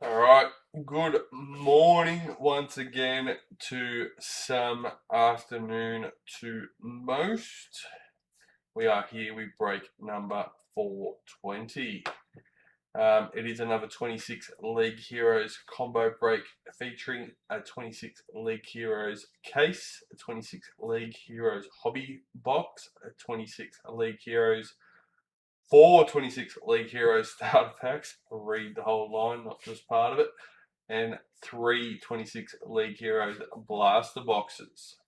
Alright, good morning once again to some afternoon to most. We are here with break number 420. It is another 26 League Heroes combo break featuring a 26 League Heroes case, a 26 League Heroes hobby box, a 26 League Heroes 26 League Heroes starter packs, read the whole line, not just part of it, and 26 League Heroes blaster boxes.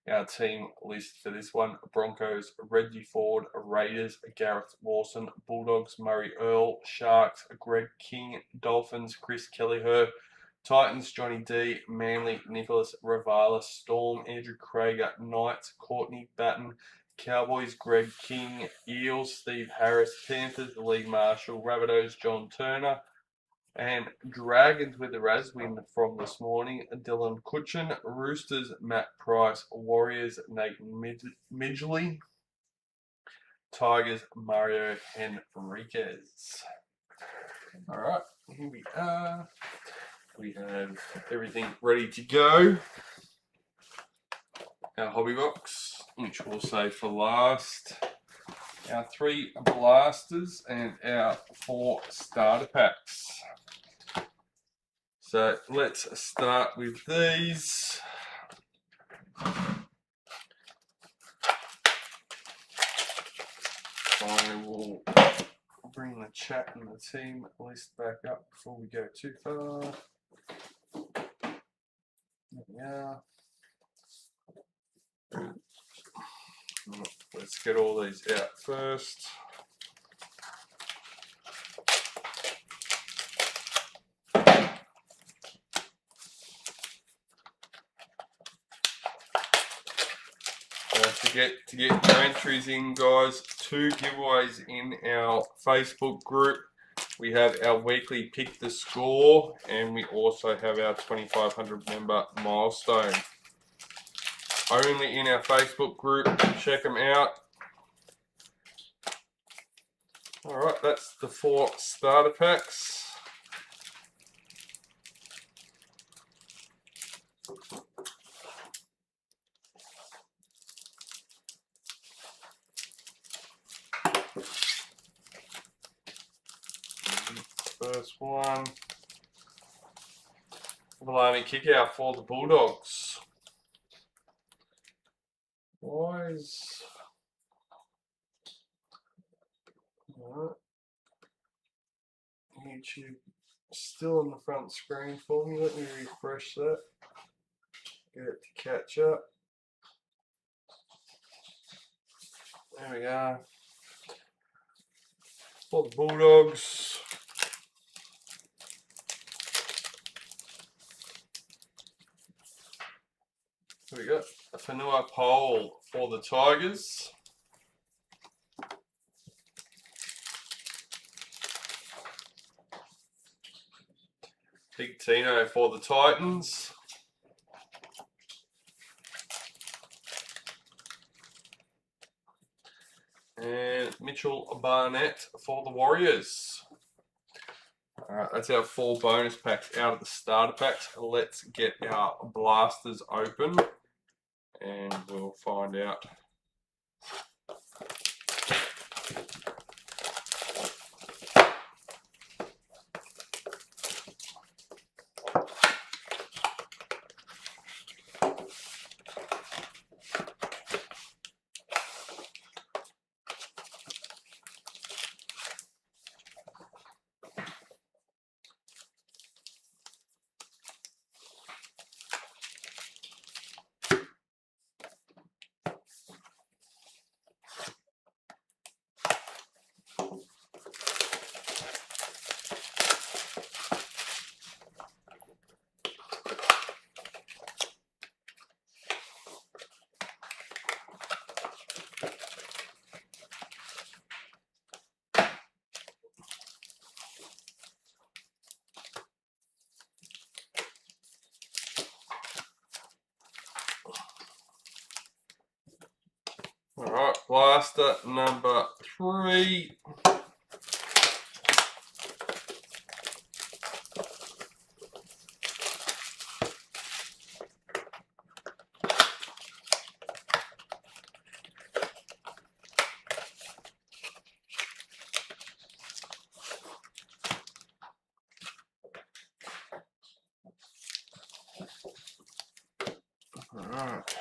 Our team list for this one: Broncos, Redgee, Raiders, Gareth, Lawson, Bulldogs, Murray, Earl, Sharks, Greg King, Dolphins, Chris Kelliher, Titans, Johnny D, Manly, Nicolas, Rovolas, Storm, Andrew Crager, Knights, Courtney, Batton, Cowboys, Greg King, Eels, Steve Harris, Panthers, Lee Marschall, Rabbitohs, John Turner, and Dragons with the Raz win from this morning: Dylan Kutchen, Roosters, Matt Price, Warriors, Naytan Midgley, Tigers, Mario Henriquez. Alright, here we are. We have everything ready to go. Our hobby box, which we'll save for last. Our 3 blasters and our 4 starter packs. So let's start with these. I will bring the chat and the team list back up before we go too far. There we are. Let's get all these out first. Don't forget to get your entries in, guys. 2 giveaways in our Facebook group. We have our weekly Pick the Score, and we also have our 2,500 member milestone. Only in our Facebook group. Check them out. Alright, that's the 4 starter packs. First one. Blimey kick out for the Bulldogs. Why is... Alright. YouTube still on the front screen for me. Let me refresh that. Get it to catch up. There we go. For the Bulldogs. Here we go. A Whenua pole for the Tigers. Big Tino for the Titans. And Mitchell Barnett for the Warriors. Alright, that's our 4 bonus packs out of the starter packs. Let's get our blasters open and we'll find out. Alright, blaster number 3. Alright.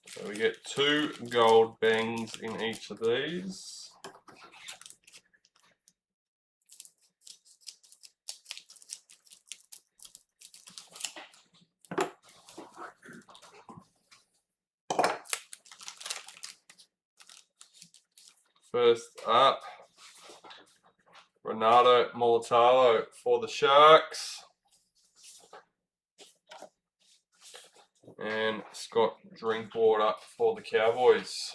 So we get 2 gold bangs in each of these. First up, Renato Molitalo for the Sharks. And Scott Drinkwater for the Cowboys.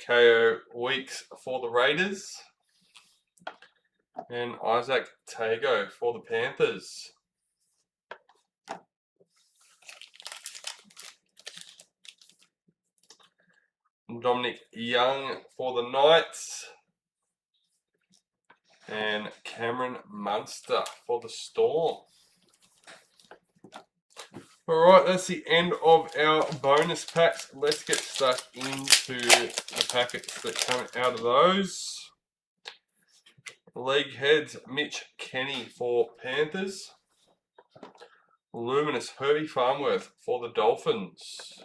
KO Weeks for the Raiders. And Isaac Tago for the Panthers. Dominic Young for the Knights. And Cameron Munster for the Storm. Alright, that's the end of our bonus packs. Let's get stuck into the packets that come out of those. League heads, Mitch Kenny for Panthers. Luminous Herbie Farnworth for the Dolphins.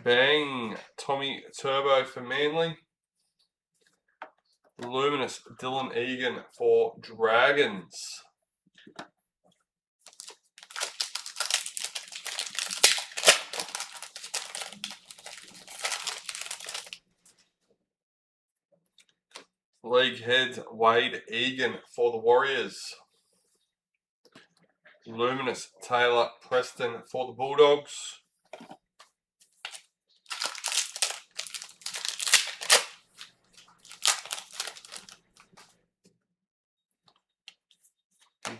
Bang, Tommy Turbo for Manly. Luminous Dylan Egan for Dragons. League heads, Wade Egan for the Warriors. Luminous Taylor Preston for the Bulldogs.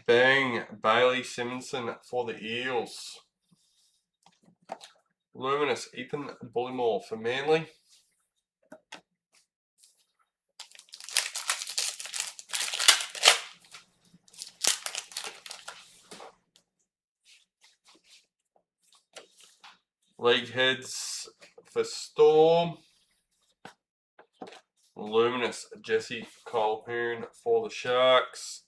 Bang, Bailey Simonson for the Eels. Luminous Ethan Bullymore for Manly. League heads for Storm. Luminous Jesse Colquhoun for the Sharks.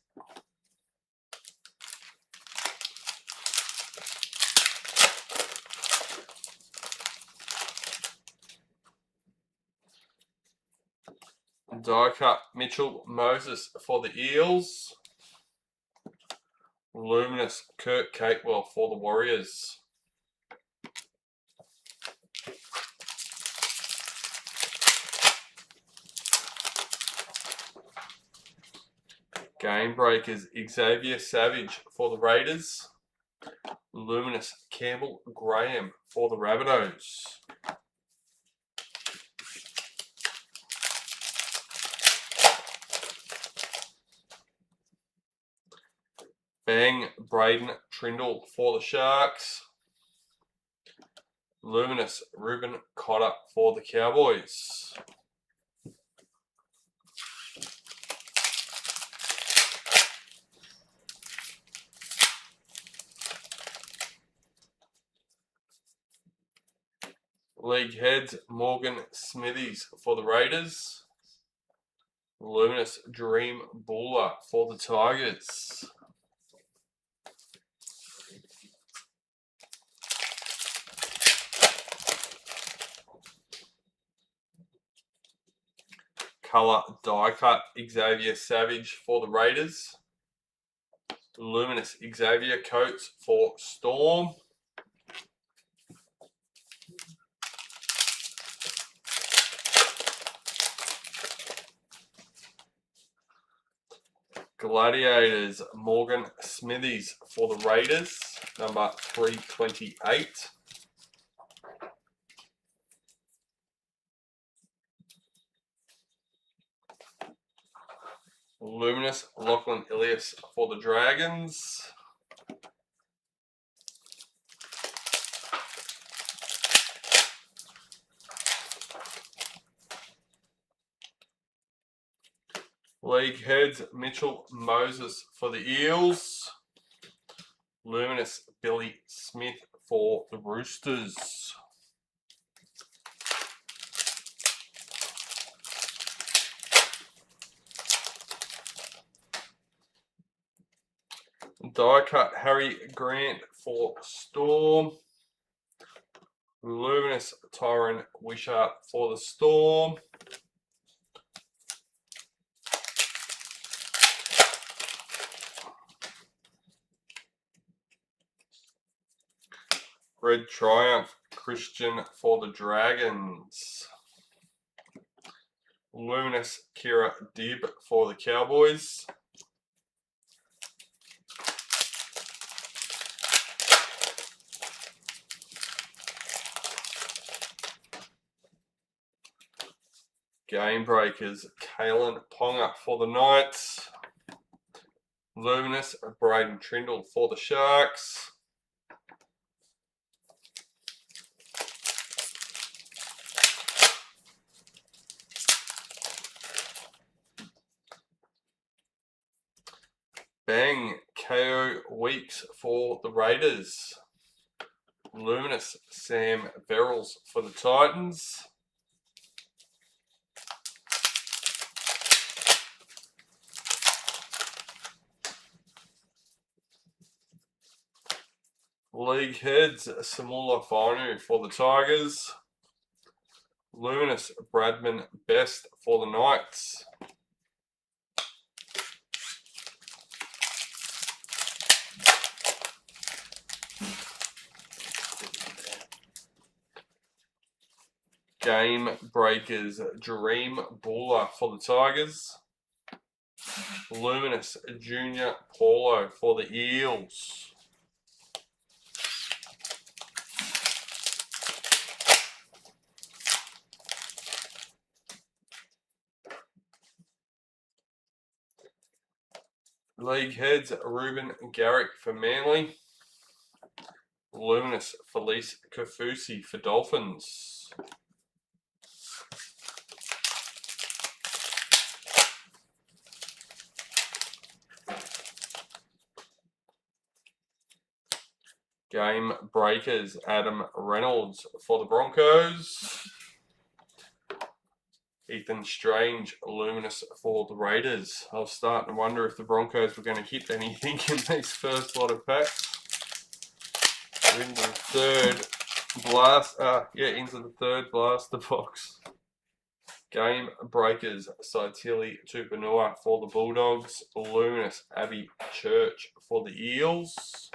Die cut Mitchell Moses for the Eels. Luminous Kurt Capewell for the Warriors. Game breakers Xavier Savage for the Raiders. Luminous Campbell Graham for the Rabbitohs. Bang, Braden Trindle for the Sharks. Luminous Ruben Cotter for the Cowboys. League heads, Morgan Smithies for the Raiders. Luminous Dream Buller for the Tigers. Colour die cut Xavier Savage for the Raiders. Luminous Xavier Coates for Storm. Gladiators Morgan Smithies for the Raiders, number 328. Luminous Lachlan Ilias for the Dragons. League heads, Mitchell Moses for the Eels. Luminous Billy Smith for the Roosters. Die cut Harry Grant for Storm. Luminous Tyron Wishart for the Storm. Red Triumph Christian for the Dragons. Luminous Kira Dibb for the Cowboys. Game Breakers Kalen Ponga for the Knights. Luminous Braden Trindle for the Sharks. Bang KO Weeks for the Raiders. Luminous Sam Verrills for the Titans. League heads Samula Finu for the Tigers. Luminous Bradman Best for the Knights. Game Breakers Dream Buller for the Tigers. Luminous Junior Paulo for the Eels. League heads Ruben Garrick for Manly. Luminous Felice Kafusi for Dolphins. Game Breakers Adam Reynolds for the Broncos. Ethan Strange, Luminous for the Raiders. I was starting to wonder if the Broncos were going to hit anything in these first lot of packs. Into the third blaster box. Game Breakers Saitili Tupanua for the Bulldogs. Luminous Abby Church for the Eels.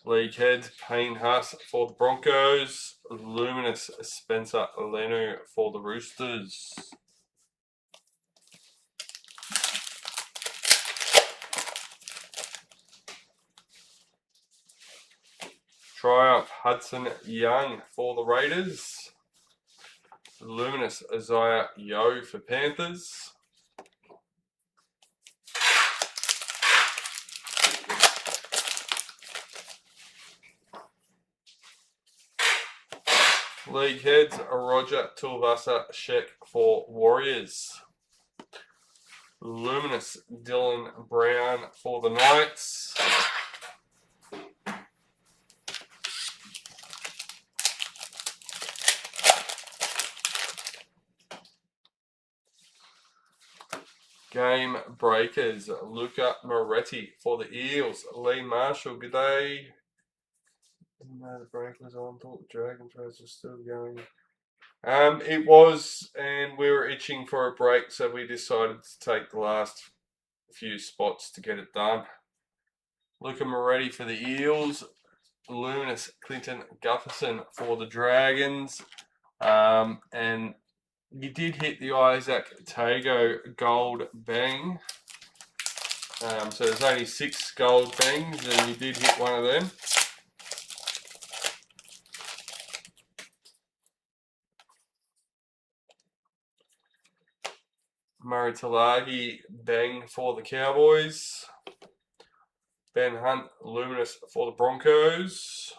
League heads Payne Huss for the Broncos. Luminous Spencer Lenu for the Roosters. Triumph Hudson Young for the Raiders. Luminous Isaiah Yo for Panthers. League heads Roger Tulvasa Sheck for Warriors. Luminous Dylan Brown for the Knights. Game Breakers Luca Moretti for the Eels. Lee Marschall, good day. Didn't know the break was on. Thought the Dragon throws were still going. It was, and we were itching for a break, so we decided to take the last few spots to get it done. Luca Moretti for the Eels. Luminous Clinton Gutherson for the Dragons. And you did hit the Isaac Tago gold bang. So there's only 6 gold bangs, and you did hit one of them. Murray Talagi bang for the Cowboys. Ben Hunt Luminous for the Broncos.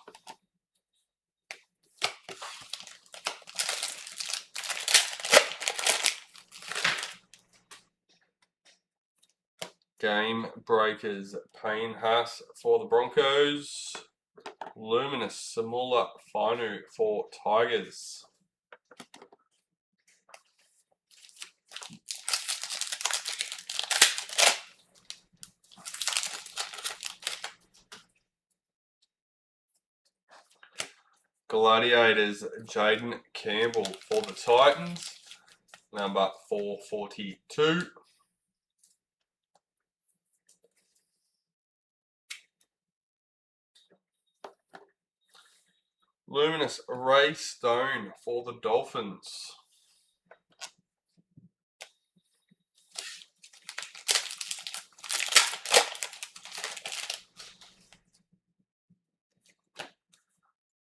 Game breakers, Payne Haas for the Broncos. Luminous Samula Fainu for Tigers. Gladiators, Jaden Campbell for the Titans. Number 442. Luminous Ray Stone for the Dolphins.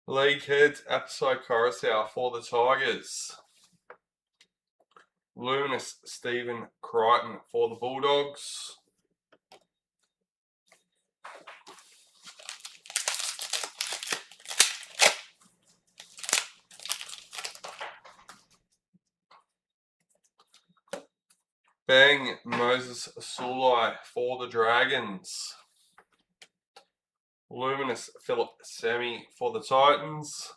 League Heads Apso Coruscant for the Tigers. Luminous Stephen Crichton for the Bulldogs. Bang Moses Sulai for the Dragons. Luminous Philip Sammy for the Titans.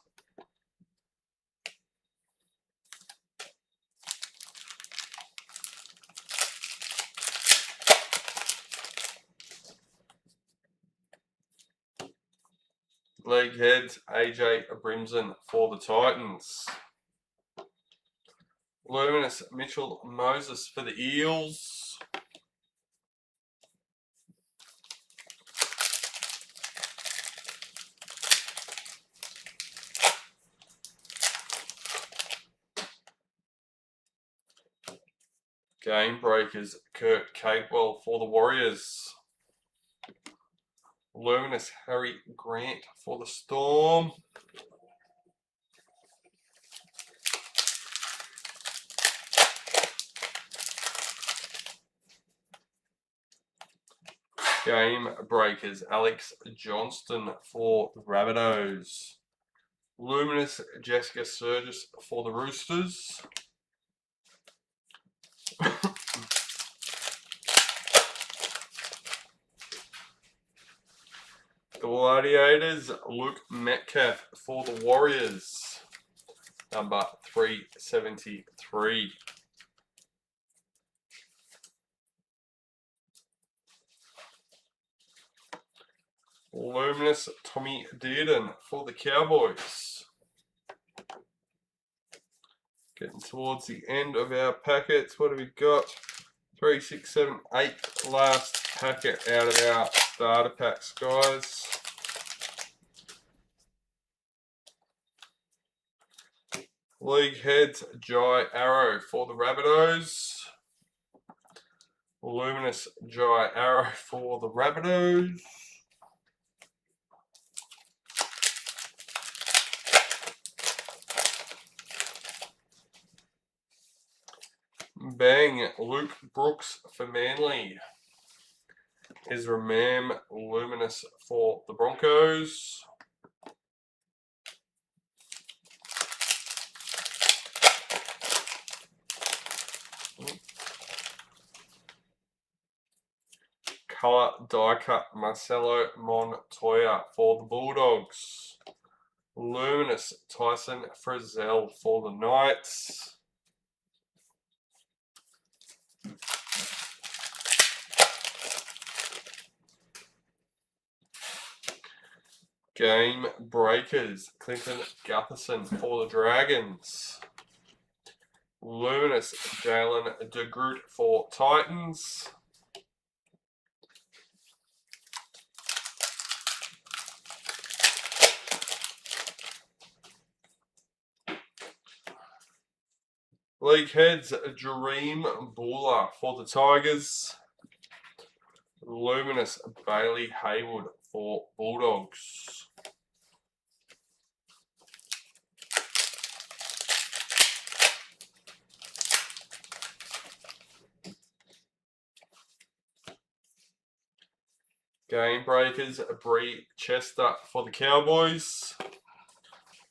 League Heads AJ Brimson for the Titans. Luminous Mitchell Moses for the Eels. Game breakers Kurt Capewell for the Warriors. Luminous Harry Grant for the Storm. Game breakers Alex Johnston for the Rabbitohs. Luminous Jessica Sturgis for the Roosters. Gladiators Luke Metcalf for the Warriors. Number 373. Luminous Tommy Dearden for the Cowboys. Getting towards the end of our packets. What have we got? 3, 6, 7, 8. Last packet out of our starter packs, guys. League Heads Jai Arrow for the Rabbitohs. Luminous Jai Arrow for the Rabbitohs. Bang Luke Brooks for Manly. Ezra Mam Luminous for the Broncos. Colour die cut Marcelo Montoya for the Bulldogs. Luminous Tyson Frizzell for the Knights. Game breakers Clinton Gutherson for the Dragons. Luminous Jalen DeGroot for Titans. League Heads Jareem Buller for the Tigers. Luminous Bailey Haywood for Bulldogs. Game breakers Bree Chester for the Cowboys.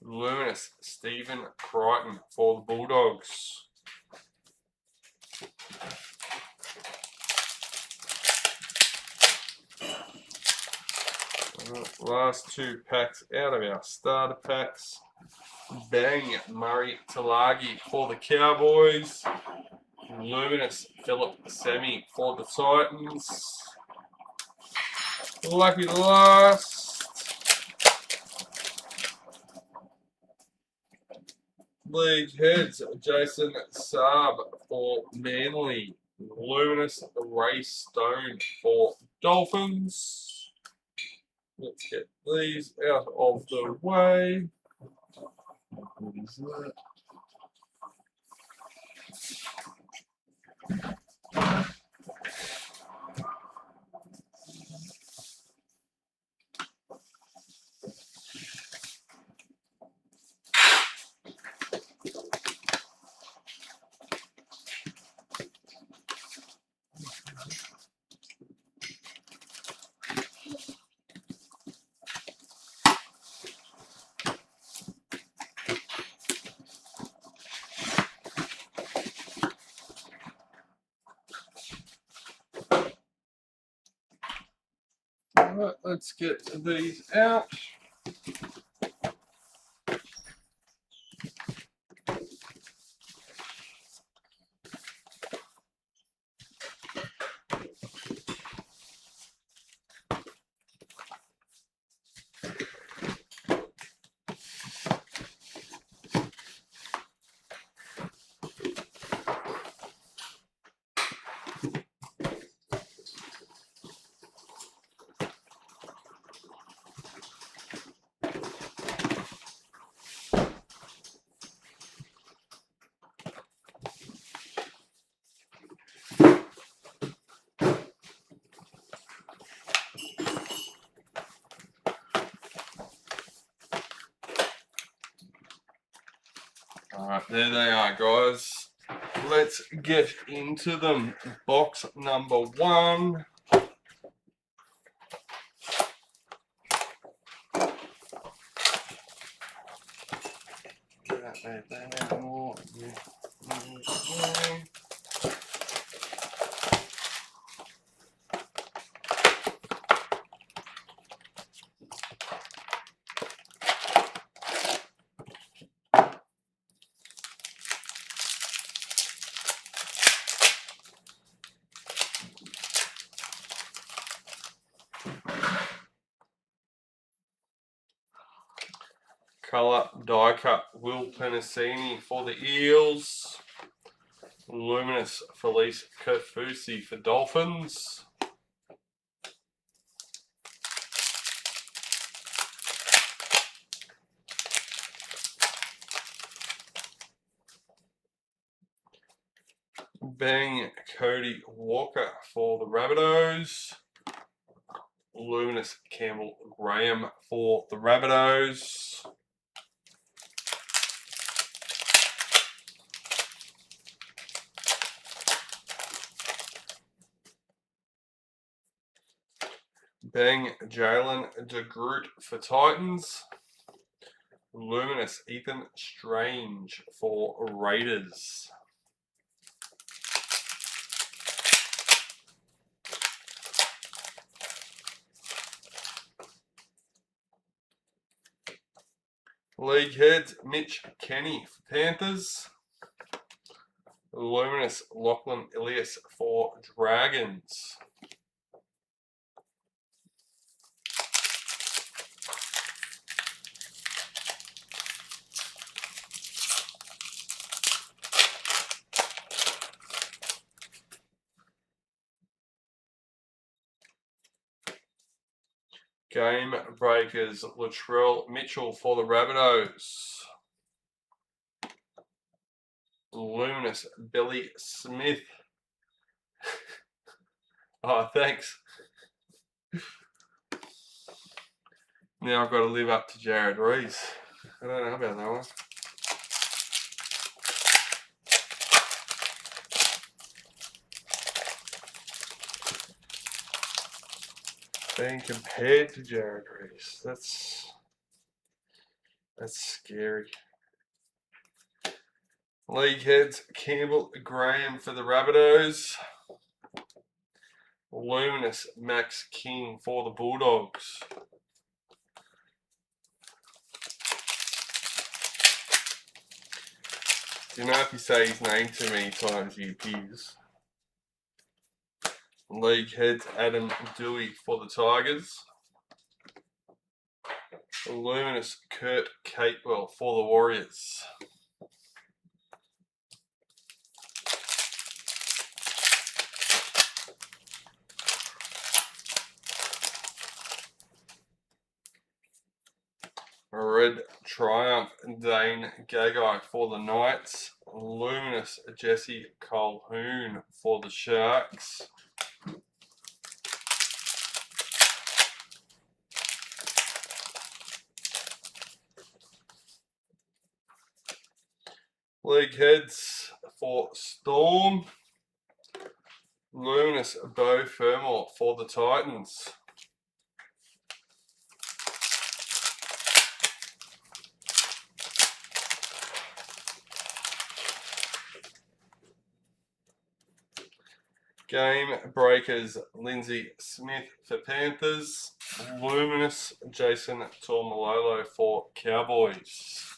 Luminous Stephen Crichton for the Bulldogs. Last 2 packs out of our starter packs. Bang, Murray Talagi for the Cowboys. Luminous Philip Semi for the Titans. Lucky last. League heads, Jason Saab for Manly. Luminous Ray Stone for Dolphins. Let's get these out of the way. What is that? Alright, let's get these out. Alright, there they are, guys. Let's get into them. Box number 1. Colour die cut, Will Penasini for the Eels. Luminous Felice Kafusi for Dolphins. Bang Cody Walker for the Rabbitohs. Luminous Campbell Graham for the Rabbitohs. Bang Jalen DeGroot for Titans. Luminous Ethan Strange for Raiders. League heads, Mitch Kenny for Panthers. Luminous Lachlan Ilias for Dragons. Game breakers, Latrell Mitchell for the Rabbitohs. Luminous Billy Smith. Oh, thanks. Now I've got to live up to Jared Reese. I don't know about that one. Being compared to Jared Reese, that's scary. League heads, Campbell Graham for the Rabbitohs. Luminous Max King for the Bulldogs. Do you know if you say his name too many times, he appears? League heads Adam Dewey for the Tigers. Luminous Kurt Capewell for the Warriors. Red Triumph Dane Gagai for the Knights. Luminous Jesse Colquhoun for the Sharks. League heads for Storm. Luminous Beau Fermor for the Titans. Game Breakers Lindsay Smith for Panthers. Luminous Jason Tormalolo for Cowboys.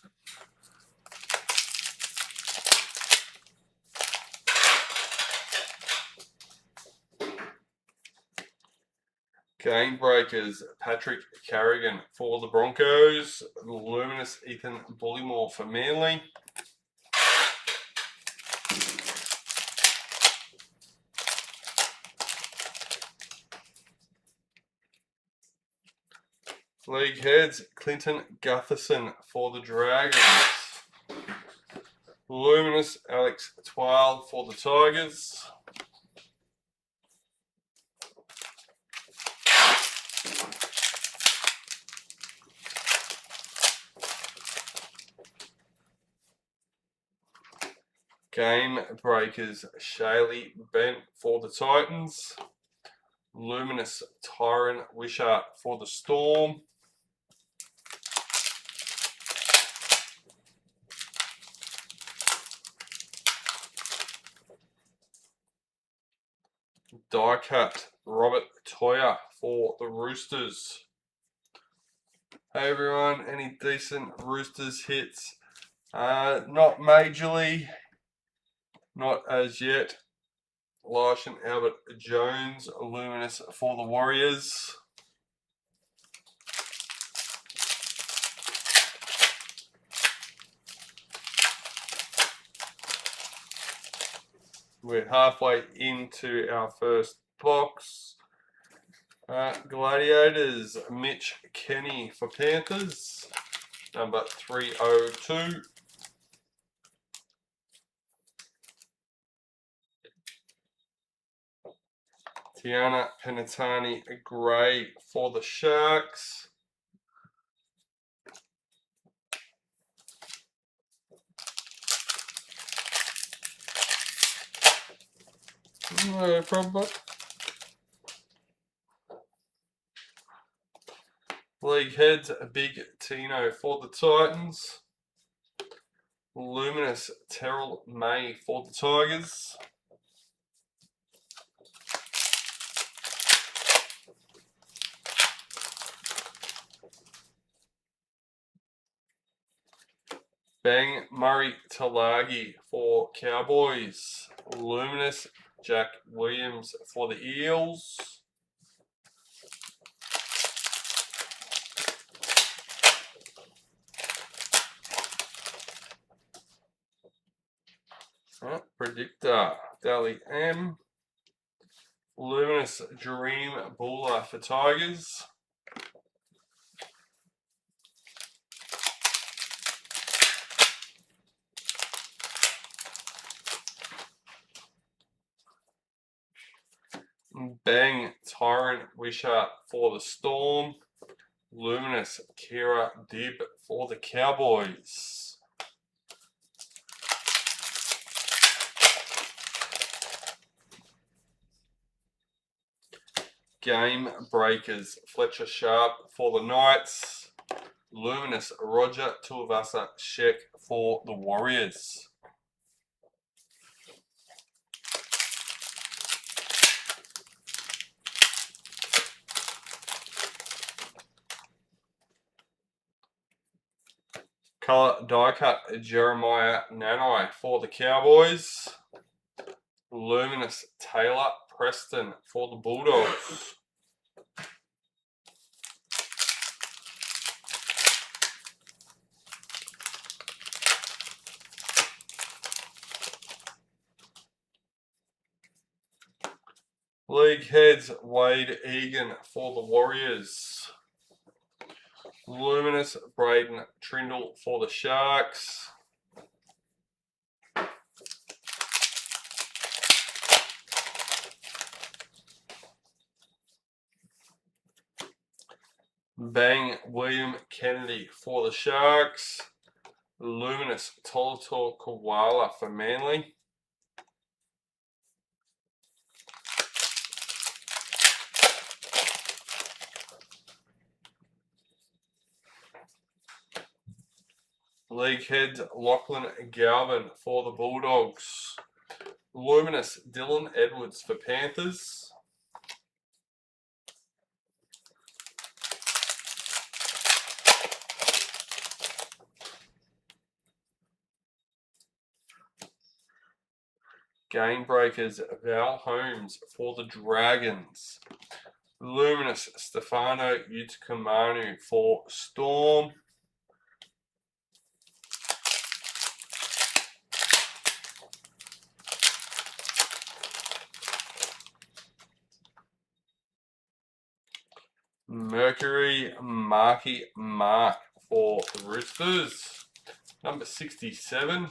Game Breakers Patrick Carrigan for the Broncos. Luminous Ethan Bullymore for Manly. League heads Clinton Gutherson for the Dragons. Luminous Alex Twile for the Tigers. Game Breakers Shaylee Bent for the Titans. Luminous Tyron Wishart for the Storm. Die cut Robert Toya for the Roosters. Hey everyone, any decent Roosters hits? Not majorly, not as yet. Lawson Albert Jones, Luminous for the Warriors. We're halfway into our first box. Gladiators, Mitch Kenny for Panthers, number 302. Tiana Penatani Gray for the Sharks. No problem. League heads Big Tino for the Titans. Luminous Terrell May for the Tigers. Bang Murray Talagi for Cowboys. Luminous Jack Williams for the Eels. Predictor Dally M. Luminous Dream Buller for Tigers. Bang Tyrant Wishart for the Storm. Luminous Kira Dib for the Cowboys. Game Breakers Fletcher Sharp for the Knights. Luminous Roger Tuivasa Sheck for the Warriors. Colour die cut Jeremiah Nanai for the Cowboys. Luminous Taylor Preston for the Bulldogs. League heads Wade Egan for the Warriors. Luminous Braden Trindle for the Sharks. Bang William Kennedy for the Sharks. Luminous Tolator Koala for Manly. League heads Lachlan Galvin for the Bulldogs. Luminous Dylan Edwards for Panthers. Game breakers Val Holmes for the Dragons. Luminous Stefano Utukamanu for Storm. Mercury Marky Mark for the Roosters. Number 67.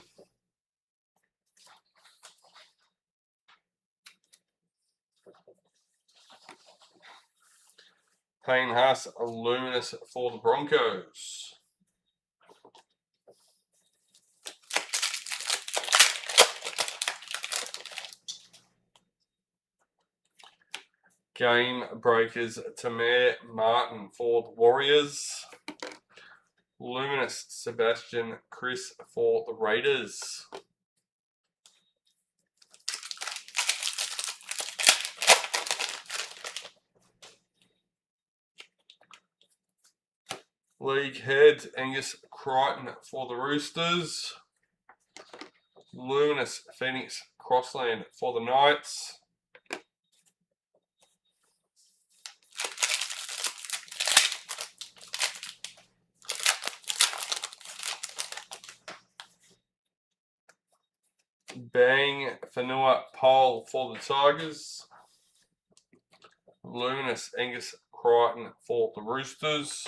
Payne Haas Luminous for the Broncos. Game breakers Tamir Martin for the Warriors. Luminous Sebastian Chris for the Raiders. League heads Angus Crichton for the Roosters. Luminous Phoenix Crossland for the Knights. Bang Fanua Pole for the Tigers. Luminous Angus Crichton for the Roosters.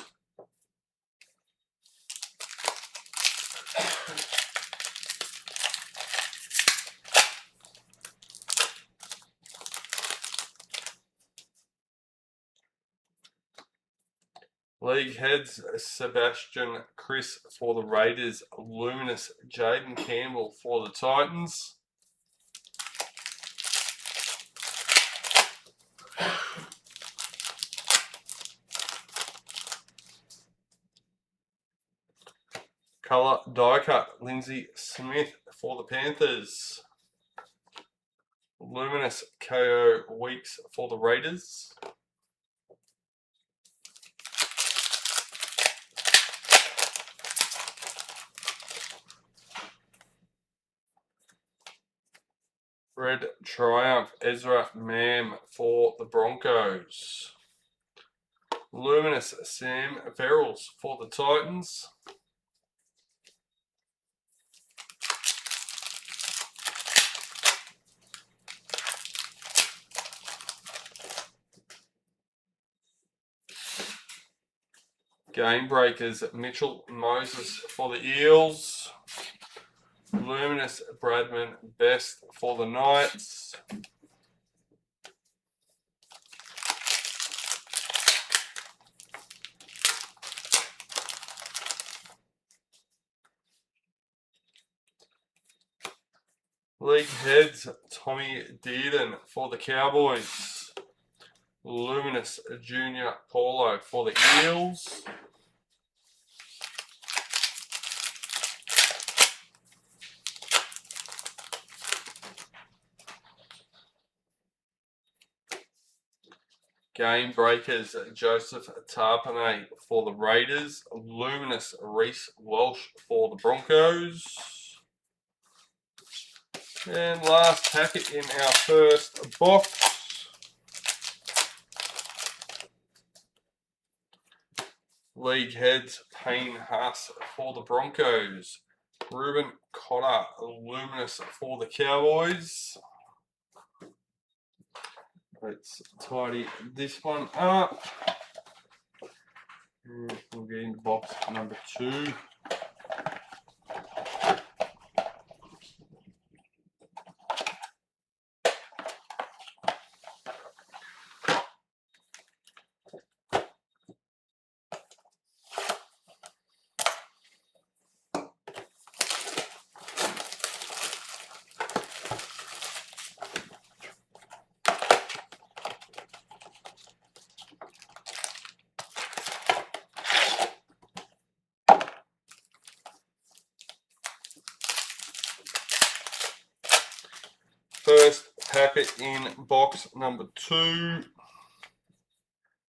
League heads Sebastian Chris for the Raiders. Luminous Jaden Campbell for the Titans. Colour die cut Lindsay Smith for the Panthers. Luminous KO Weeks for the Raiders. Red Triumph Ezra Mam for the Broncos. Luminous Sam Verrills for the Titans. Game breakers Mitchell Moses for the Eels. Luminous Bradman Best for the Knights. League heads Tommy Dearden for the Cowboys. Luminous Junior Paulo for the Eels. Game breakers, Joseph Tarpanay for the Raiders. Luminous Reece Walsh for the Broncos. And last packet in our first box. League heads, Payne Haas for the Broncos. Ruben Cotter, Luminous for the Cowboys. Let's tidy this one up. We'll get into box number 2. First packet in box number 2.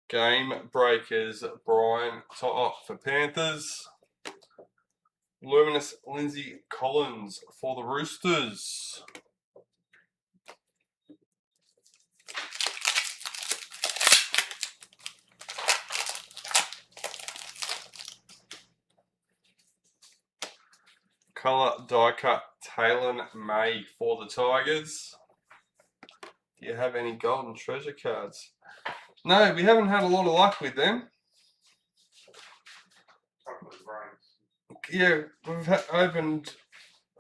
Game breakers, Brian To'o for Panthers. Luminous Lindsay Collins for the Roosters. Colour die cut, Taylor May for the Tigers. Do you have any golden treasure cards? No, we haven't had a lot of luck with them. Yeah, we've opened,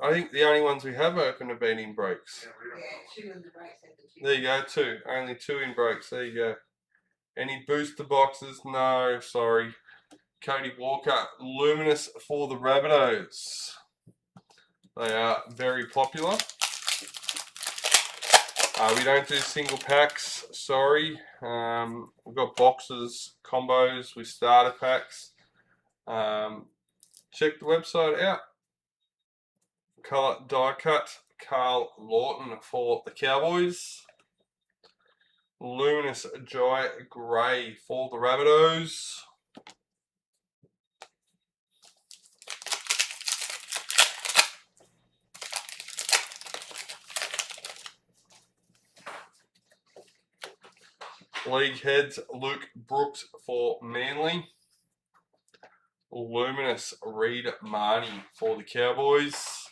I think the only ones we have opened have been in breaks. Yeah, 2 in the breaks. There you go, 2. Only 2 in breaks. There you go. Any booster boxes? No, sorry. Cody Walker, Luminous for the Rabbitohs. They are very popular. We don't do single packs, sorry. We've got boxes, combos with starter packs. Check the website out. Colour die cut, Carl Lawson for the Cowboys. Luminous Jai Gray for the Rabbitohs. League heads, Luke Brooks for Manly. Luminous Reed Marnie for the Cowboys.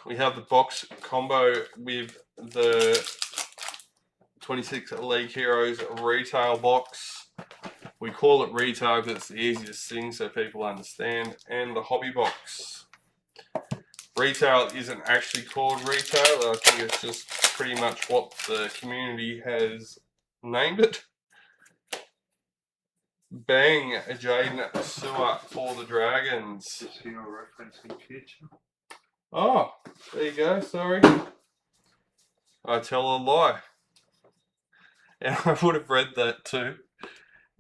We have the box combo with the 26 League Heroes retail box. We call it retail because it's the easiest thing so people understand. And the hobby box. Retail isn't actually called retail. I think it's just pretty much what the community has named it. Bang, Jaden Sewer for the Dragons. Oh, there you go, sorry. I tell a lie. And I would have read that too.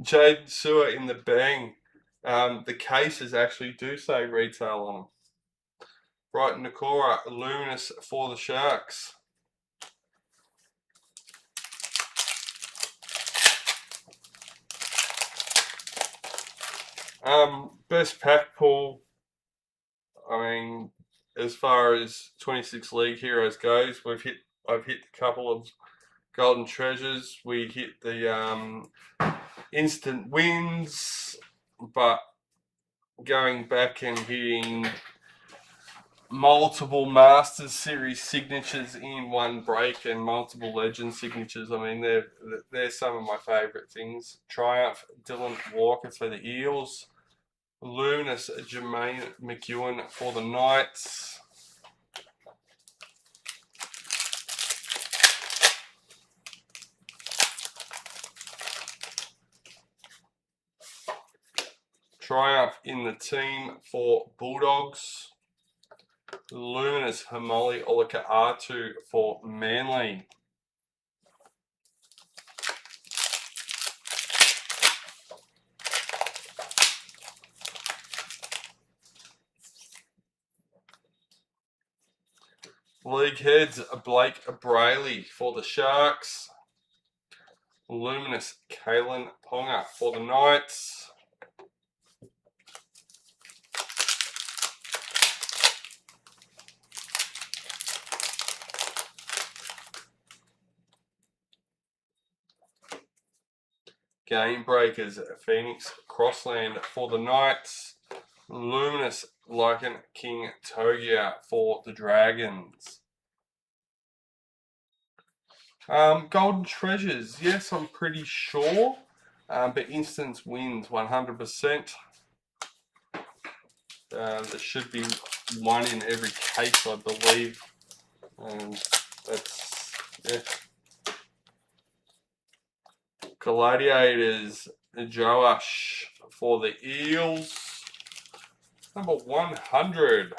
Jaden Sewer in the Bang. The cases actually do say retail on them. Brighton Nakora, Luminous for the Sharks. Best pack pull, I mean, as far as 26 League Heroes goes, I've hit a couple of golden treasures. We hit the instant wins, but going back and hitting multiple Masters Series signatures in one break and multiple Legend signatures, I mean, they're some of my favourite things. Triumph, Dylan Walker for the Eels. Luminous Jermaine McEwen for the Knights. Triumph in the team for Bulldogs. Luminous Hamoli Olika R2 for Manly. League heads, Blake Brayley for the Sharks. Luminous Kalen Ponga for the Knights. Game Breakers, Phoenix Crossland for the Knights. Luminous Lycan King Togia for the Dragons. Golden Treasures, yes, I'm pretty sure. But Instance wins 100%. There should be one in every case, I believe. That's, yeah. Gladiators, Joash for the Eels. Number 100.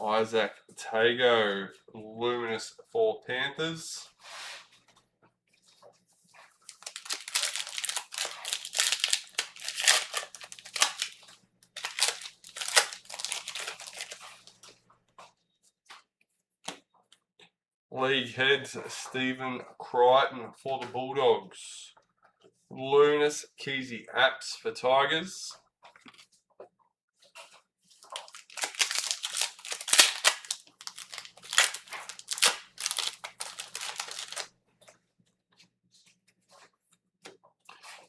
Isaac Tago, Luminous for Panthers. League Heads, Stephen Crichton for the Bulldogs. Luminous Keezy Apps for Tigers.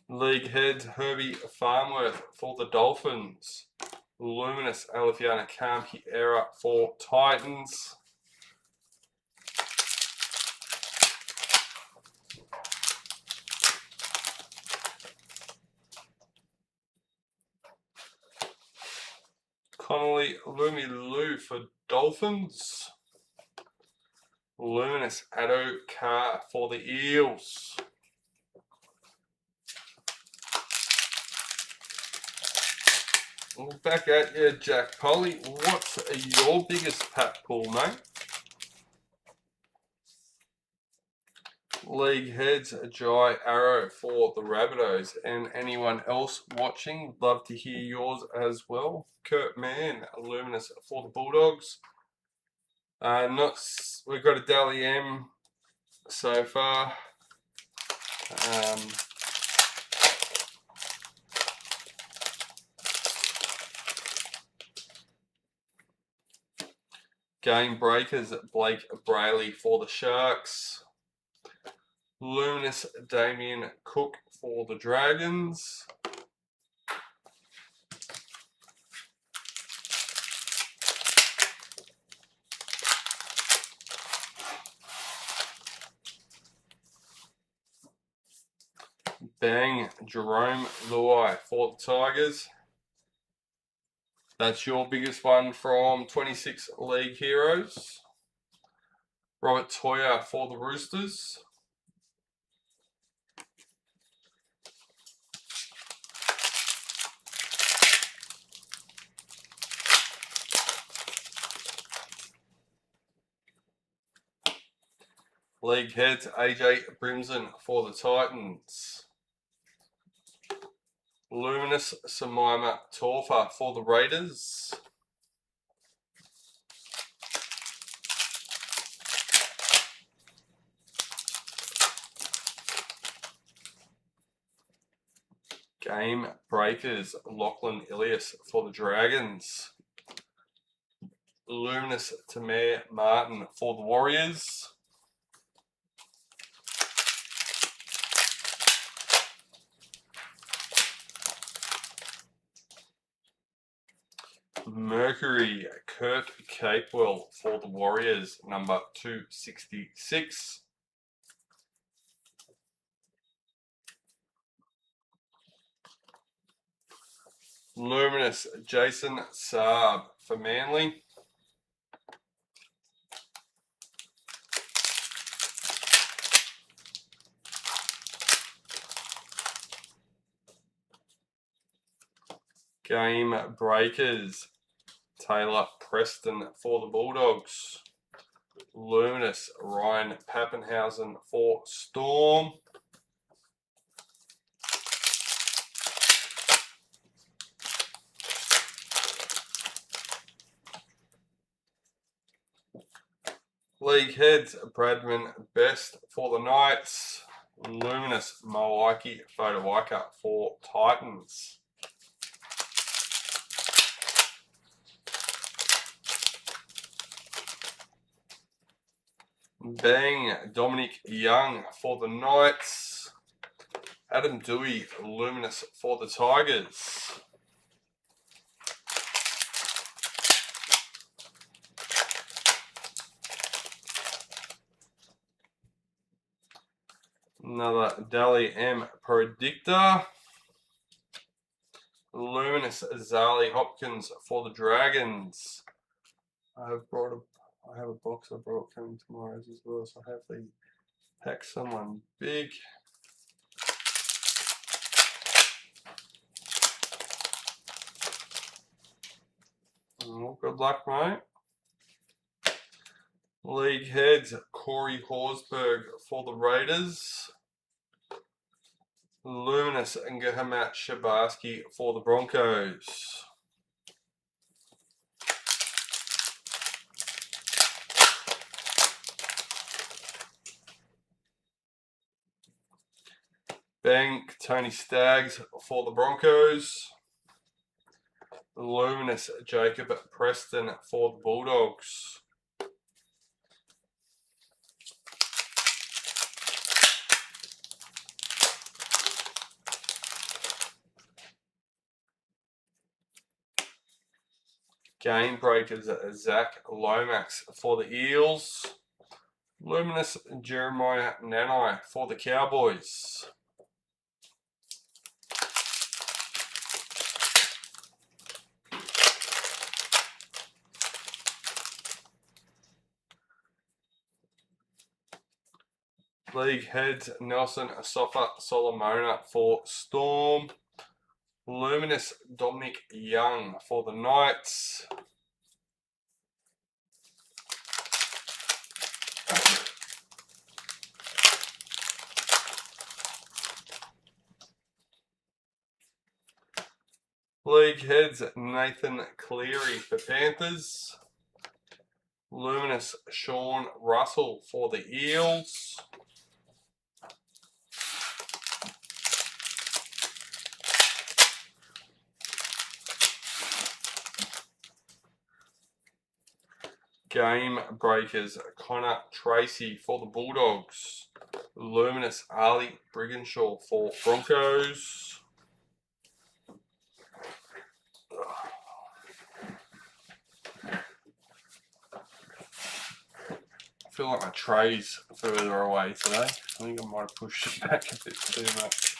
League Heads, Herbie Farmworth for the Dolphins. Luminous Alifiana Canberra for Titans. Connolly Lumi Lou for Dolphins. Luminous Addo Carr for the Eels. Back at you, Jack Polly. What's your biggest pack pull, mate? League Heads, Jai Arrow for the Rabbitohs. And anyone else watching, love to hear yours as well. Kurt Mann, Luminous for the Bulldogs. We've got a Dally M so far. Game Breakers, Blake Brayley for the Sharks. Luminous Damien Cook for the Dragons. Bang Jerome Luai for the Tigers. That's your biggest one from 26 League Heroes. Robert Toya for the Roosters. League Heads, AJ Brimson for the Titans. Luminous Samaima Torfa for the Raiders. Game Breakers, Lachlan Ilias for the Dragons. Luminous Tamir Martin for the Warriors. Mercury, Kurt Capewell for the Warriors, number 266. Luminous, Jason Saab for Manly. Game Breakers, Taylor Preston for the Bulldogs. Luminous, Ryan Pappenhausen for Storm. League heads, Bradman best for the Knights. Luminous Mawaiki Fodawaika for Titans. Bang, Dominic Young for the Knights. Adam Dewey, Luminous for the Tigers. Another Dally M Predictor. Luminous Zali Hopkins for the Dragons. I have a box I brought coming tomorrow as well, so hopefully pack someone big. Well, good luck, mate. League heads, Corey Horsburgh for the Raiders. Luminous and Gahamat Shabarsky for the Broncos. Bank Tony Staggs for the Broncos. Luminous Jacob Preston for the Bulldogs. Game breakers Zach Lomax for the Eels. Luminous Jeremiah Nanai for the Cowboys. League heads Nelson Asofa Solomona for Storm. Luminous Dominic Young for the Knights. League heads Nathan Cleary for Panthers. Luminous Sean Russell for the Eels. Game breakers Connor Tracy for the Bulldogs. Luminous Ali Brigginshaw for Broncos. I feel like my tray's further away today. I think I might have pushed it back a bit too much.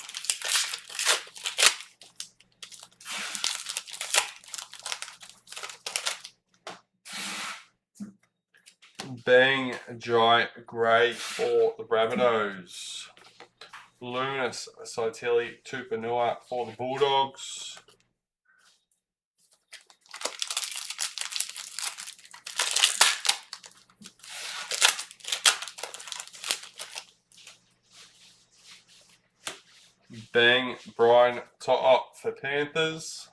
Bang Jai Gray for the Rabbitohs. Luminous Saitili Tupanua for the Bulldogs. Bang Brian To'o for Panthers.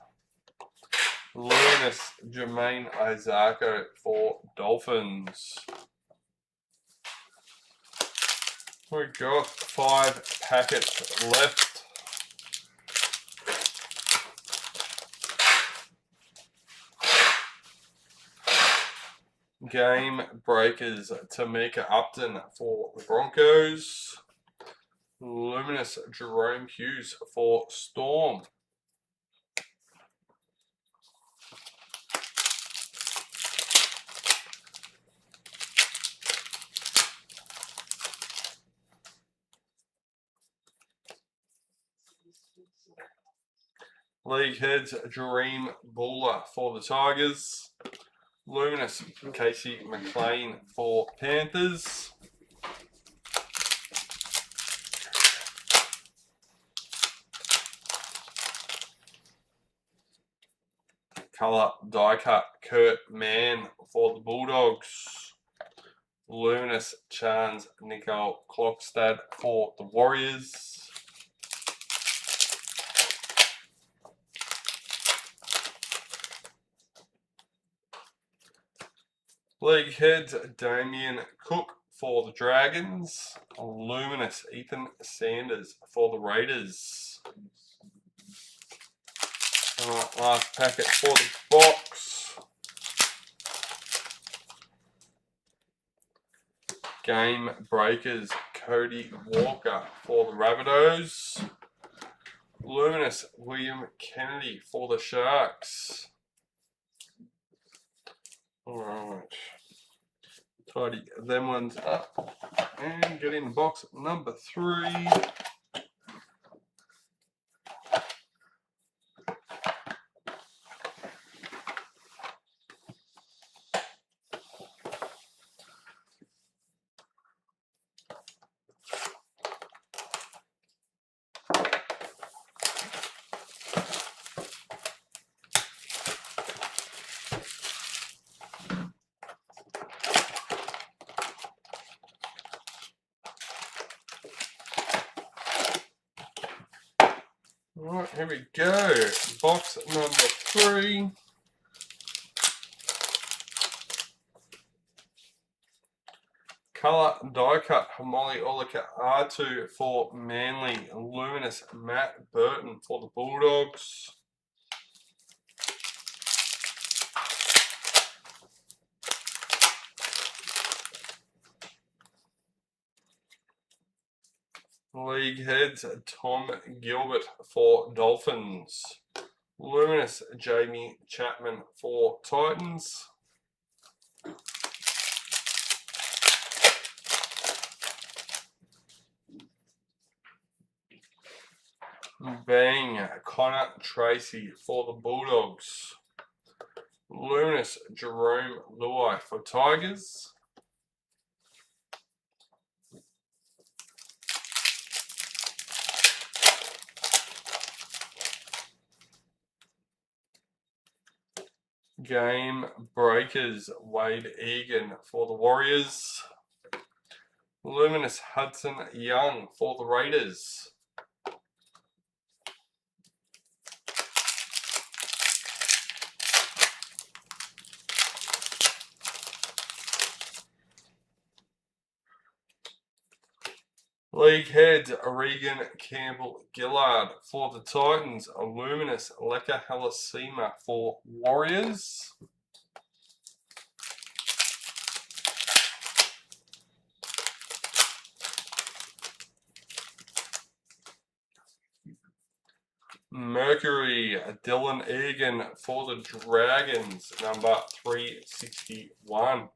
Luminous Jermaine Isako for Dolphins. We've got 5 packets left. Game breakers Tamika Upton for the Broncos. Luminous Jerome Hughes for Storm. League heads Dream Buller for the Tigers. Luminous Casey McLean for Panthers. Colour die cut Kurt Mann for the Bulldogs. Luminous Chance Nicole Klokstad for the Warriors. League heads, Damien Cook for the Dragons. Luminous, Ethan Sanders for the Raiders. Alright, last packet for the box. Game breakers, Cody Walker for the Rabbitohs. Luminous, William Kennedy for the Sharks. Alright. Tidy them ones up. And get in box number 3. Alright, here we go. Box number 3. Colour die cut, Molly Olika R2 for Manly. Luminous, Matt Burton for the Bulldogs. League heads, Tom Gilbert for Dolphins. Luminous, Jamie Chapman for Titans. Bang, Connor Tracy for the Bulldogs. Luminous, Jerome Luai for Tigers. Game breakers, Wade Egan for the Warriors. Luminous, Hudson Young for the Raiders. League heads, Regan Campbell Gillard for the Titans. Luminous, Leka Halasima for Warriors. Mercury, Dylan Egan for the Dragons, number 361.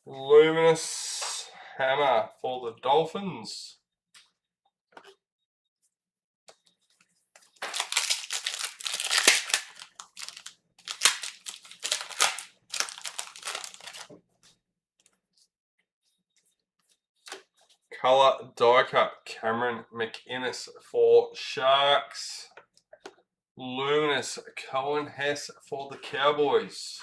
Luminous Hammer for the Dolphins. Colour die cut, Cameron McInnes for Sharks. Luminous, Cohen Hess for the Cowboys.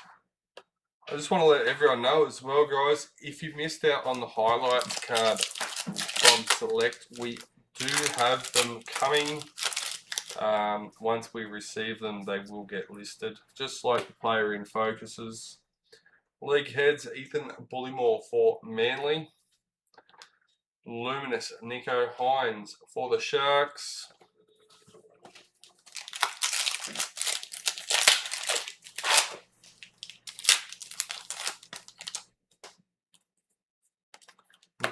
I just want to let everyone know as well, guys, if you missed out on the highlights card from Select, we do have them coming. Once we receive them, they will get listed, just like the player in focuses. League heads, Ethan Bullymore for Manly. Luminous, Nico Hines for the Sharks.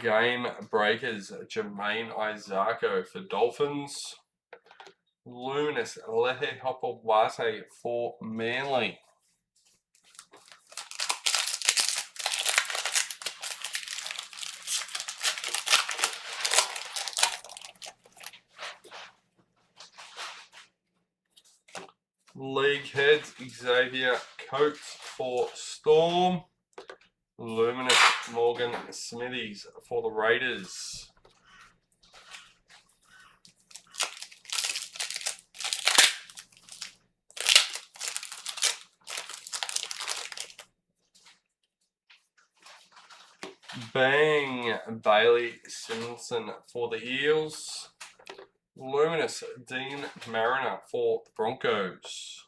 Game breakers, Jermaine Isako for Dolphins. Luminous, Lehe Hopawate for Manly. League heads, Xavier Coates for Storm. Luminous, Morgan Smithies for the Raiders. Bang, Bailey Simpson for the Eels. Luminous Dean Mariner for the Broncos.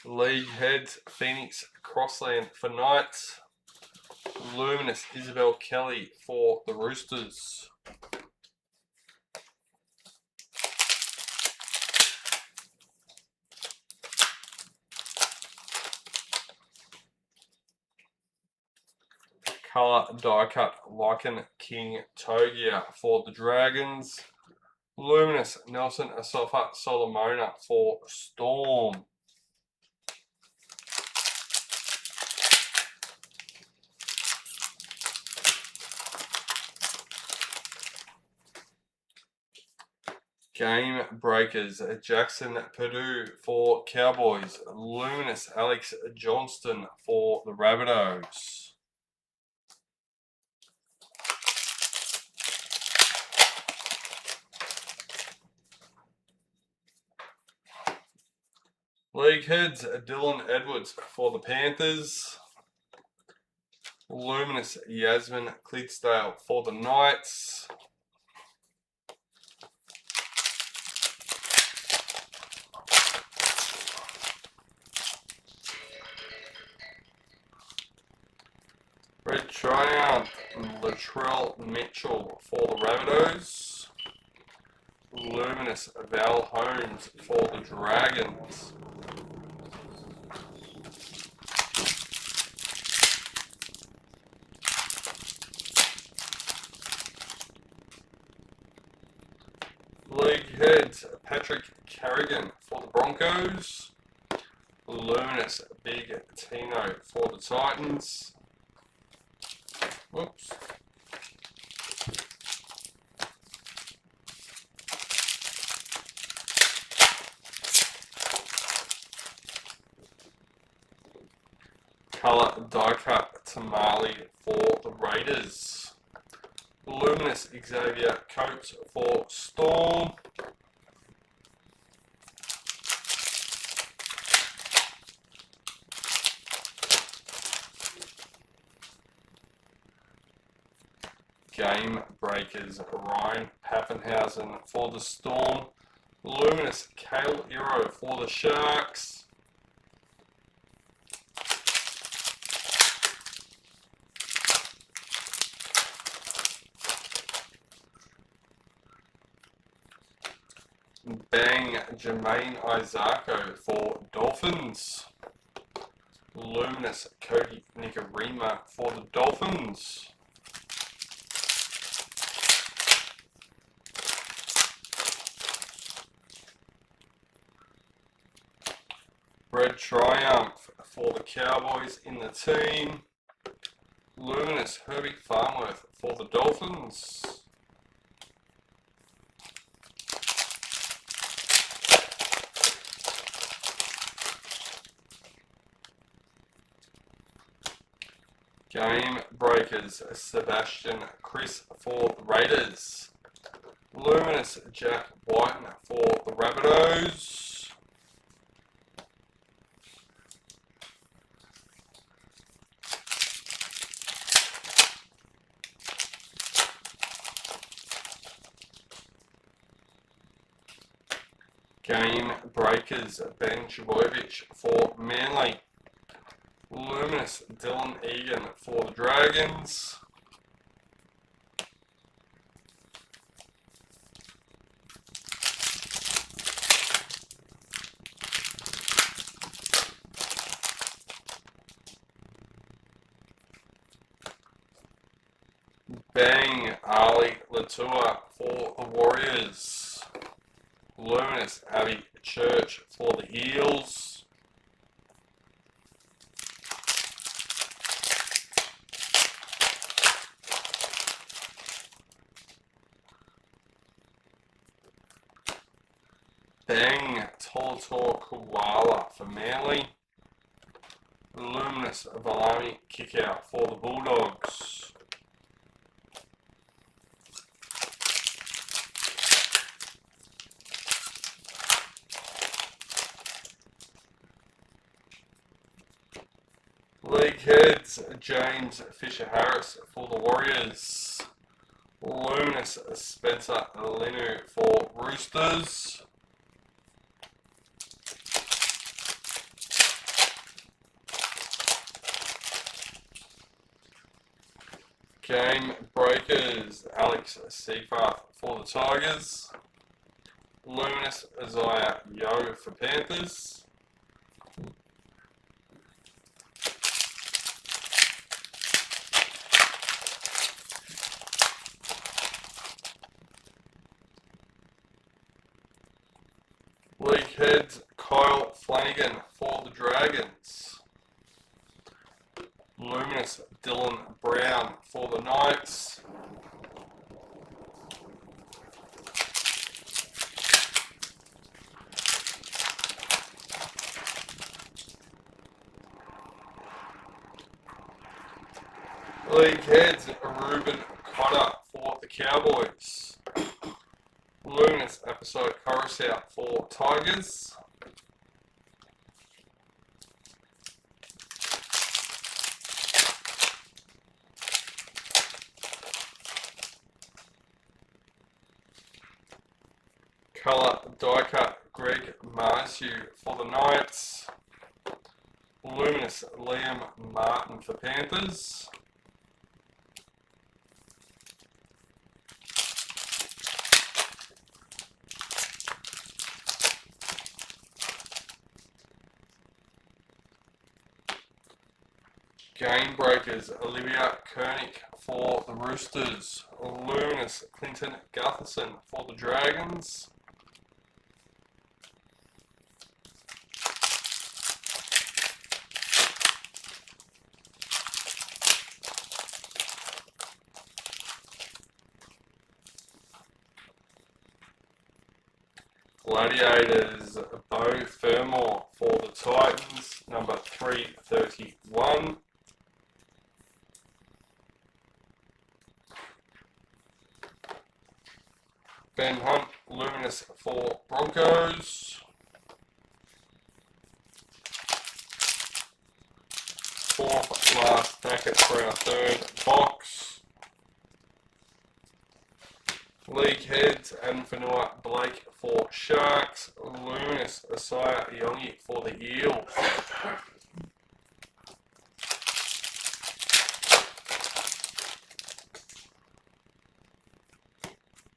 League Heads Phoenix Crossland for Knights. Luminous Isabel Kelly for the Roosters. Colour die cut Lycan King Togia for the Dragons. Luminous Nelson Asofa Solomona for Storm. Game Breakers Jackson Purdue for Cowboys. Luminous Alex Johnston for the Rabbitohs. League Heads Dylan Edwards for the Panthers. Luminous Yasmin Clydesdale for the Knights. Red Triumph Latrell Mitchell for the Rabbitohs. Luminous Val Holmes for the Dragons. League Heads Patrick Carrigan for the Broncos. Luminous Big Tino for the Titans. Whoops. Colour die cut Tamale for the Raiders. Luminous Xavier Coates for Storm. Game Breakers Ryan Pappenhausen for the Storm. Luminous Kale Hero for the Sharks. Bang Jermaine Isako for Dolphins. Luminous Cody Nicarima for the Dolphins. Red Triumph for the Cowboys in the team. Luminous Herbie Farmworth for the Dolphins. Game Breakers Sebastian Chris for the Raiders. Luminous Jack Whiten for the Rabbitohs. Game Breakers Ben Trbojevic for Manly. Luminous Dylan Egan for the Dragons. Bang Ali Latua for the Warriors. Luminous Abby Church for the Eels. Bang Tolator Koala for Manly. Luminous Valami Kickout for the Bulldogs. League heads, James Fisher-Harris for the Warriors. Luminous Spencer Linu for Roosters. Game breakers, Alex Seafarth for the Tigers. Luminous Isaiah Yo for Panthers. League heads, Kyle Flanagan for the Dragons. Luminous Dylan Brown for the Knights. League heads, Ruben Cotter for the Cowboys. Luminous episode Coruscant for Tigers. Colour die cut Greg Marschall for the Knights. Luminous Liam Martin for Panthers. Game breakers, Olivia Koenig for the Roosters. Luminous Clinton Gutherson for the Dragons. Gladiators, Bo Fermor for the Titans, number 331. Ben Hunt, Luminous for Broncos. Fourth last packet for our third box. League heads, Anfanua Blake for Sharks. Luminous Asaya Yongi for the Eels.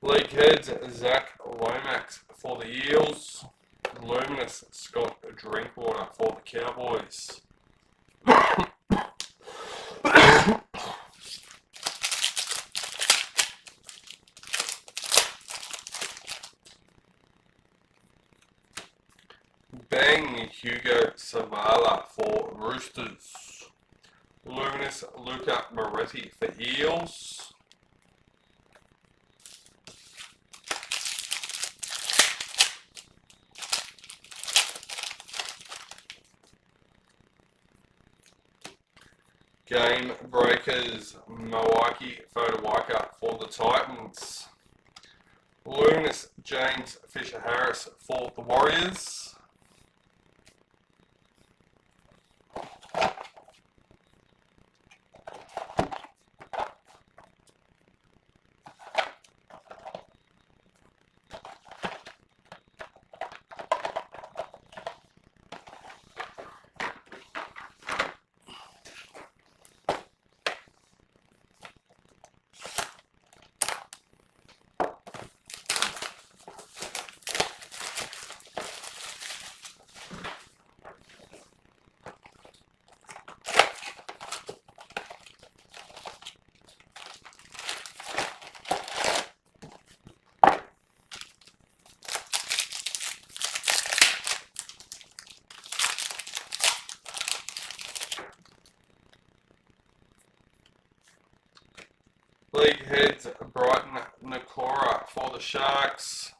League heads, Zach Lomax for the Eels. Luminous Scott Drinkwater for the Cowboys. Bang Hugo Savala for Roosters. Luminous Luca Moretti for Eels. Game breakers, Mawaki Fodawaika for the Titans. Luminous James Fisher-Harris for the Warriors. League heads, Brighton Nicolas for the Sharks.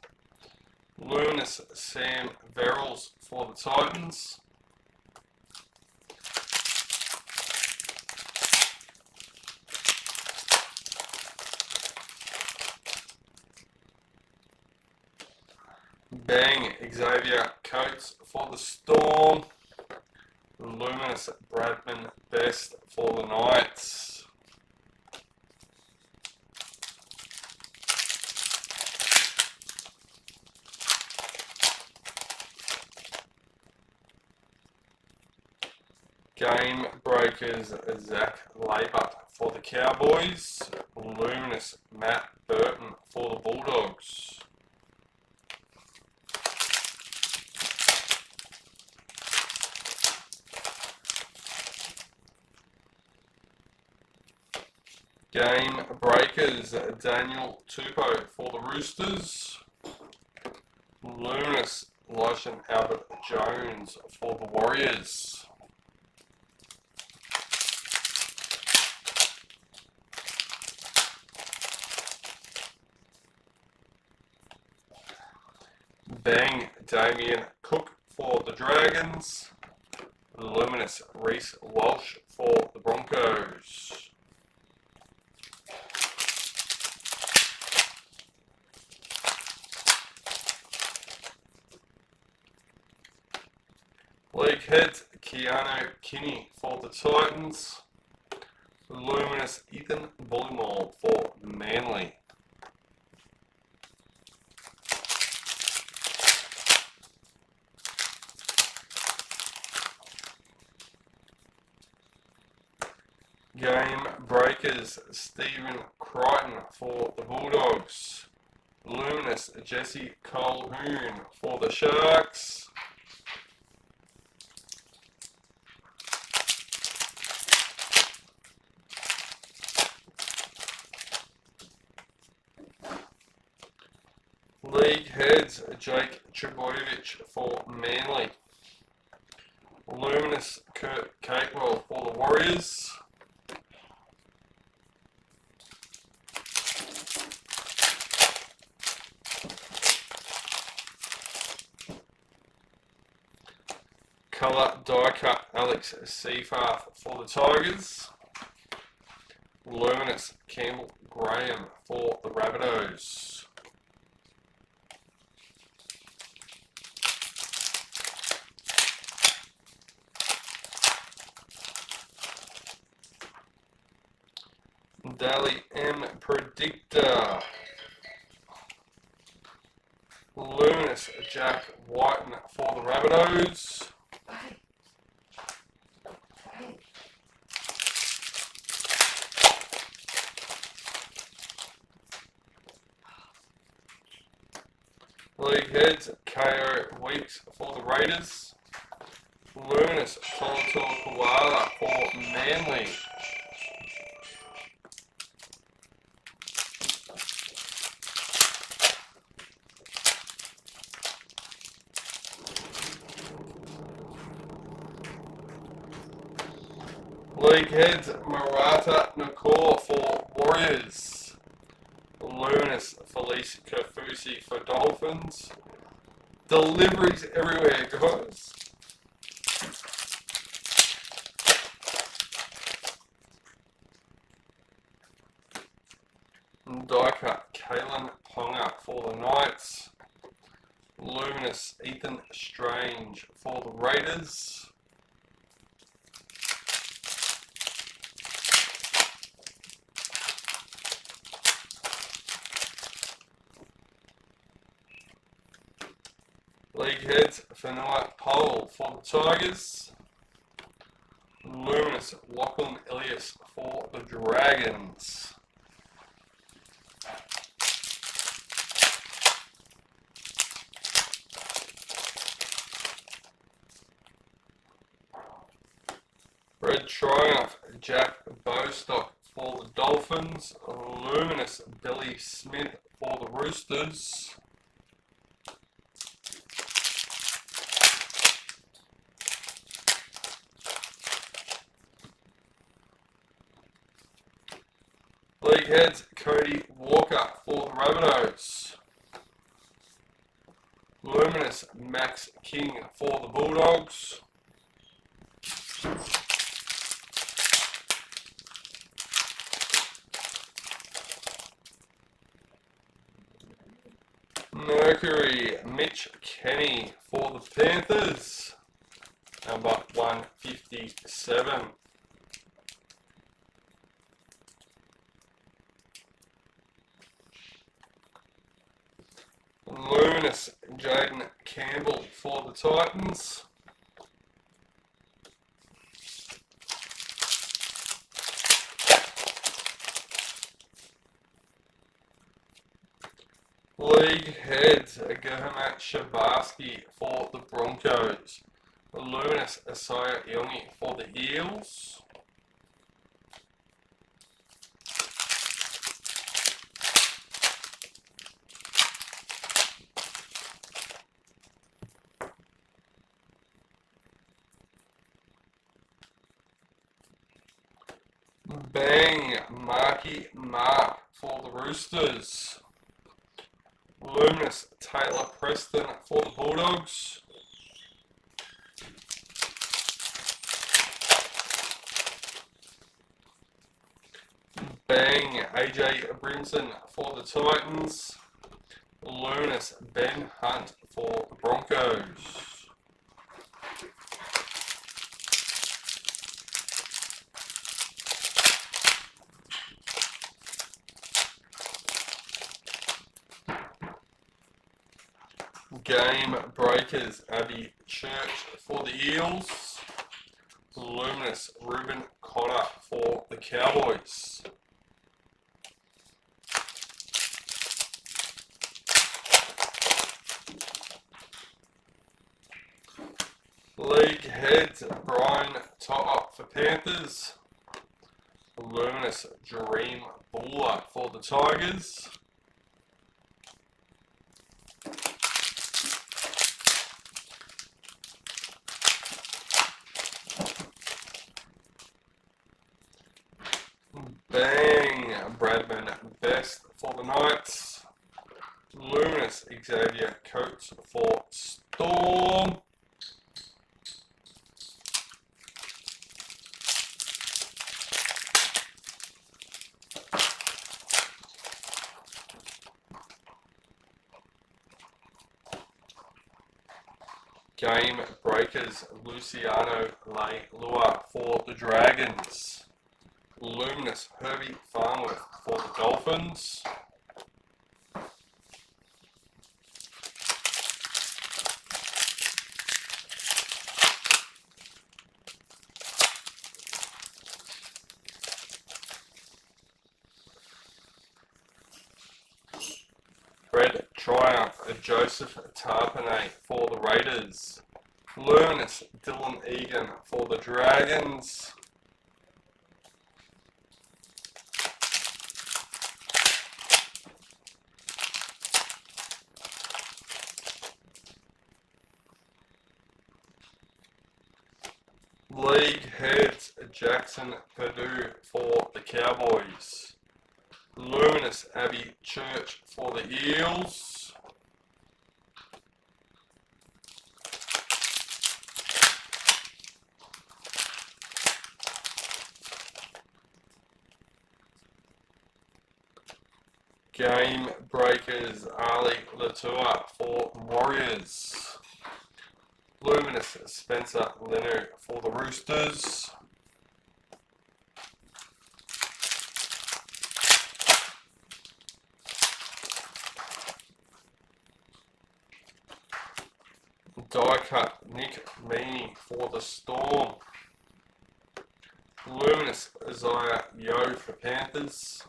Luminous Sam Verrills for the Titans. Bang Xavier Coates for the Storm. Luminous Bradman Best for the Knights. Game Breakers Zach Labour for the Cowboys. Luminous Matt Burton for the Bulldogs. Game Breakers Daniel Tupou for the Roosters. Luminous Lawson Albert Jones for the Warriors. Bang Damien Cook for the Dragons. Luminous Reece Walsh for the Broncos. League Heads Keanu Kinney for the Titans. Luminous Ethan Bullymore for Manly. Game Breakers Stephen Crichton for the Bulldogs. Luminous Jesse Colquhoun for the Sharks. League Heads Jake Trbojevic for Manly. Luminous Kurt Capewell for the Warriors. Colour die cut Alex Seafarth for the Tigers. Luminous Campbell Graham for the Rabbitohs. Daly M Predictor. Luminous Jack Whiten for the Rabbitohs. League Heads KO Weeks for the Raiders. Luminous Tolator Koala for Manly. League Heads Marata Nakor for Warriors. Luminous Felice Kafusi for Dolphins. Deliveries everywhere, guys. Die cut Kalen Ponga for the Knights. Luminous Ethan Strange for the Raiders. League Heads Fanua Pole for the Tigers. Luminous Lachlan Elias for the Dragons. Red Triumph Jack Bostock for the Dolphins. Luminous Billy Smith for the Roosters. League Heads Cody Walker for the Rabbitohs. Luminous Max King for the Bulldogs. Mercury Mitch Kenny for the Panthers. number 157. Luminous Jaden Campbell for the Titans. League heads Gerhard Shabarsky for the Broncos. Luminous Isaiah Iongi for the Eels. Bang Marky Mark for the Roosters. Luminous Taylor Preston for the Bulldogs. Bang AJ Brimson for the Titans. Luminous Ben Hunt for the Broncos. Game breakers Abby Church for the Eels. Luminous Ruben Connor for the Cowboys. League heads Brian Totter for Panthers. Luminous Jareem Buller for the Tigers. Bang Bradman Best for the Knights. Luminous Xavier Coates for Storm. Game breakers Luciano Leilua for the Dragons. Luminous Herbie Farnworth for the Dolphins. Red Triumph Joseph Tarpanay for the Raiders. Luminous Dylan Egan for the Dragons. League heads Jackson Purdue for the Cowboys. Luminous Abby Church for the Eels. Game breakers Ali Latour for Warriors. Luminous Spencer Lenu for the Roosters. Die cut Nick Meaney for the Storm. Luminous Isaiah Yo for Panthers.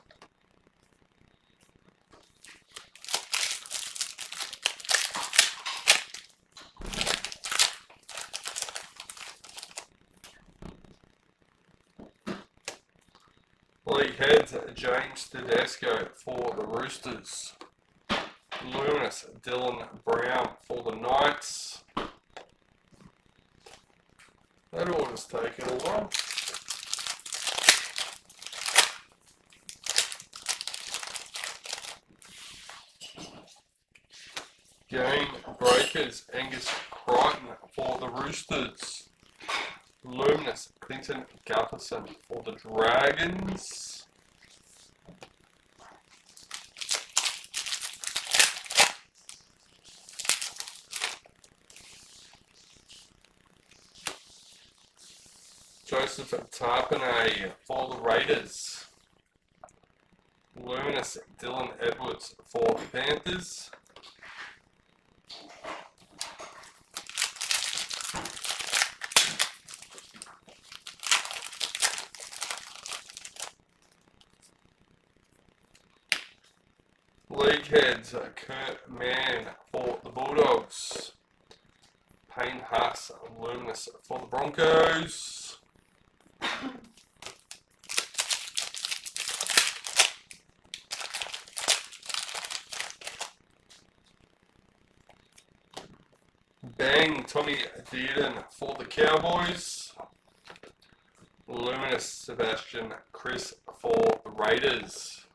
League heads James Tedesco for the Roosters. Luminous Dylan Brown for the Knights. That order's taken a while. Game breakers Angus Crichton for the Roosters. Luminous Clinton Gutherson for the Dragons. Joseph Tarpanay for the Raiders. Luminous Dylan Edwards for the Panthers. League heads, Kurt Mann for the Bulldogs. Payne Haas, Luminous for the Broncos. Bang, Tommy Dearden for the Cowboys. Luminous Sebastian Chris for the Raiders.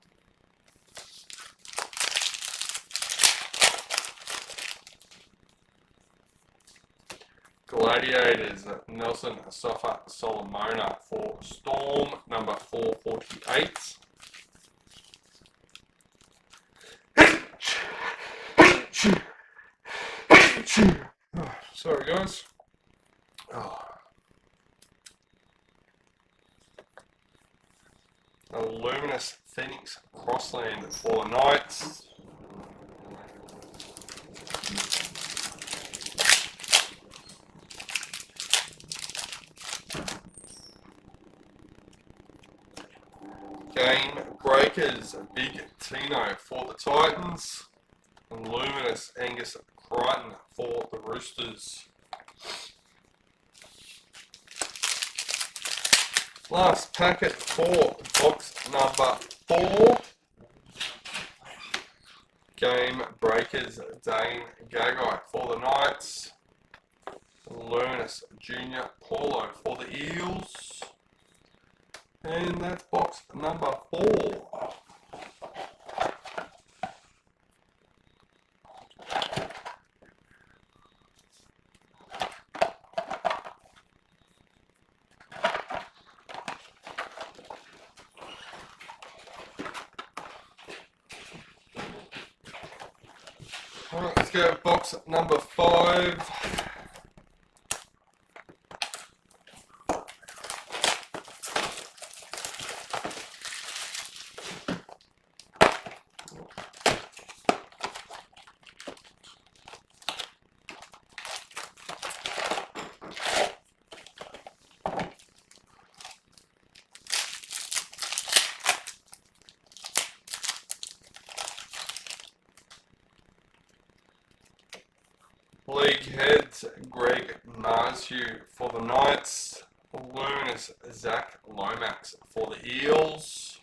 Gladiators, Nelson Sofa Solomona for Storm, number 448. Sorry guys. A Luminous Phoenix Crossland for the Knights. Game Breakers, Big Tino for the Titans. And Luminous Angus Crichton for the Roosters. Last packet for box number 4. Game Breakers, Dane Gagai for the Knights. Luminous Junior Paulo for the Eels. And that's box number 4. Alright, let's go box number 5. League heads, Greg Marschall for the Knights. Luminous Zach Lomax for the Eels.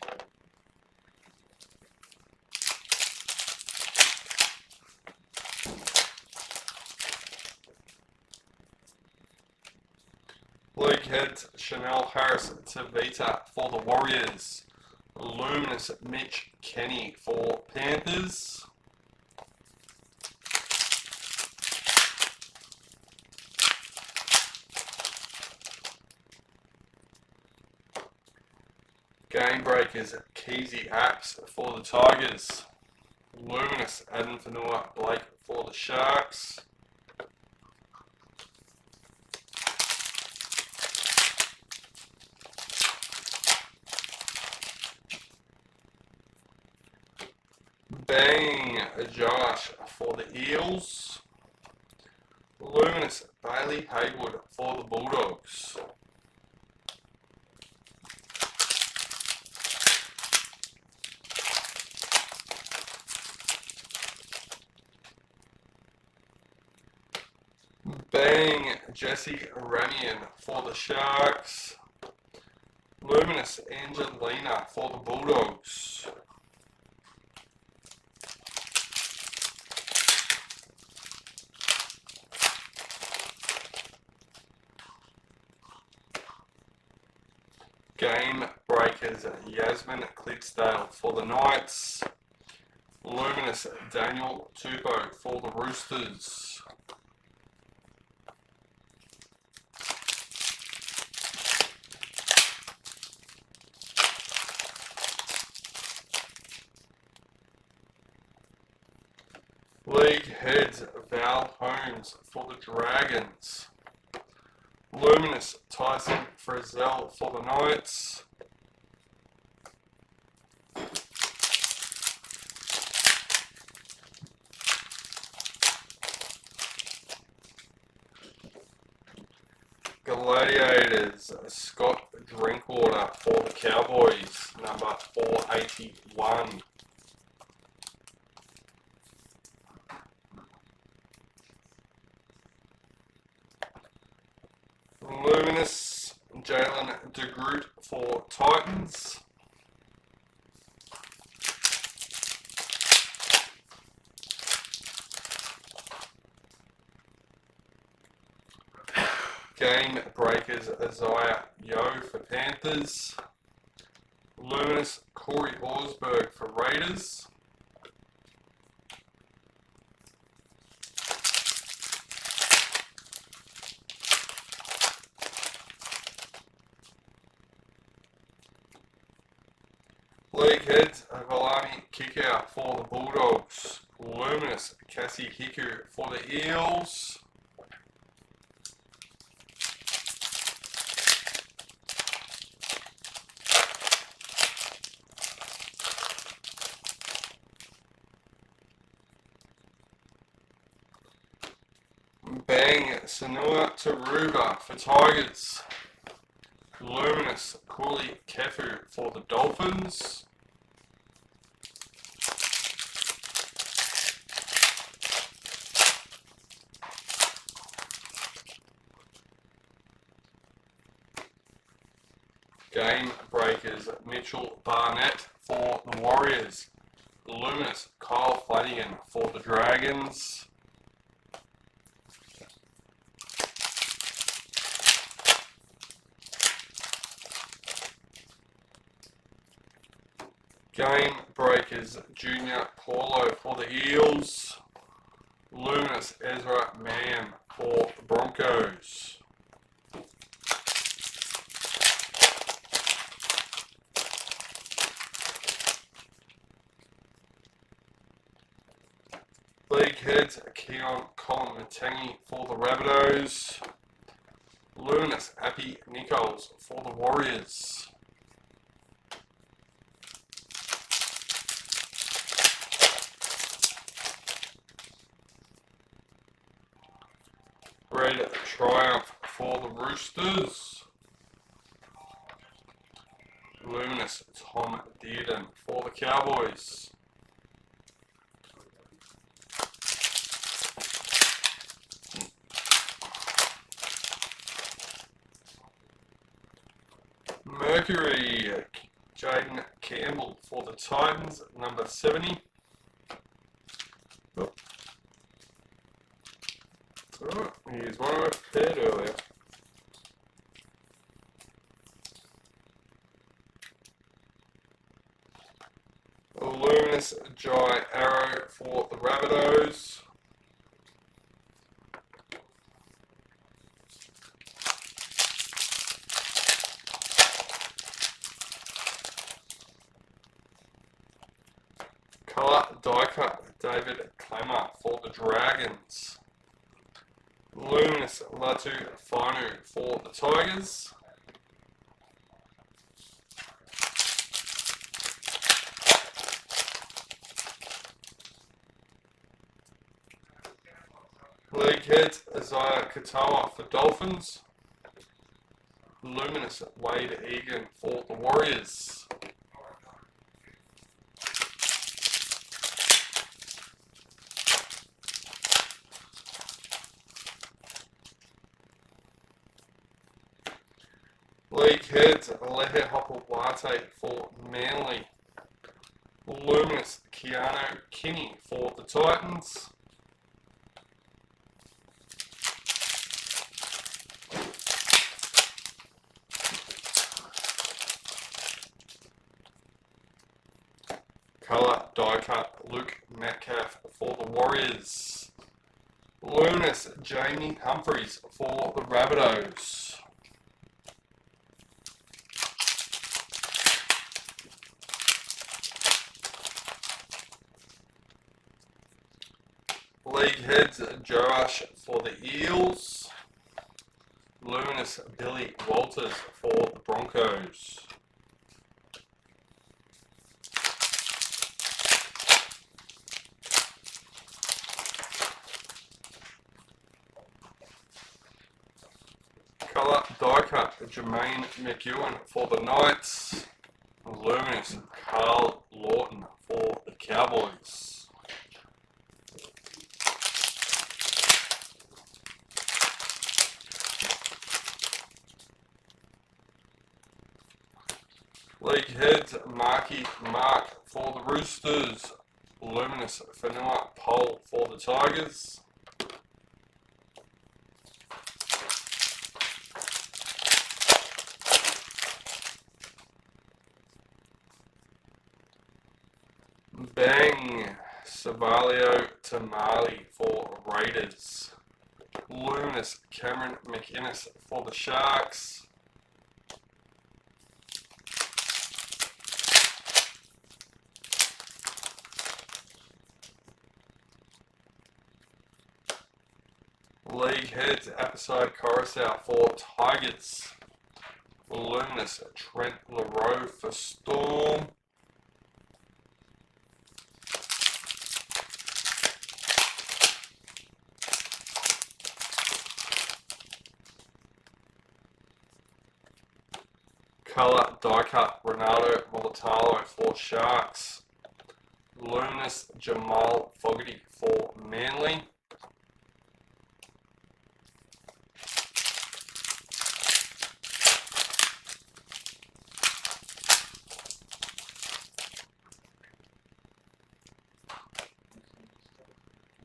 League heads, Chanel Harris Tavita for the Warriors. Luminous Mitch Kenny for Panthers. Game Breakers, Keezy Apps for the Tigers. Luminous Adam Fanua Blake for the Sharks. Bang Josh for the Eels. Luminous Bailey Haywood for the Bulldogs. Bang Jesse Ramian for the Sharks. Luminous Angelina for the Bulldogs. Game Breakers, Yasmin Clitsdale for the Knights. Luminous Daniel Tupou for the Roosters. League heads, Val Holmes for the Dragons. Luminous Tyson Frizzell for the Knights. Gladiators, Scott Drinkwater for the Cowboys, number 481. Luminous, Jalen DeGroot for Titans. Game Breakers, Isaiah Yo for Panthers. Luminous, Corey Horsburgh for Raiders. League Heads, Valami Kickout for the Bulldogs. Luminous, Cassie Hiku for the Eels. Bang Sanua Taruva for Tigers. Luminous Cooley Kefu for the Dolphins. Game Breakers, Mitchell Barnett for the Warriors. Luminous Kyle Flanagan for the Dragons. Game Breakers, Junior Paulo for the Eels. Luminous Ezra Mam for the Broncos. League Heads, Keon Colin Matangi for the Rabbitohs. Luminous Appy Nichols for the Warriors. Red Triumph for the Roosters. Luminous Tom Dearden for the Cowboys. Mercury, Jaden Campbell for the Titans, number 70. Oh. Oh, here's one I prepared earlier. Luminous Jai Arrow for the Rabbitohs. Colour die cut David Clemmer for the Dragons. Luminous Latu Finu for the Tigers. League Heads, Isaiah Katoa for Dolphins. Luminous Wade Egan for the Warriors. League Heads, Lehe Hopewate for Manly. Luminous Keanu Kinney for the Titans. Colour die cut Luke Metcalf for the Warriors. Luminous Jamie Humphries for the Rabbitohs. League Heads, Joash for the Eels. Luminous Billy Walters for the Broncos. Colour die cut Jermaine McEwen for the Knights. Luminous Carl Lawson for the Cowboys. League heads Marky Mark for the Roosters. Luminous Fanua Pole for the Tigers. Bang Savalio Tamale for Raiders. Luminous Cameron McInnes for the Sharks. League heads Apasai Coruscant for Tigers. Luminous Trent LaRoe for Storm. Colour die cut Ronaldo Molitalo for Sharks. Luminous Jamal Fogarty for Manly.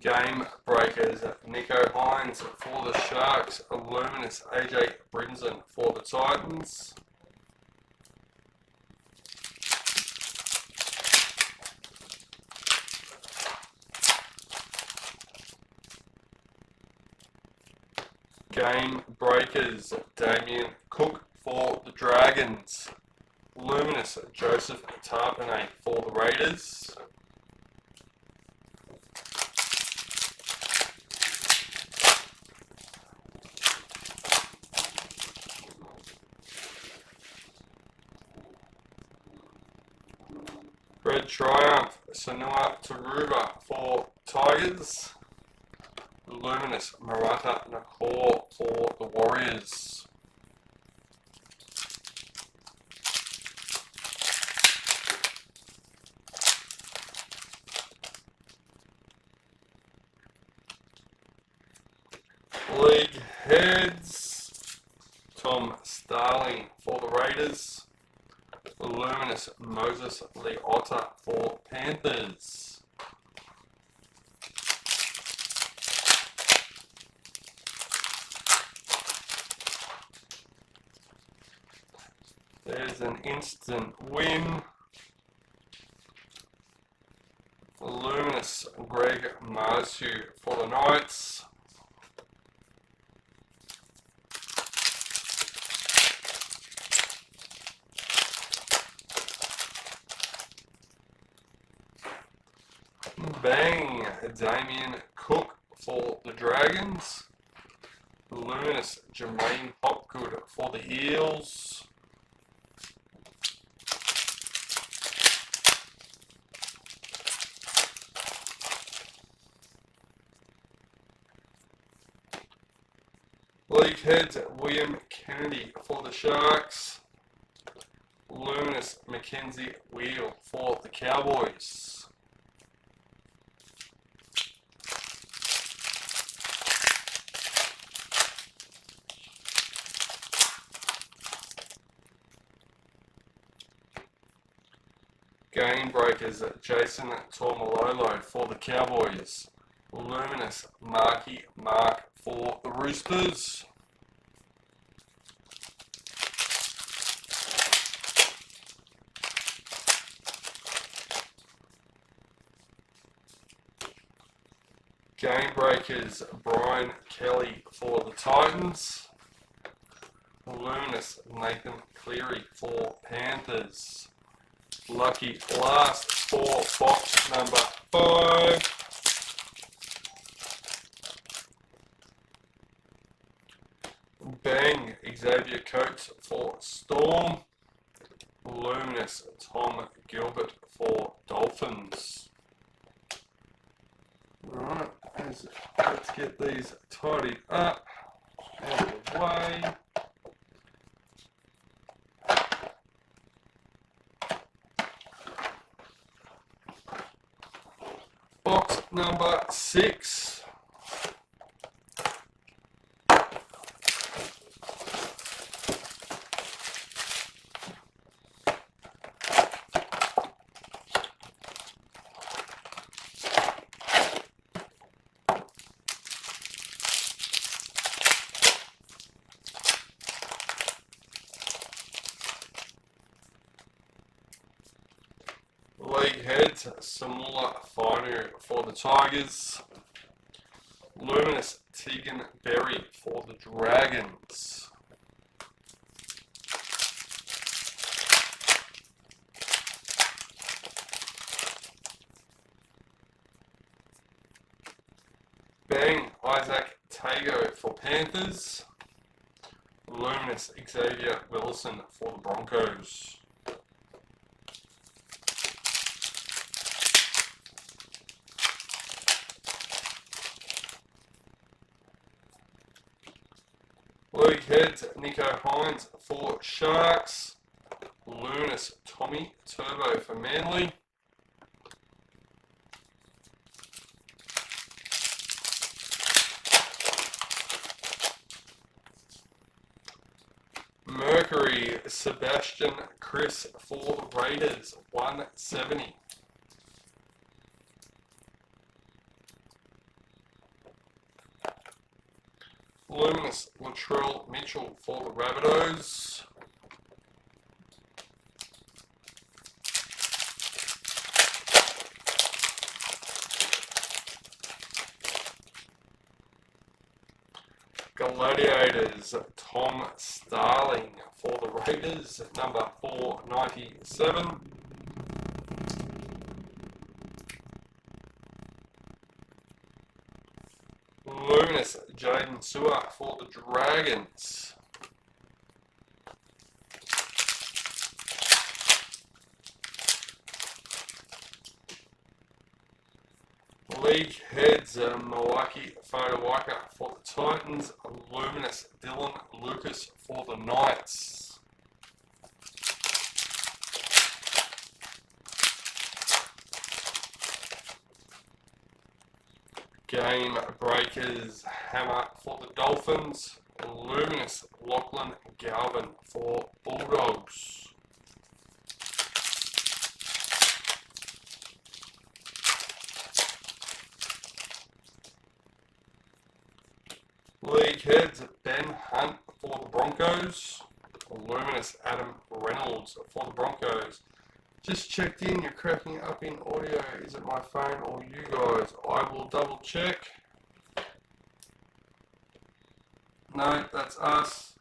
Game breakers Nico Hines for the Sharks. Luminous AJ Brinson for the Titans. Game breakers Damien Cook for the Dragons. Luminous Joseph Tarpanay for the Raiders. Red Triumph Sanua Taruva for Tigers. Luminous Maratta Nakor for the Warriors. League heads Tom Starling for the Raiders. Luminous Moses Leota for Panthers. There's an instant win. Luminous Greg Marschall for the Knights. Bang Damien Cook for the Dragons. Luminous Jermaine Hopgood for the Eels. League heads William Kennedy for the Sharks. Luminous Mackenzie Wheel for the Cowboys. Game breakers Jason Tormalolo for the Cowboys. Luminous Marky Mark for the Roosters. Game breakers Brian Kelly for the Titans. Luminous Nathan Cleary for Panthers. Lucky last for box number 5. Bang, Xavier Coates for Storm. Luminous, Tom Gilbert for Dolphins. Alright, let's get these tidied up, out of the way. Box number 6. League heads, Samula Finu for the Tigers. Luminous, Tegan Berry for the Dragons. Bang, Isaac Tago for Panthers. Luminous, Xavier Wilson for the Broncos. League heads, Nico Hines for Sharks. Luminous, Tommy Turbo for Manly. Mercury, Sebastian Chris for the Raiders, 170. Luminous, Latrell Mitchell for the Rabbitohs. Gladiators, Tom Starling for the Raiders, number 497. Luminous, Jaden Sewer for the Dragons. League heads, Milwaukee Fodawaka for the Titans. Luminous, Dylan Lucas for the Knights. Game Breakers, Hammer for the Dolphins. Luminous, Lachlan Galvin for Bulldogs. League heads, Ben Hunt for the Broncos. Luminous, Adam Reynolds for the Broncos. Just checked in, you're cracking up in audio. Is it my phone or you guys? I will double check. No, that's us.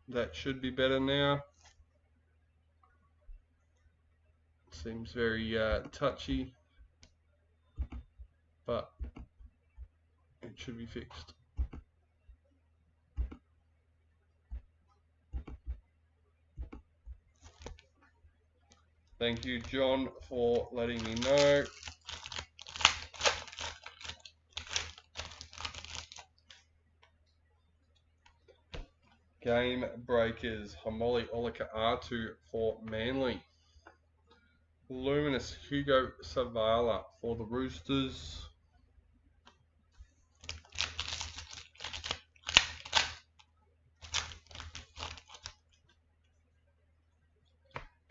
That should be better now. Seems very touchy, but it should be fixed. Thank you, John, for letting me know. Game Breakers, Hamoli Olika R2 for Manly. Luminous, Hugo Savala for the Roosters.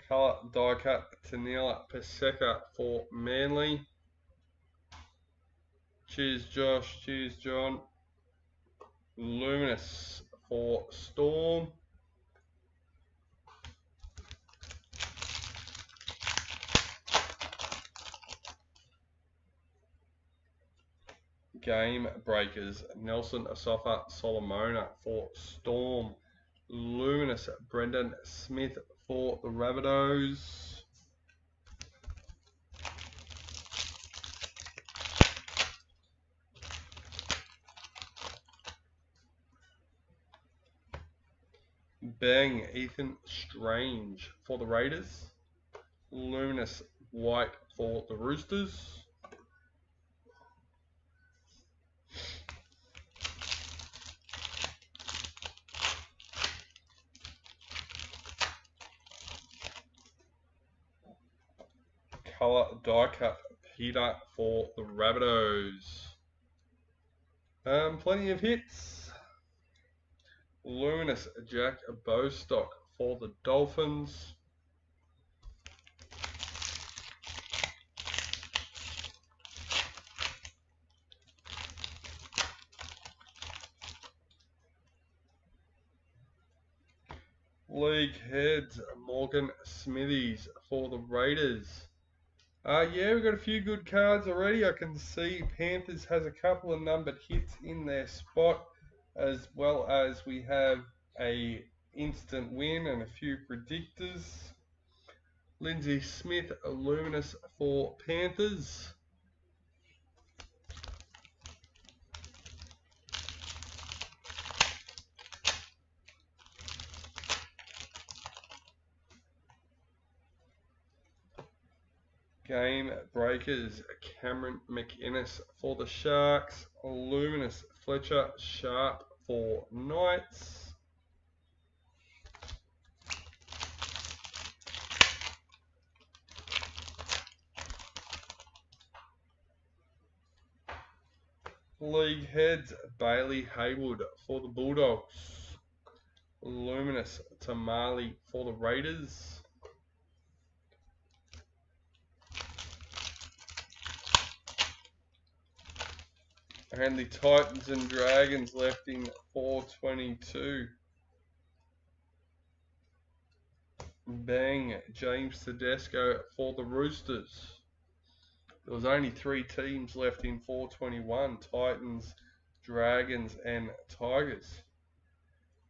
Colour die cut, Tanila Paseka for Manly. Cheers, Josh. Cheers, John. Luminous for Storm. Game Breakers, Nelson Asafa Solomona for Storm. Luminous, Brendan Smith for the Rabbitohs. Bang, Ethan Strange for the Raiders. Luminous, White for the Roosters. Colour die cut Peter for the Rabbitohs. Plenty of hits. Luminous Jack Bostock for the Dolphins. League heads Morgan Smithies for the Raiders. Yeah, we've got a few good cards already. I can see Panthers has a couple of numbered hits in their spot, as well as we have a instant win and a few predictors. Lindsay Smith, Luminous for Panthers. Game Breakers, Cameron McInnes for the Sharks. Luminous Fletcher Sharp for Knights. League heads, Bailey Haywood for the Bulldogs. Luminous Tamale for the Raiders. And the Titans and Dragons left in 422. Bang, James Tedesco for the Roosters. There was only 3 teams left in 421, Titans, Dragons and Tigers.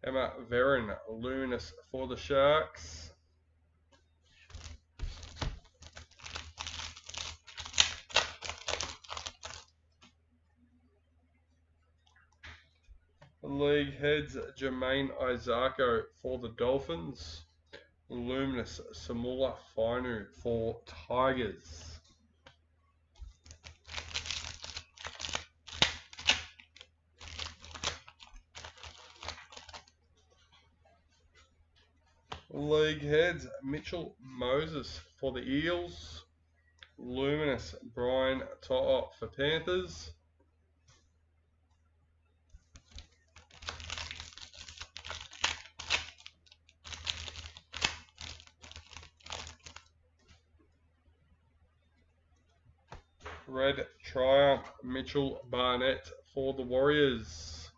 Emma Veron, Luminous for the Sharks. League heads, Jermaine Isako for the Dolphins. Luminous Samula Fainu for Tigers. League heads, Mitchell Moses for the Eels. Luminous Brian To'o for Panthers. Red Triumph, Mitchell Barnett for the Warriors.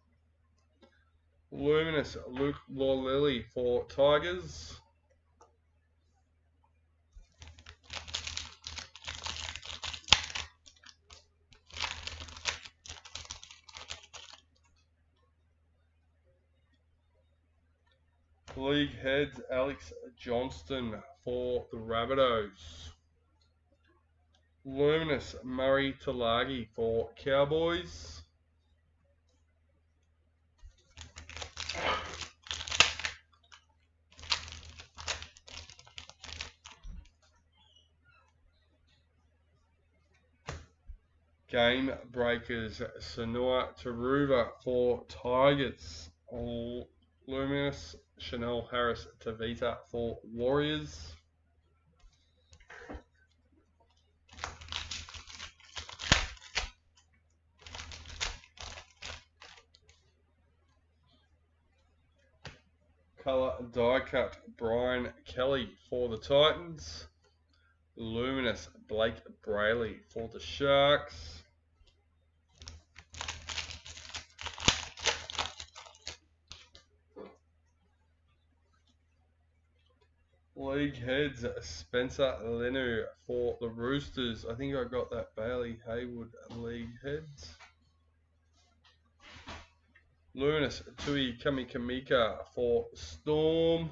Luminous Luke Lawlilly for Tigers. League heads, Alex Johnston for the Rabbitohs. Luminous Murray Talagi for Cowboys. Game Breakers, Sanua Taruva for Tigers. Luminous Chanel Harris Tavita for Warriors. Colour die cut, Brian Kelly for the Titans. Luminous Blake Brayley for the Sharks. League heads, Spencer Lenu for the Roosters. I think I got that Bailey Haywood league heads. Lunas Tui Kamikamika for Storm.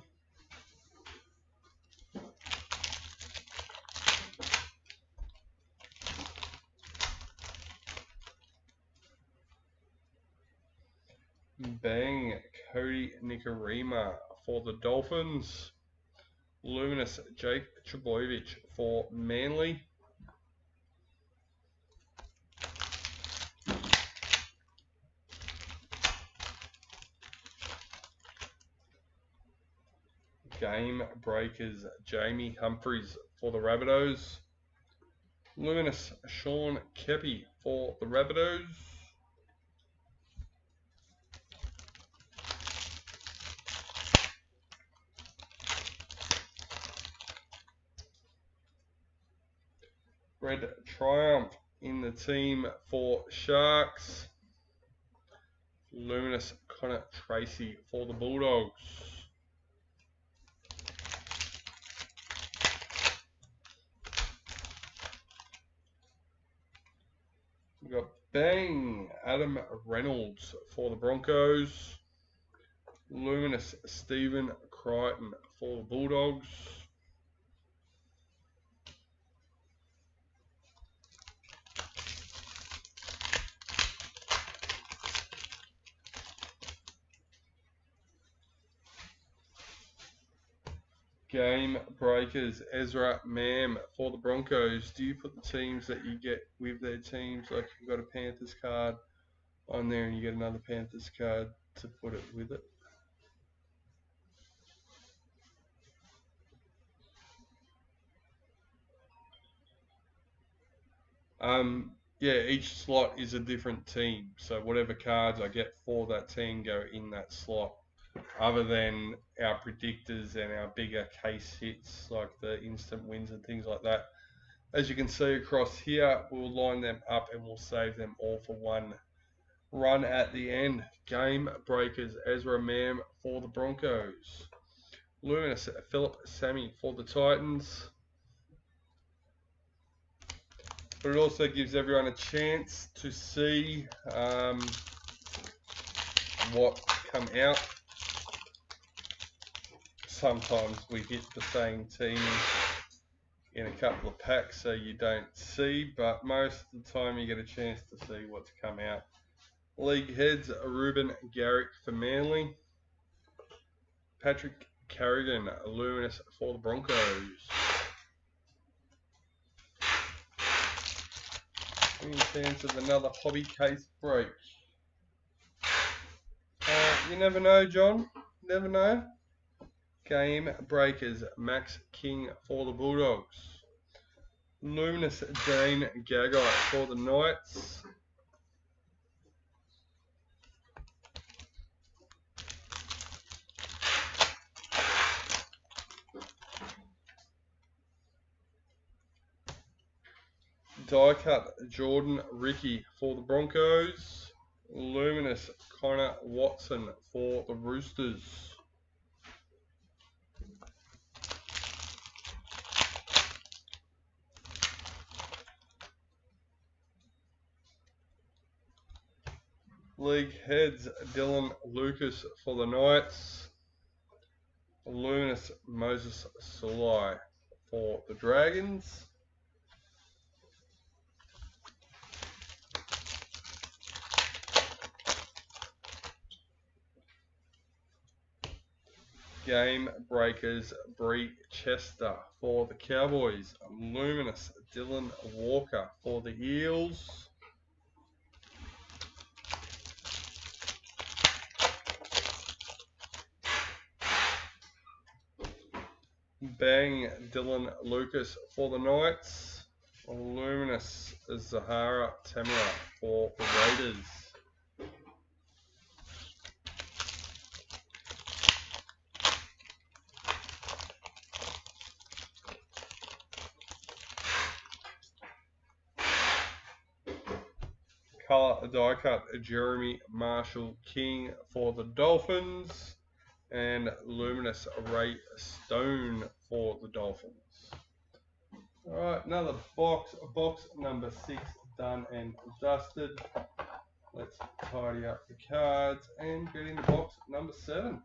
Bang Cody Nikarima for the Dolphins. Luminous Jake Trbojevic for Manly. Game Breakers Jamie Humphries for the Rabbitohs. Luminous Sean Kepi for the Rabbitohs. Red Triumph in the team for Sharks. Luminous Connor Tracy for the Bulldogs. We've got Bang Adam Reynolds for the Broncos. Luminous Stephen Crichton for the Bulldogs. Game Breakers Ezra Mam for the Broncos. Do you put the teams that you get with their teams, like you've got a Panthers card on there and you get another Panthers card to put it with it? Yeah, each slot is a different team. So whatever cards I get for that team go in that slot. Other than our predictors and our bigger case hits like the instant wins and things like that. As you can see across here, we'll line them up and we'll save them all for one run at the end. Game Breakers Ezra Mam for the Broncos. Luminous Philip Sammy for the Titans. But it also gives everyone a chance to see what come out. Sometimes we hit the same team in a couple of packs so you don't see, but most of the time you get a chance to see what's come out. League heads, Ruben Garrick for Manly. Patrick Carrigan, Luminous for the Broncos. In terms of another hobby case break. You never know, John. Never know. Game Breakers, Max King for the Bulldogs. Luminous Jane Gagai for the Knights. Die cut Jordan Ricky for the Broncos. Luminous Connor Watson for the Roosters. League heads Dylan Lucas for the Knights. Luminous Moses Sulai for the Dragons. Game Breakers Bree Chester for the Cowboys. Luminous Dylan Walker for the Eels. Bang Dylan Lucas for the Knights. Luminous Zahara Tamara for the Raiders. Colour die cut Jeremy Marshall King for the Dolphins. And Luminous Ray Stone for the Dolphins. Alright, another box number 6 done and dusted. Let's tidy up the cards and get into box number 7.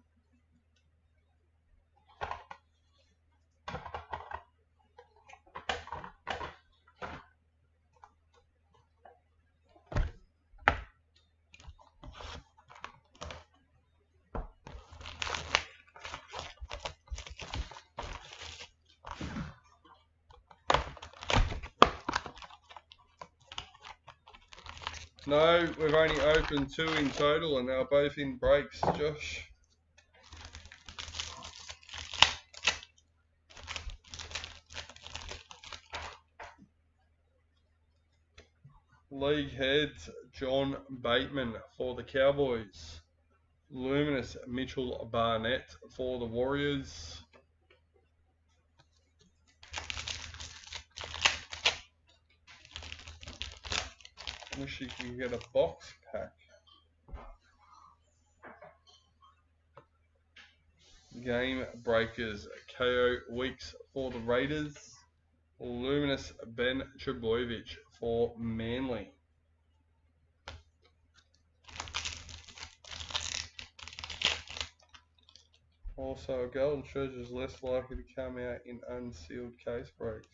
No, we've only opened 2 in total and they were both in breaks, Josh. League heads, John Bateman for the Cowboys. Luminous Mitchell Barnett for the Warriors. Wish you could get a box pack. Game breakers, KO Weeks for the Raiders. Luminous Ben Trebojevic for Manly. Also, Golden Treasure is less likely to come out in unsealed case breaks.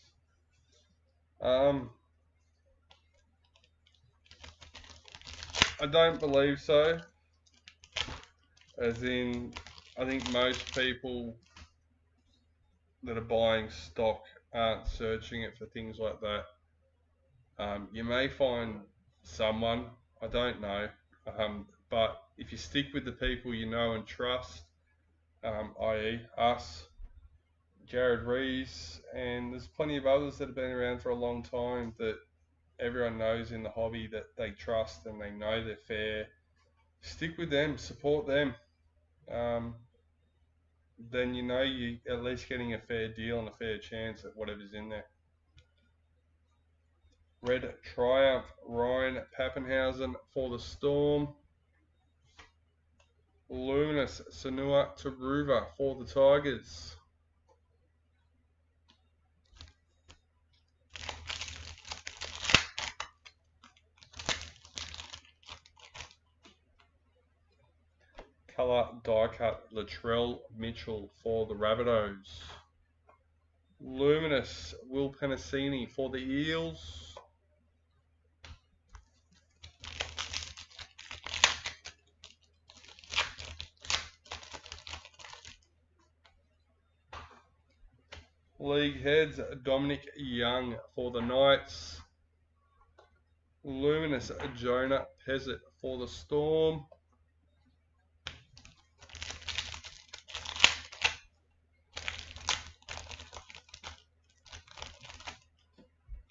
I don't believe so. As in, I think most people that are buying stock aren't searching it for things like that. You may find someone, I don't know, but if you stick with the people you know and trust, i.e. us, Jared Rees, and there's plenty of others that have been around for a long time that everyone knows in the hobby that they trust and they know they're fair. Stick with them, support them. Then you know you're at least getting a fair deal and a fair chance at whatever's in there. Red Triumph, Ryan Pappenhausen for the Storm. Luminous Sanua Taruva for the Tigers. Colour die cut Latrell Mitchell for the Rabbitohs. Luminous Will Penasini for the Eels. League heads Dominic Young for the Knights. Luminous Jonah Pezzett for the Storm.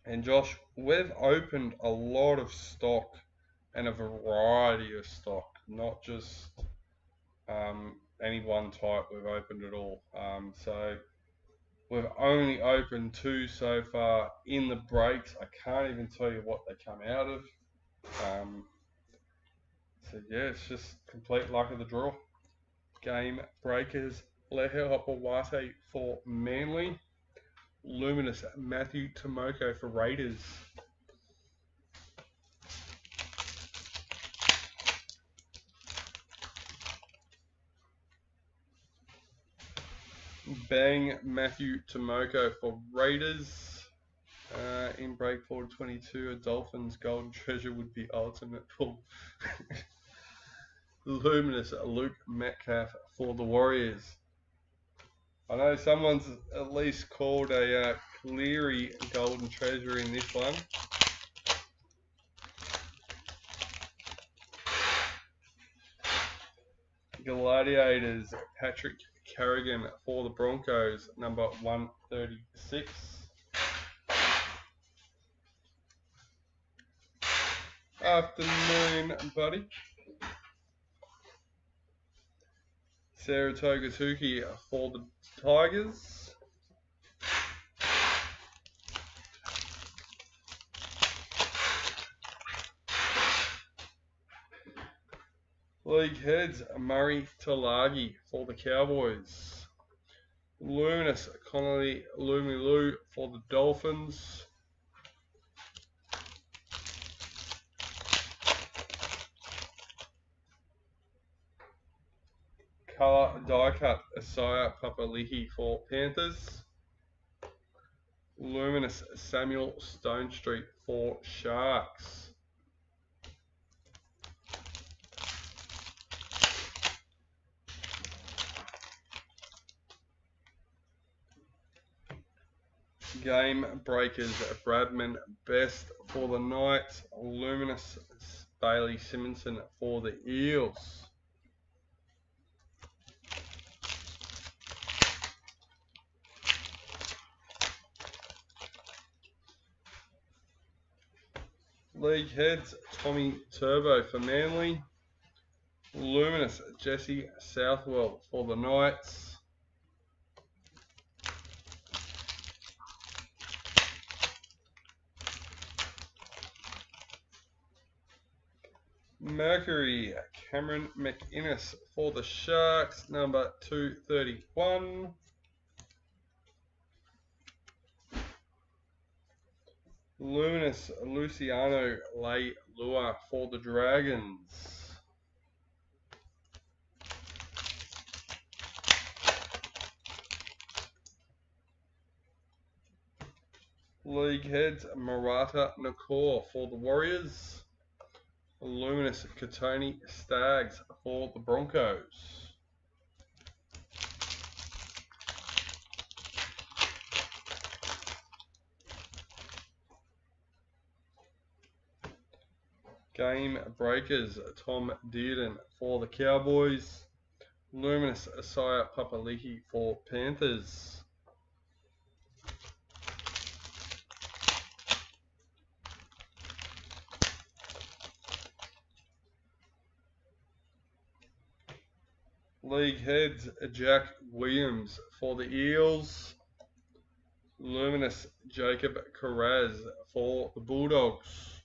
And Josh, we've opened a lot of stock and a variety of stock, not just any one type. We've opened it all. So we've only opened 2 so far in the breaks. I can't even tell you what they come out of. So yeah, it's just complete luck of the draw. Game breakers, Leher Hopawate for Manly. Luminous Matthew Tomoko for Raiders. Bang Matthew Tomoko for Raiders. In break forward 22, a Dolphins Golden Treasure would be ultimate pull. Luminous Luke Metcalf for the Warriors. I know someone's at least called a Cleary Golden Treasure in this one. Gladiators, Patrick Carrigan for the Broncos, number 136. Afternoon, buddy. Saratoga Tuki for the Tigers. League heads, Murray Talagi for the Cowboys. Luminous Connolly Lumilu for the Dolphins. Colour die cut Isaiah Papali'i for Panthers. Luminous Samuel Stone Street for Sharks. Game Breakers Bradman Best for the Knights. Luminous Bailey Simonson for the Eels. League Heads Tommy Turbo for Manly. Luminous Jesse Southwell for the Knights. Mercury Cameron McInnes for the Sharks, number 231. Luminous Luciano Leilua for the Dragons. League Heads Marata Nakor for the Warriors. Luminous Kutchen Stags for the Broncos. Game Breakers Tom Dearden for the Cowboys. Luminous Isaiah Papali'i for Panthers. League Heads Jack Williams for the Eels. Luminous Jacob Carraz for the Bulldogs.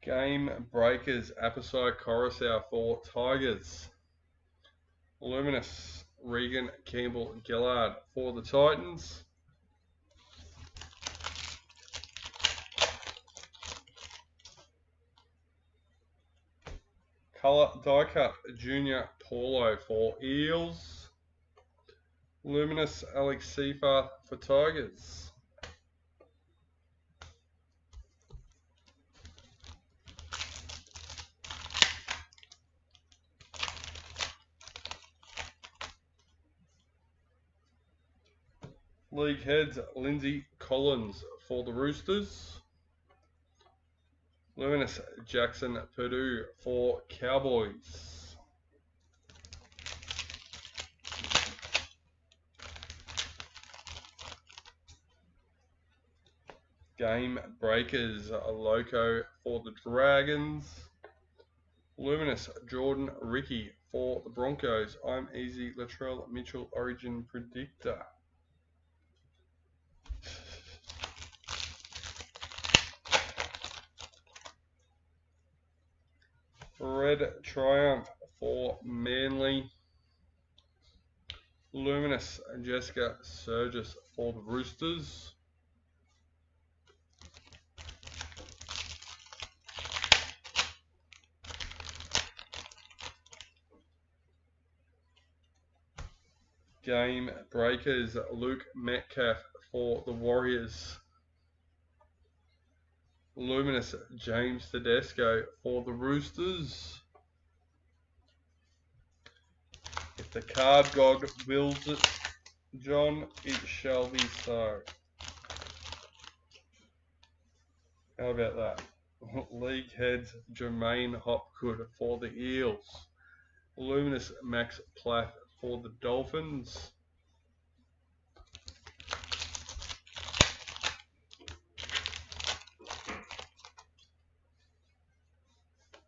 Game Breakers Apasai Coruscant for Tigers. Luminous Regan Campbell Gillard for the Titans. Colour die cut Junior Paulo for Eels. Luminous Alex Seafarth for Tigers. League Heads Lindsay Collins for the Roosters. Luminous Jackson Purdue for Cowboys. Game Breakers Loco for the Dragons. Luminous Jordan Ricky for the Broncos. I'm Easy Latrell Mitchell Origin Predictor. Red Triumph for Manly. Luminous Jessica Surgis for the Roosters. Game Breakers Luke Metcalf for the Warriors. Luminous James Tedesco for the Roosters. If the card god wills it, John, it shall be so. How about that? League Heads Jermaine Hopgood for the Eels. Luminous Max Plath for the Dolphins.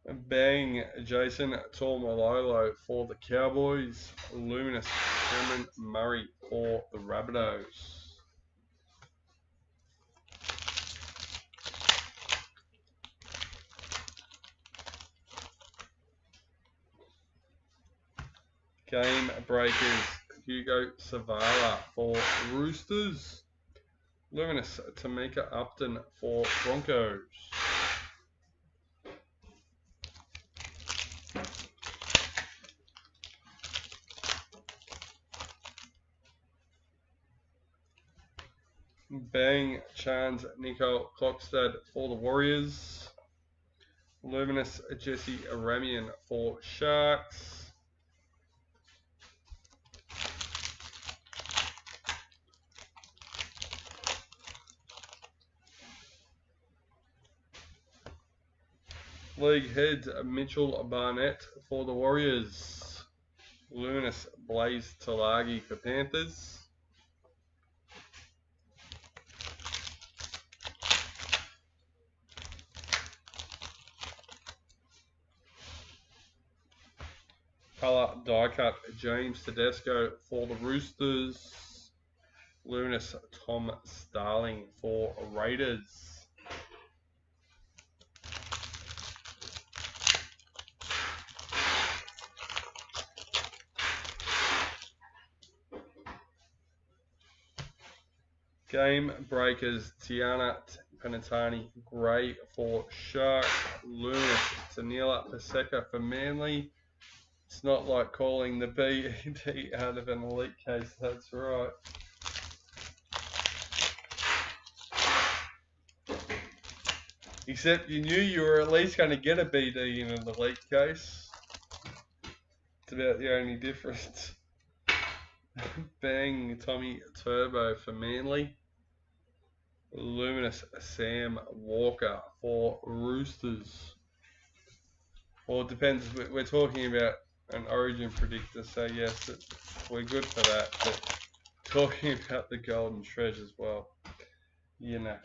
Bang Jason Tormalolo for the Cowboys. Luminous Cameron Murray for the Rabbitohs. Game breakers Hugo Savala for Roosters. Luminous Tamika Upton for Broncos. Bang Chance Nico Klokstad for the Warriors. Luminous Jesse Aramian for Sharks. League heads Mitchell Barnett for the Warriors. Luminous Blaze Talagi for Panthers. Colour die cut James Tedesco for the Roosters. Luminous Tom Starling for Raiders. Game breakers Tiana Penatani Gray for Sharks. Luminous Tanila Paseka for Manly. It's not like calling the BED out of an elite case, that's right. Except you knew you were at least going to get a BD in an elite case. It's about the only difference. Bang Tommy Turbo for Manly. Luminous Sam Walker for Roosters. Well, it depends. We're talking about an origin predictor, so yes, we're good for that. But talking about the golden treasure as well, you know.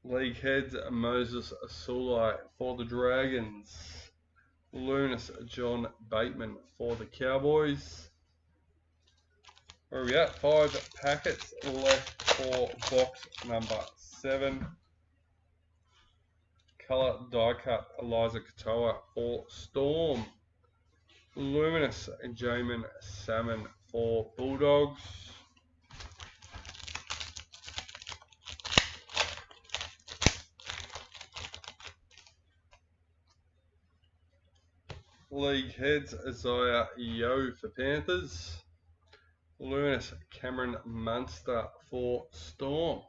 League heads Moses Sulai for the Dragons. Luminous John Bateman for the Cowboys. Where are we at? 5 packets left for box number 7. Colour die cut Eliza Katoa for Storm. Luminous Jamin Salmon for Bulldogs. League heads Isaiah Yeo for Panthers. Luminous Cameron Munster for Storm.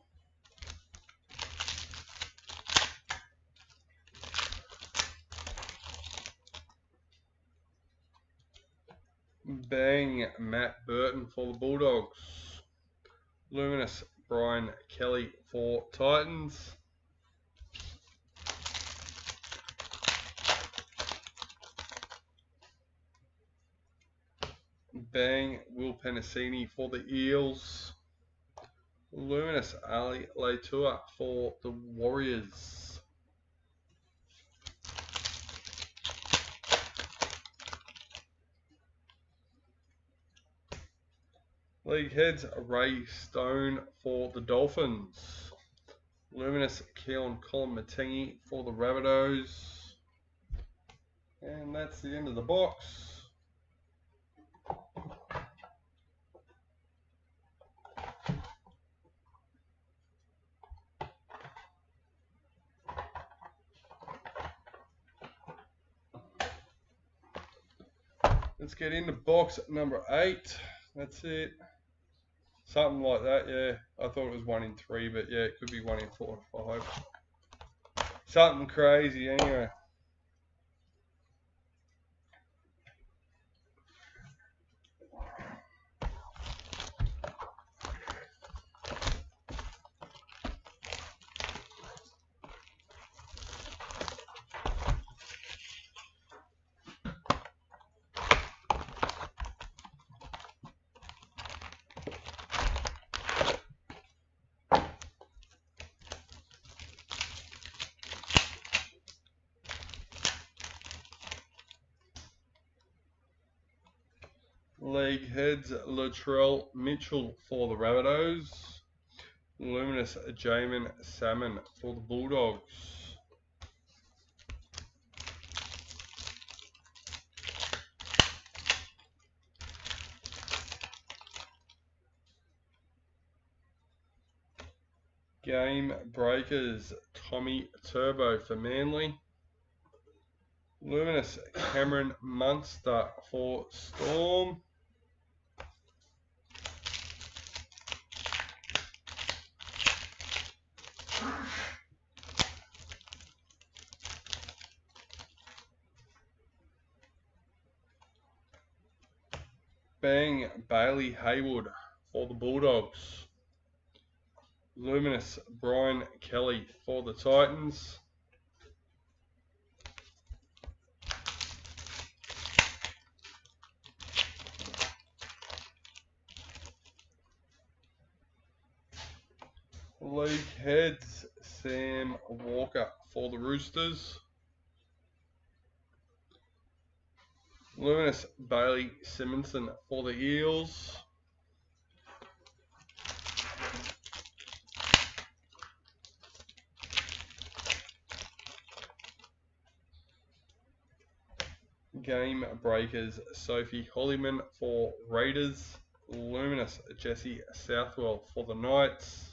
Bang Matt Burton for the Bulldogs. Luminous Brian Kelly for Titans. Bang Will Penasini for the Eels. Luminous Ali Leitua for the Warriors. League heads Ray Stone for the Dolphins. Luminous Keelan Colin Matengi for the Rabbitohs. And that's the end of the box. Let's get into box number 8. That's it. Something like that, yeah. I thought it was 1 in 3, but yeah, it could be 1 in 4 or 5. Something crazy anyway. League heads Latrell Mitchell for the Rabbitohs. Luminous Jamin Salmon for the Bulldogs. Game breakers Tommy Turbo for Manly. Luminous Cameron Munster for Storm. Bang Bailey Haywood for the Bulldogs. Luminous Brian Kelly for the Titans. League heads Sam Walker for the Roosters. Luminous Bailey Simonson for the Eels. Game breakers Sophie Hollyman for Raiders. Luminous Jesse Southwell for the Knights.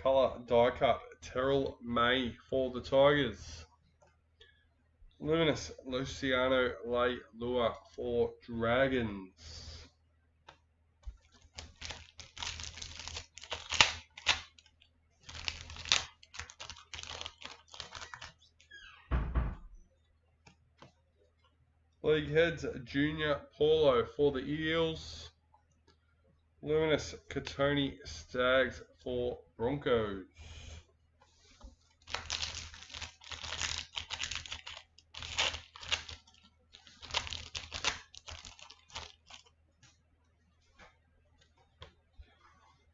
Colour die cut Terrell May for the Tigers. Luminous Luciano Leilua for Dragons. League heads Junior Paulo for the Eels. Luminous Kutchen Stags for Broncos.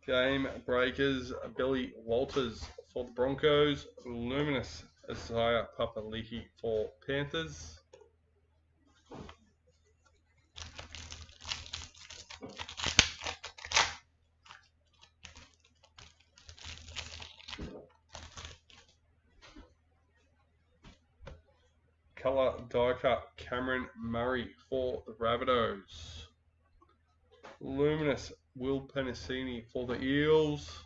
Game breakers Billy Walters for the Broncos. Luminous Isaiah Papali'i for Panthers. Colour die cut Cameron Murray for the Rabbitohs. Luminous Will Penasini for the Eels.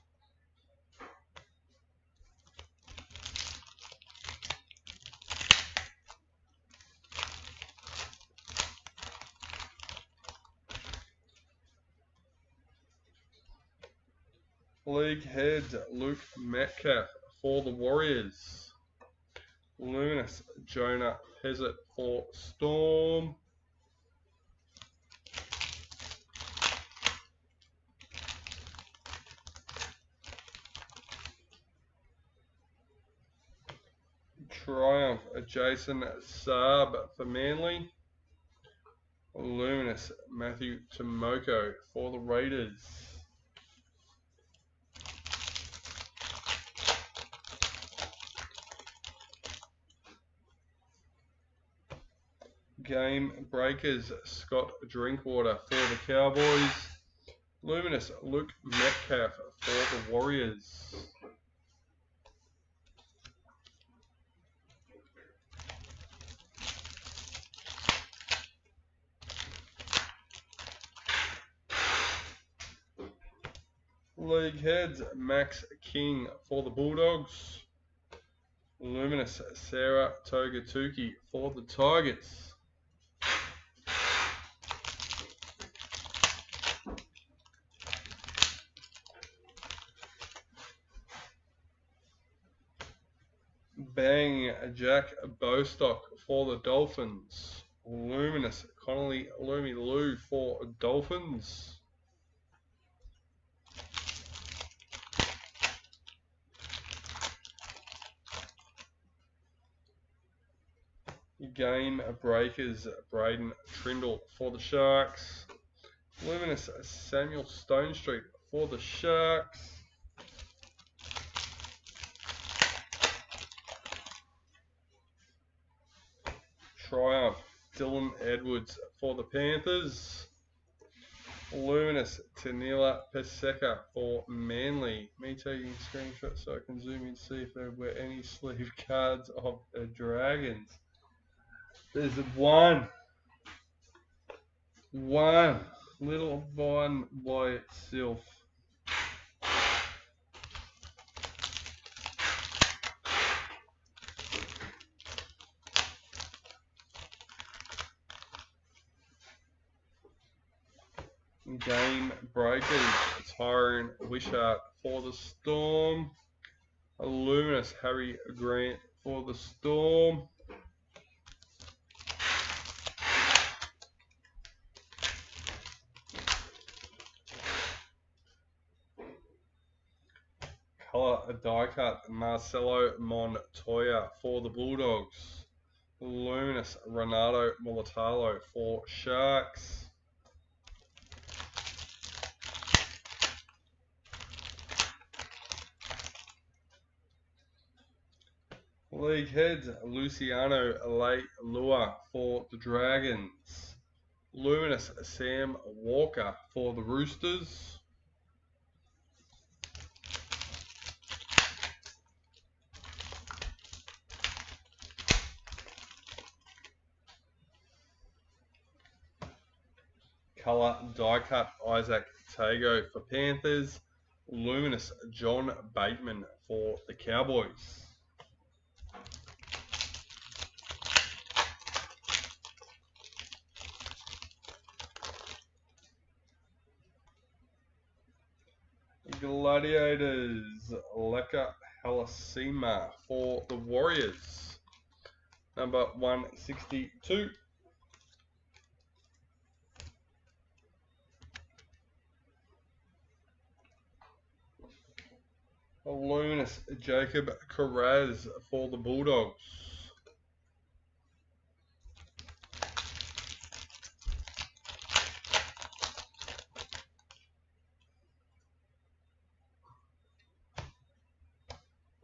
League heads Luke Metcalf for the Warriors. Luminous Jonah Pezzett for Storm. Triumph Jason Saab for Manly. Luminous Matthew Tomoko for the Raiders. Game breakers Scott Drinkwater for the Cowboys. Luminous Luke Metcalf for the Warriors. League heads Max King for the Bulldogs. Luminous Sarah Togatuki for the Tigers. Bang Jack Bostock for the Dolphins. Luminous Connolly Lumi Lou for Dolphins. Game breakers Braden Trindle for the Sharks. Luminous Samuel Stonestreet for the Sharks. triumph. Dylan Edwards for the Panthers. Luminous Tanila Paseka for Manly. Me taking screenshots so I can zoom in, see if there were any sleeve cards of the Dragons. There's one little one by itself. Game breakers. Tyrone Wishart for the Storm. A luminous Harry Grant for the Storm. Colour die cut Marcelo Montoya for the Bulldogs. Luminous Renato Molitalo for Sharks. League heads Luciano Leilua for the Dragons. Luminous Sam Walker for the Roosters. Colour die cut Isaac Tago for Panthers. Luminous John Bateman for the Cowboys. Gladiators Leka Halasima for the Warriors. Number 162. Luminous Jacob Carraz for the Bulldogs.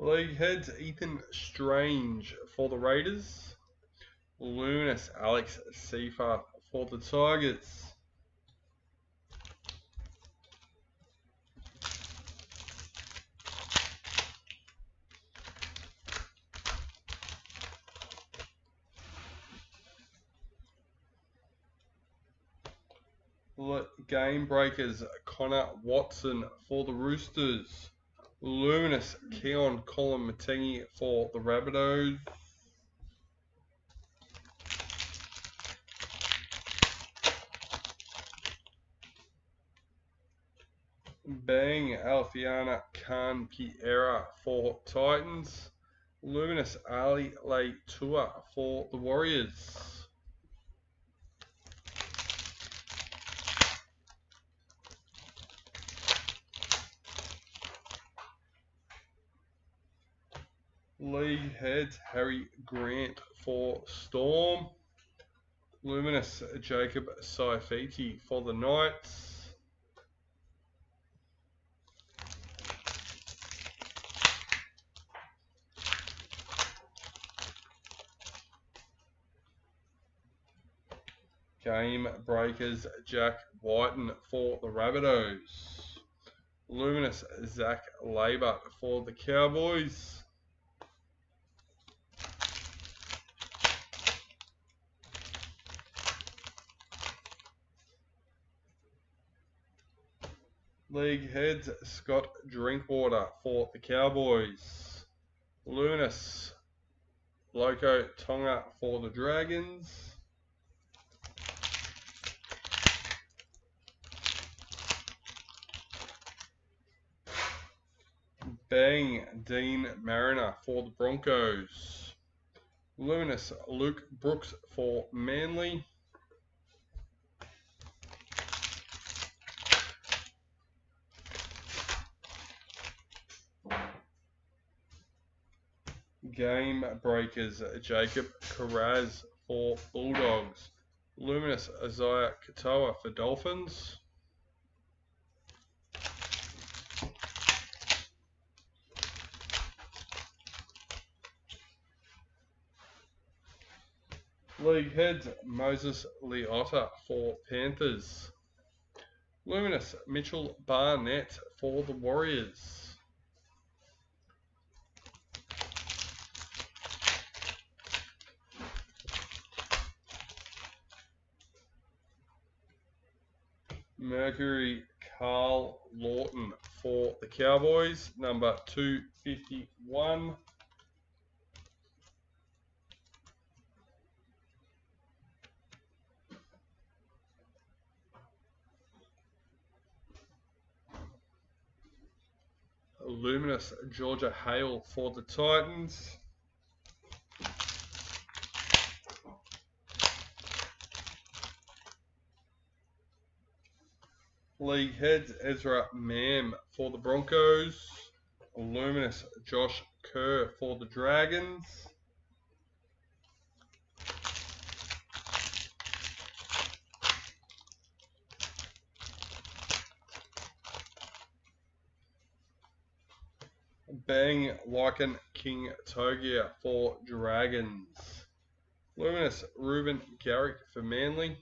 League heads Ethan Strange for the Raiders. Luminous Alex Seifa for the Tigers. Game breakers Connor Watson for the Roosters. Luminous Keon Colin Matengi for the Rabbitohs. Bang Alfiana Khan Kiera for Titans. Luminous Ali Leitua for the Warriors. League heads Harry Grant for Storm. Luminous Jacob Saifiti for the Knights. Game breakers Jack Whiten for the Rabbitohs. Luminous Zach Labour for the Cowboys. League heads Scott Drinkwater for the Cowboys. Luminous Loco Tonga for the Dragons. Bang Dean Mariner for the Broncos. Luminous Luke Brooks for Manly. Game breakers Jacob Carraz for Bulldogs. Luminous Isaiah Katoa for Dolphins. League heads, Moses Leota for Panthers. Luminous, Mitchell Barnett for the Warriors. Mercury, Carl Lawson for the Cowboys, number 251. Luminous, Georgia Hale for the Titans. League heads, Ezra Mam for the Broncos. Luminous, Josh Kerr for the Dragons. Bang Lycan King Togia for Dragons. Luminous, Ruben Garrick for Manly.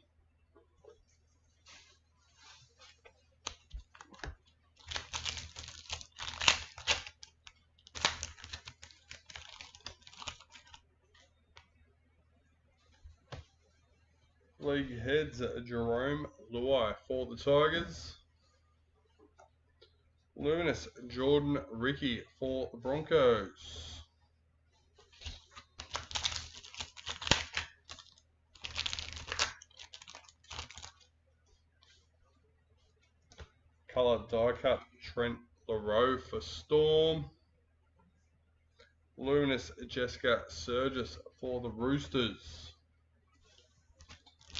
League heads, Jerome Luai for the Tigers. Luminous, Jordan Ricky for the Broncos. Colour die cut, Trent LaRoe for Storm. Luminous, Jessica Surgis for the Roosters.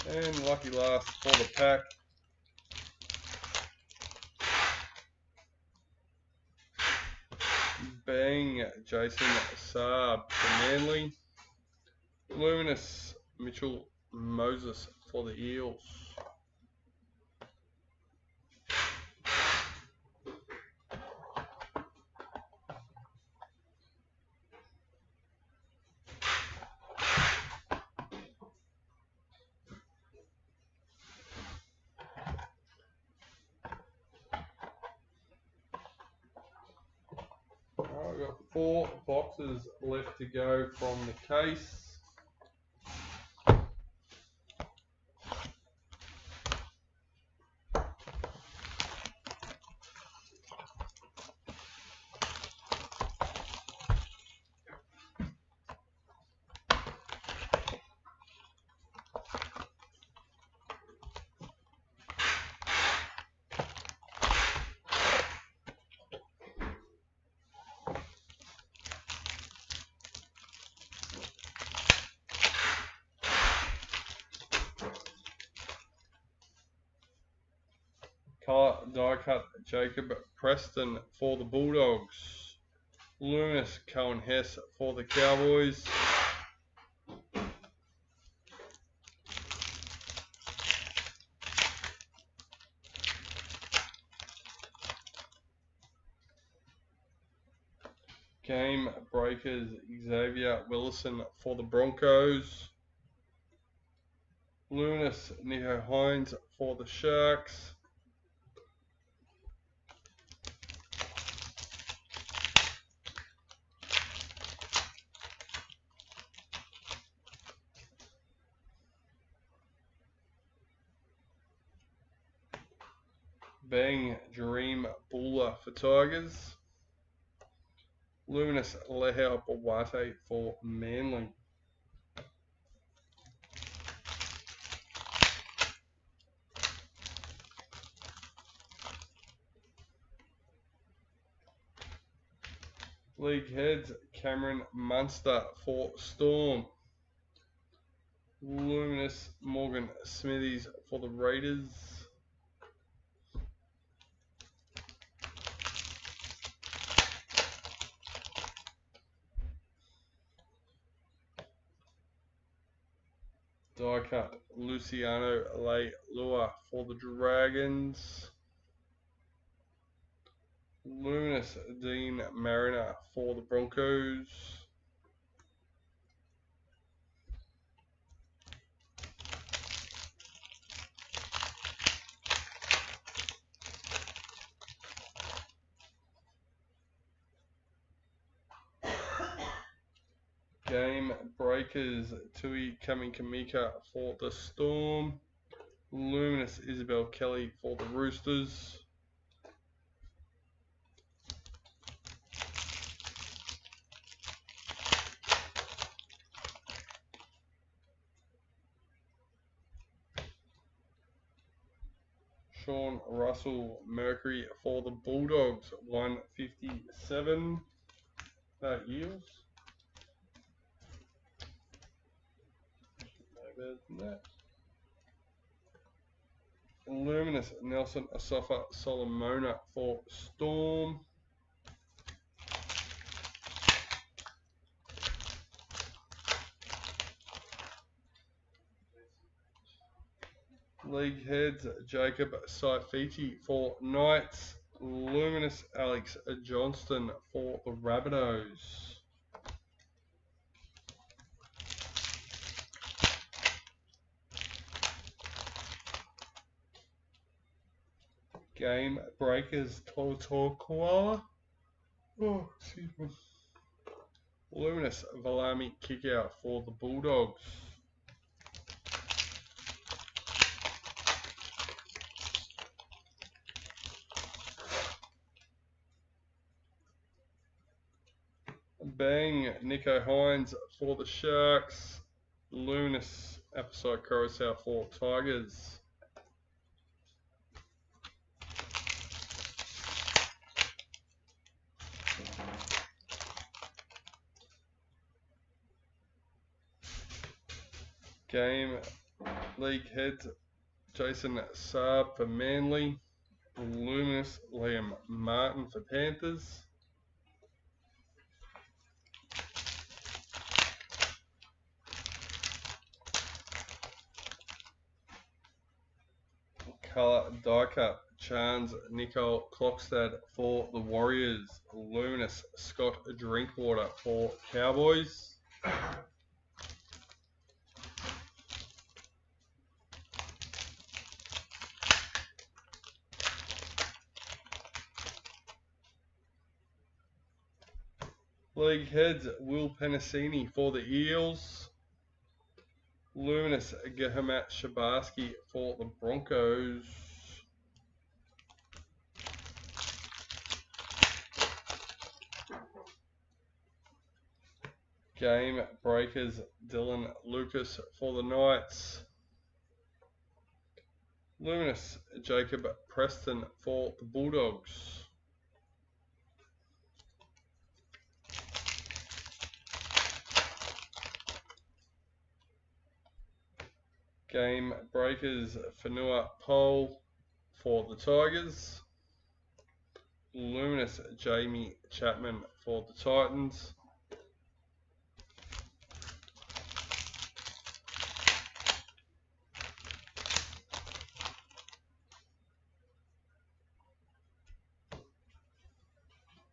And lucky last for the pack, Bang Jason Saab for Manly. Luminous, Mitchell Moses for the Eels. We've got 4 boxes left to go from the case. Colour die cut, Jacob Preston for the Bulldogs. Luminous, Cohen Hess for the Cowboys. Game breakers, Xavier Willison for the Broncos. Luminous, Nico Hines for the Sharks. Bang Dream Buller for Tigers. Luminous, Lehau Bawate for Manly. League heads, Cameron Munster for Storm. Luminous, Morgan Smithies for the Raiders. Die cut, Luciano Leilua for the Dragons. Luminous, Dean Mariner for the Broncos. Game Breakers, Tui Kamika for the Storm. Luminous Isabel Kelly for the Roosters. Sean Russell Mercury for the Bulldogs, 157. Eels. No better than that. Luminous Nelson Asafa Solomona for Storm. League Heads Jacob Saifiti for Knights. Luminous Alex Johnston for the Rabbitohs. Game Breakers Koala. Oh, excuse me. Luminous Valami Kickout for the Bulldogs. Bang Nico Hines for the Sharks. Luminous Episode Carousel for Tigers. Game League Heads Jason Saab for Manly. Luminous Liam Martin for Panthers. Colour Die Cut Chance Nicole Clockstad for the Warriors. Luminous Scott Drinkwater for Cowboys. League Heads Will Penasini for the Eels. Luminous Gehamat Shabarsky for the Broncos. Game Breakers Dylan Lucas for the Knights. Luminous Jacob Preston for the Bulldogs. Game Breakers Fanua Pole for the Tigers. Luminous Jamie Chapman for the Titans.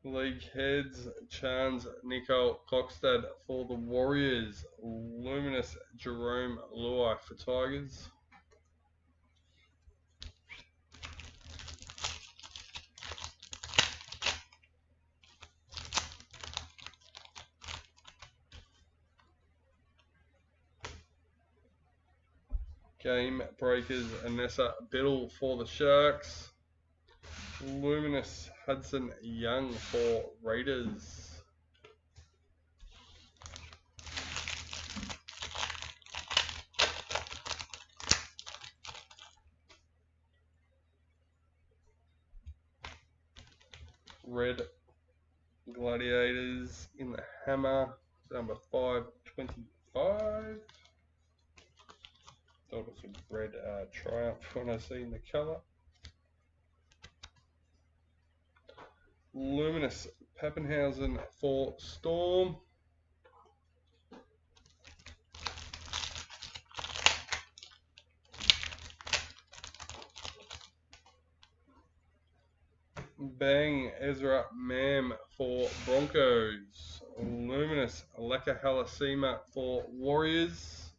League Heads Chance Nicole Cockstad for the Warriors. Luminous Jerome Luai for Tigers. Game Breakers Anessa Biddle for the Sharks. Luminous Hudson Young for Raiders. Red Gladiators in the hammer, number 525. Thought it was a red Triumph when I seen the colour. Luminous Pappenhausen for Storm. Bang Ezra Mam for Broncos. Luminous Leka Halasima for Warriors.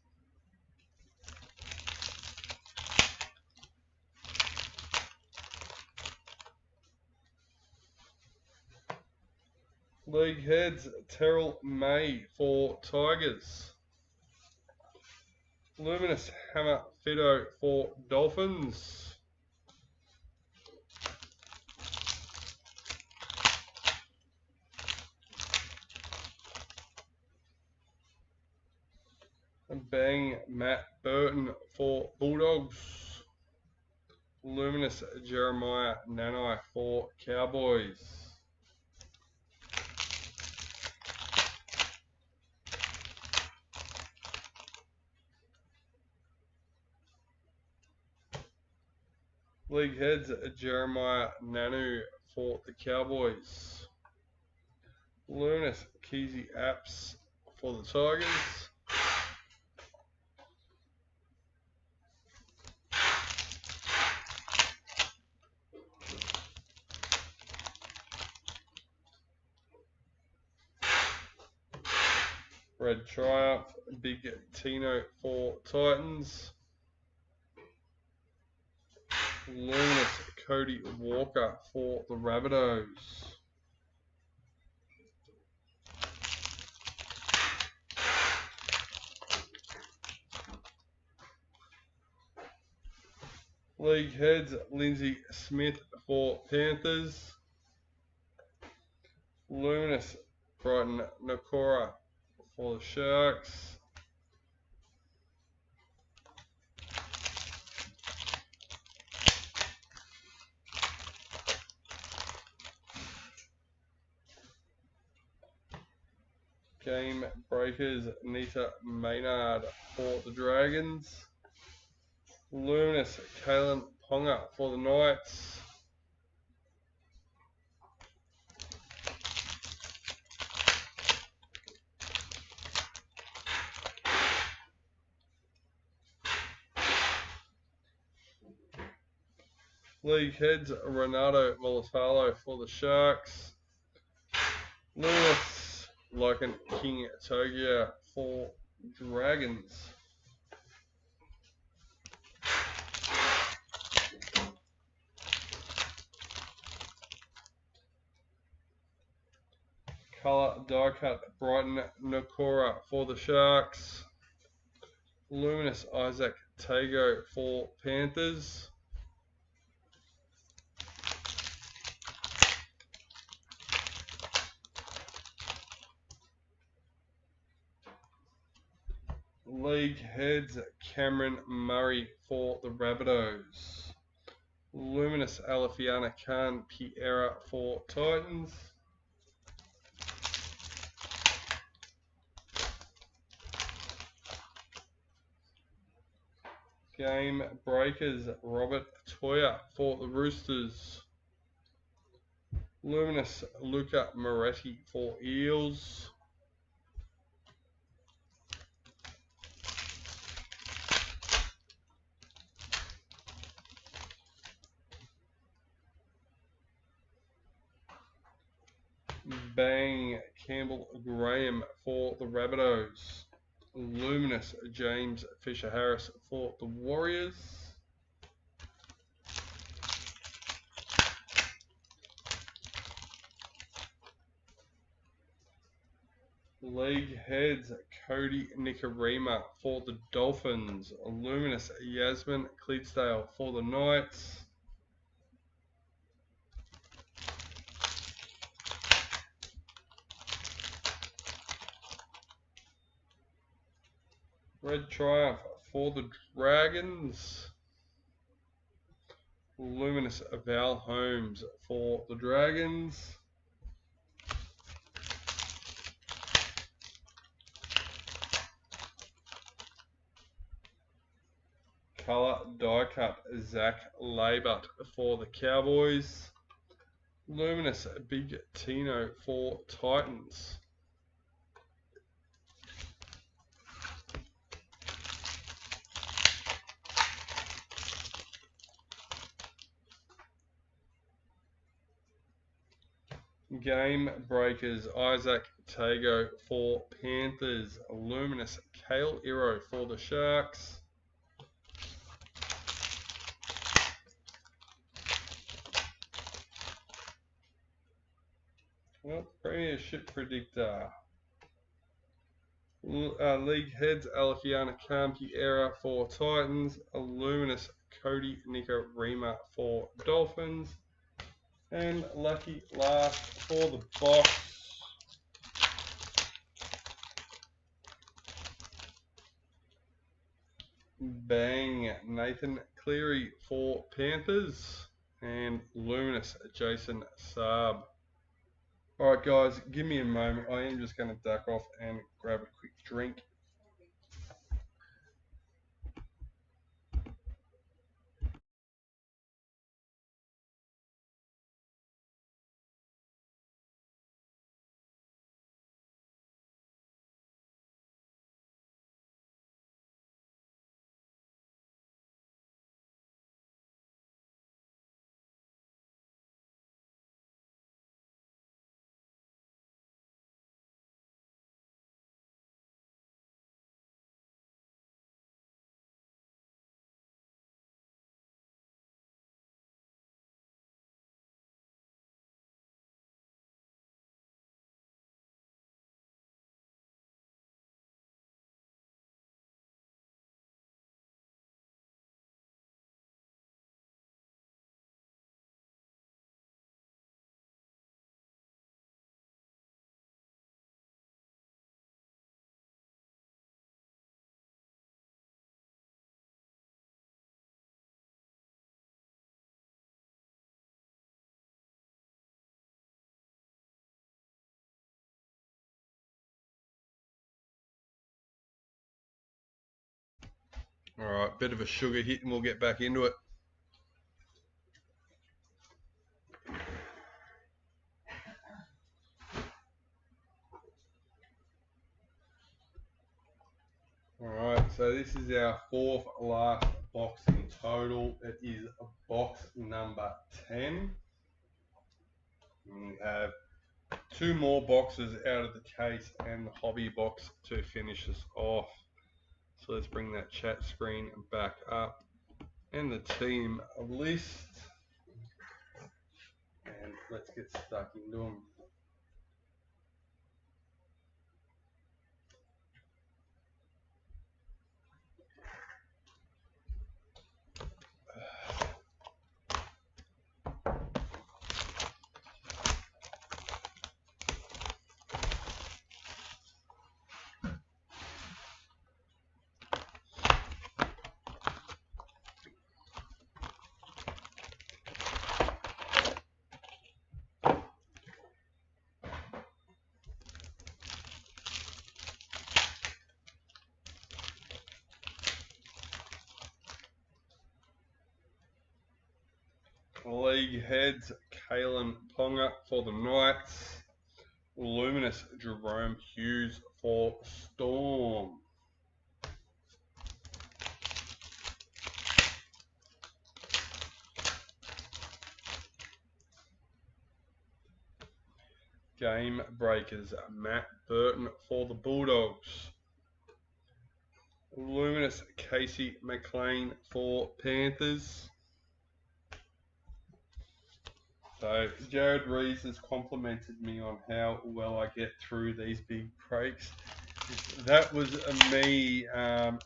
League heads, Terrell May for Tigers. Luminous Hammer Fido for Dolphins. Bang Matt Burton for Bulldogs. Luminous Jeremiah Nanai for Cowboys. League heads, Jeremiah Nanu for the Cowboys. Luminous Keezy Apps for the Tigers. Red Triumph, Big Tino for Titans. Luminous Cody Walker for the Rabbitohs. League heads, Lindsay Smith for Panthers. Luminous Brighton Nakora for the Sharks. Game Breakers, Nita Maynard for the Dragons. Luminous Kalen Ponga for the Knights. League heads, Renato Molatalo for the Sharks. Luminous Loken King Togia for Dragons. Colour die cut, Brighton Nakora for the Sharks. Luminous Isaac Tago for Panthers. League heads, Cameron Murray for the Rabbitohs. Luminous Alafiana Khan Piera for Titans. Game Breakers, Robert Toya for the Roosters. Luminous Luca Moretti for Eels. Bang Campbell Graham for the Rabbitohs. Luminous James Fisher Harris for the Warriors. League heads, Cody Nicarima for the Dolphins. Luminous Yasmin Cleedsdale for the Knights. Red Triumph for the Dragons. Luminous Val Holmes for the Dragons. Colour die cut, Zach Labert for the Cowboys. Luminous Big Tino for Titans. Game Breakers, Isaac Tago for Panthers. Luminous Kale Iro for the Sharks. Well, premiership predictor. League heads, Alafiana Kamki Era for Titans, Luminous Cody Nico Rima for Dolphins, and lucky last for the box. Bang, Nathan Cleary for Panthers, and Luminous Jason Saab. Alright guys, give me a moment. I am just going to duck off and grab a quick drink. Alright, bit of a sugar hit and we'll get back into it. Alright, so this is our fourth last box in total. It is box number 10. And we have two more boxes out of the case and the hobby box to finish us off. So let's bring that chat screen back up and the team list. And let's get stuck into them. League heads, Kalen Ponga for the Knights, Luminous Jerome Hughes for Storm. Game breakers, Matt Burton for the Bulldogs, Luminous Casey McLean for Panthers. So Jared Rees has complimented me on how well I get through these big breaks. That was me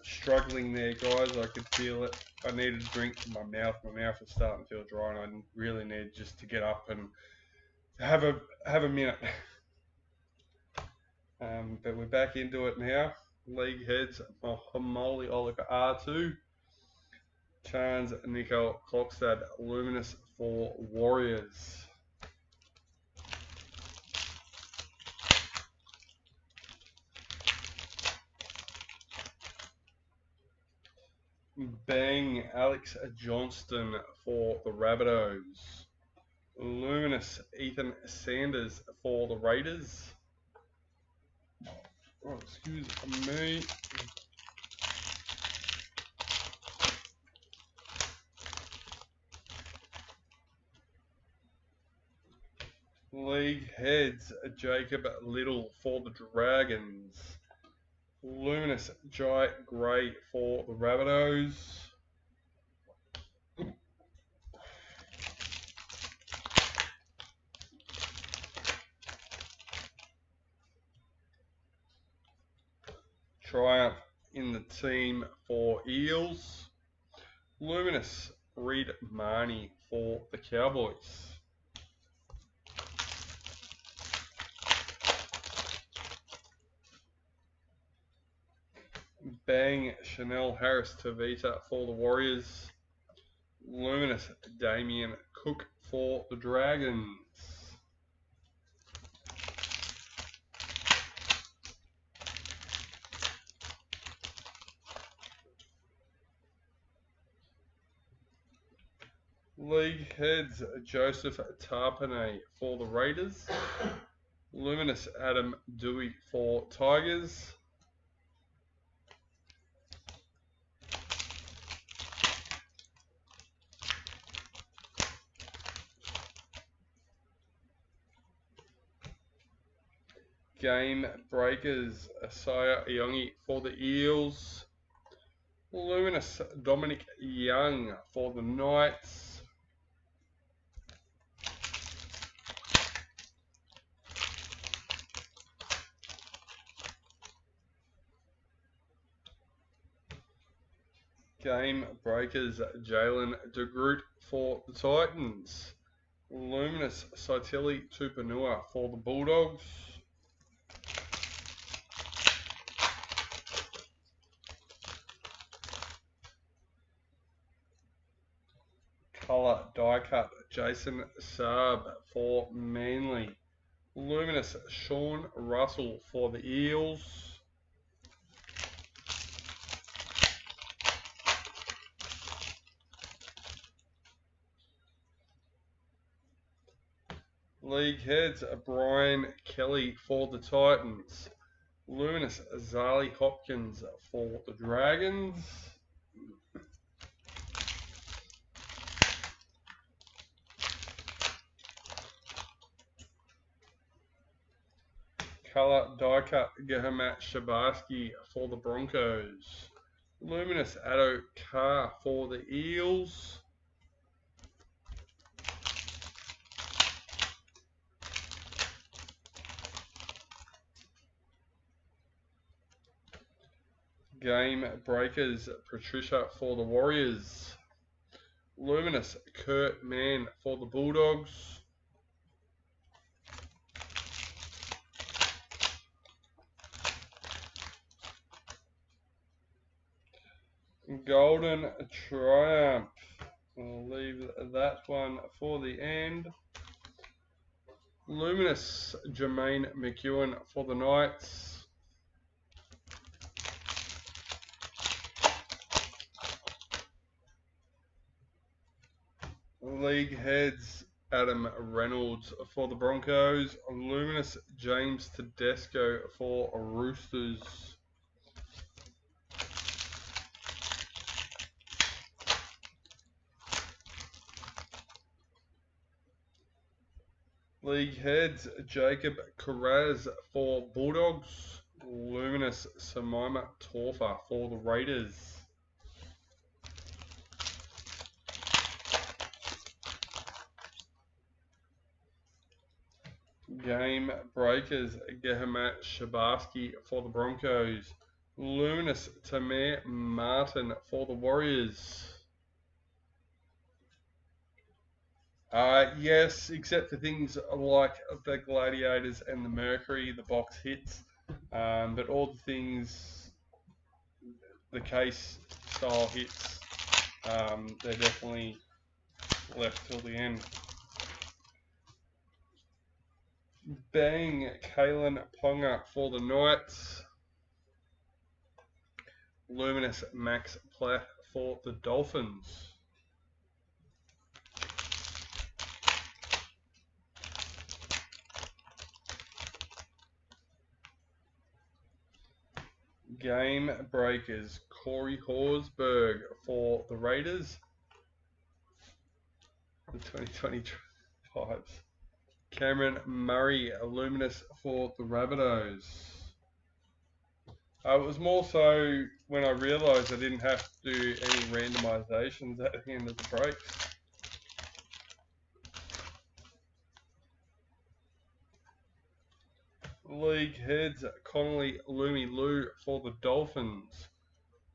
struggling there, guys. I could feel it. I needed a drink in my mouth. My mouth was starting to feel dry, and I really needed just to get up and have a minute. But we're back into it now. League heads, Molly Oliver R2, Chans Nico Klokstad, Luminous for Warriors. Bang, Alex Johnston for the Rabbitohs. Luminous Ethan Sanders for the Raiders. Oh, excuse me. League heads, Jacob Little for the Dragons. Luminous Jai Gray for the Rabbitohs. triumph in the team for Eels. Luminous Reed Marnie for the Cowboys. Bang Chanel Harris Tavita for the Warriors. Luminous Damien Cook for the Dragons. League Heads Joseph Tarpanay for the Raiders. Luminous Adam Dewey for Tigers. Game Breakers Asaya Iongi for the Eels. Luminous Dominic Young for the Knights. Game Breakers Jalen DeGroot for the Titans. Luminous Saitili Tupanua for the Bulldogs. Colour die cut Jason Saab for Manly. Luminous Sean Russell for the Eels. League Heads Brian Kelly for the Titans. Luminous Zali Hopkins for the Dragons. Colour die cut Gahamat Shabarsky for the Broncos. Luminous Addo Carr for the Eels. Game Breakers Patricia for the Warriors. Luminous Kurt Mann for the Bulldogs. Golden Triumph. I'll leave that one for the end. Luminous Jermaine McEwen for the Knights. League Heads Adam Reynolds for the Broncos. Luminous James Tedesco for Roosters. League Heads Jacob Carraz for Bulldogs. Luminous Samima Torfa for the Raiders. Game Breakers Gehamat Shabarsky for the Broncos. Luminous Tamir Martin for the Warriors. Yes, except for things like the Gladiators and the Mercury, the box hits. But all the things, the case style hits, they're definitely left till the end. Bang Kalen Ponga for the Knights. Luminous Max Platt for the Dolphins. Game Breakers Corey Horsburgh for the Raiders. The 2025. Cameron Murray Luminous for the Rabbitohs. It was more so when I realised I didn't have to do any randomisations at the end of the breaks. League heads, Connolly Loomy Lou for the Dolphins.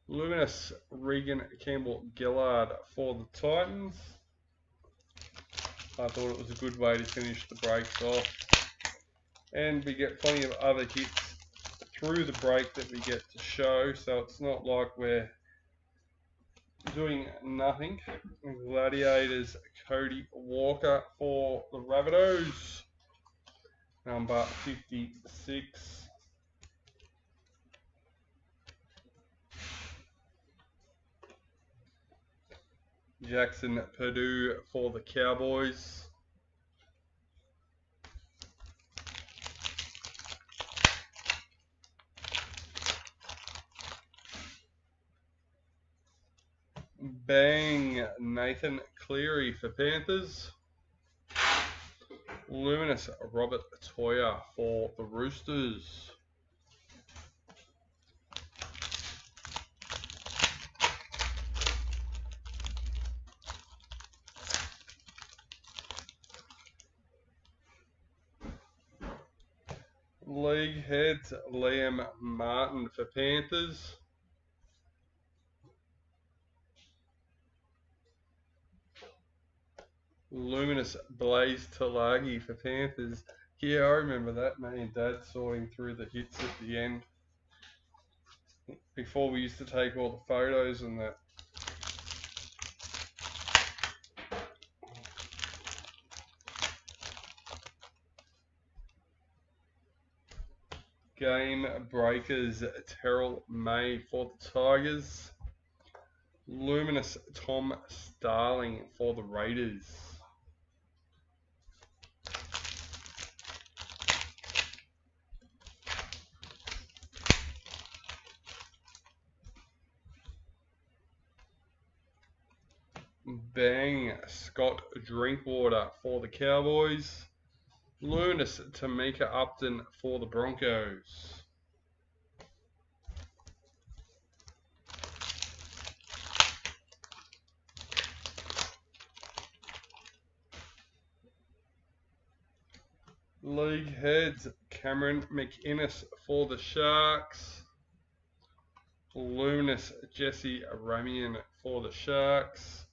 Luminous Regan Campbell Gillard for the Titans. I thought it was a good way to finish the breaks off. And we get plenty of other hits through the break that we get to show, so it's not like we're doing nothing. Gladiators Cody Walker for the Rabbitohs, number 56. Jackson Purdue for the Cowboys. Bang Nathan Cleary for Panthers. Luminous Robert Toya for the Roosters. League heads Liam Martin for Panthers. Luminous Blaze Talagi for Panthers. Yeah, I remember that. Me and Dad sorting through the hits at the end. Before we used to take all the photos and that. Game breakers Terrell May for the Tigers. Luminous Tom Starling for the Raiders. Bang Scott Drinkwater for the Cowboys. Luminous Tamika Upton for the Broncos. League heads Cameron McInnes for the Sharks. Luminous Jesse Ramian for the Sharks.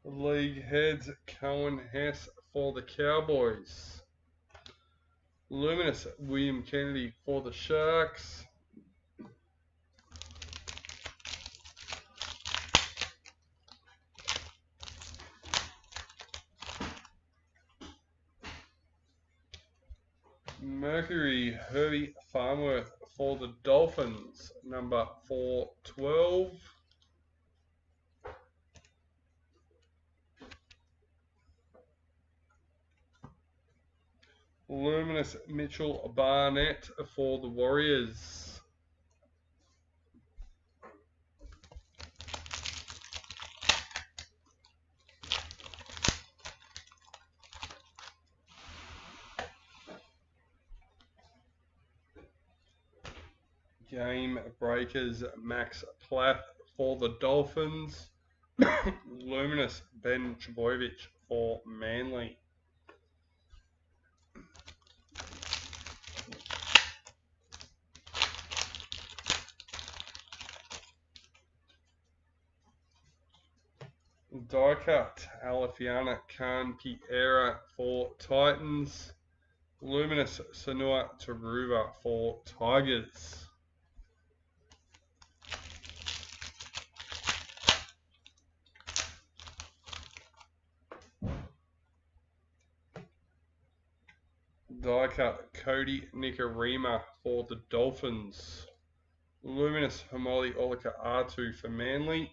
League heads Cohen Hess for the Cowboys. Luminous William Kennedy for the Sharks. Mercury Herbie Farmworth for the Dolphins, number 412. Luminous Mitchell Barnett for the Warriors. Game breakers Max Plath for the Dolphins. Luminous Ben Trbojevic for Manly. Die cut Alifiana Khan Piera for Titans. Luminous Sanua Taruva for Tigers. Die cut Cody Nikarima for the Dolphins. Luminous Hamoli Olika R2 for Manly.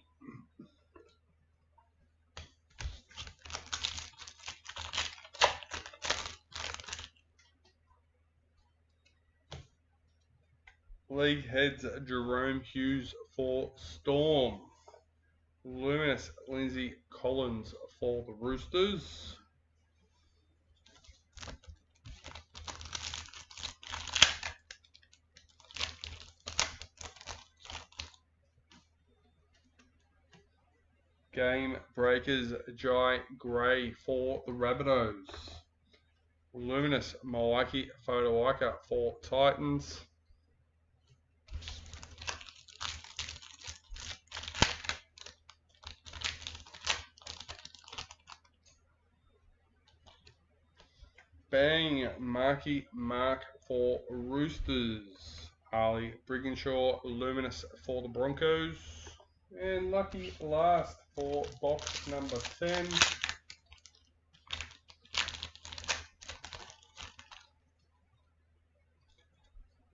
League heads Jerome Hughes for Storm. Luminous Lindsay Collins for the Roosters. Game Breakers Jai Grey for the Rabbitohs. Luminous Mawaki Fotowaika for Titans. Bang Marky Mark for Roosters. Ali Brigginshaw Luminous for the Broncos. And lucky last for box number 10.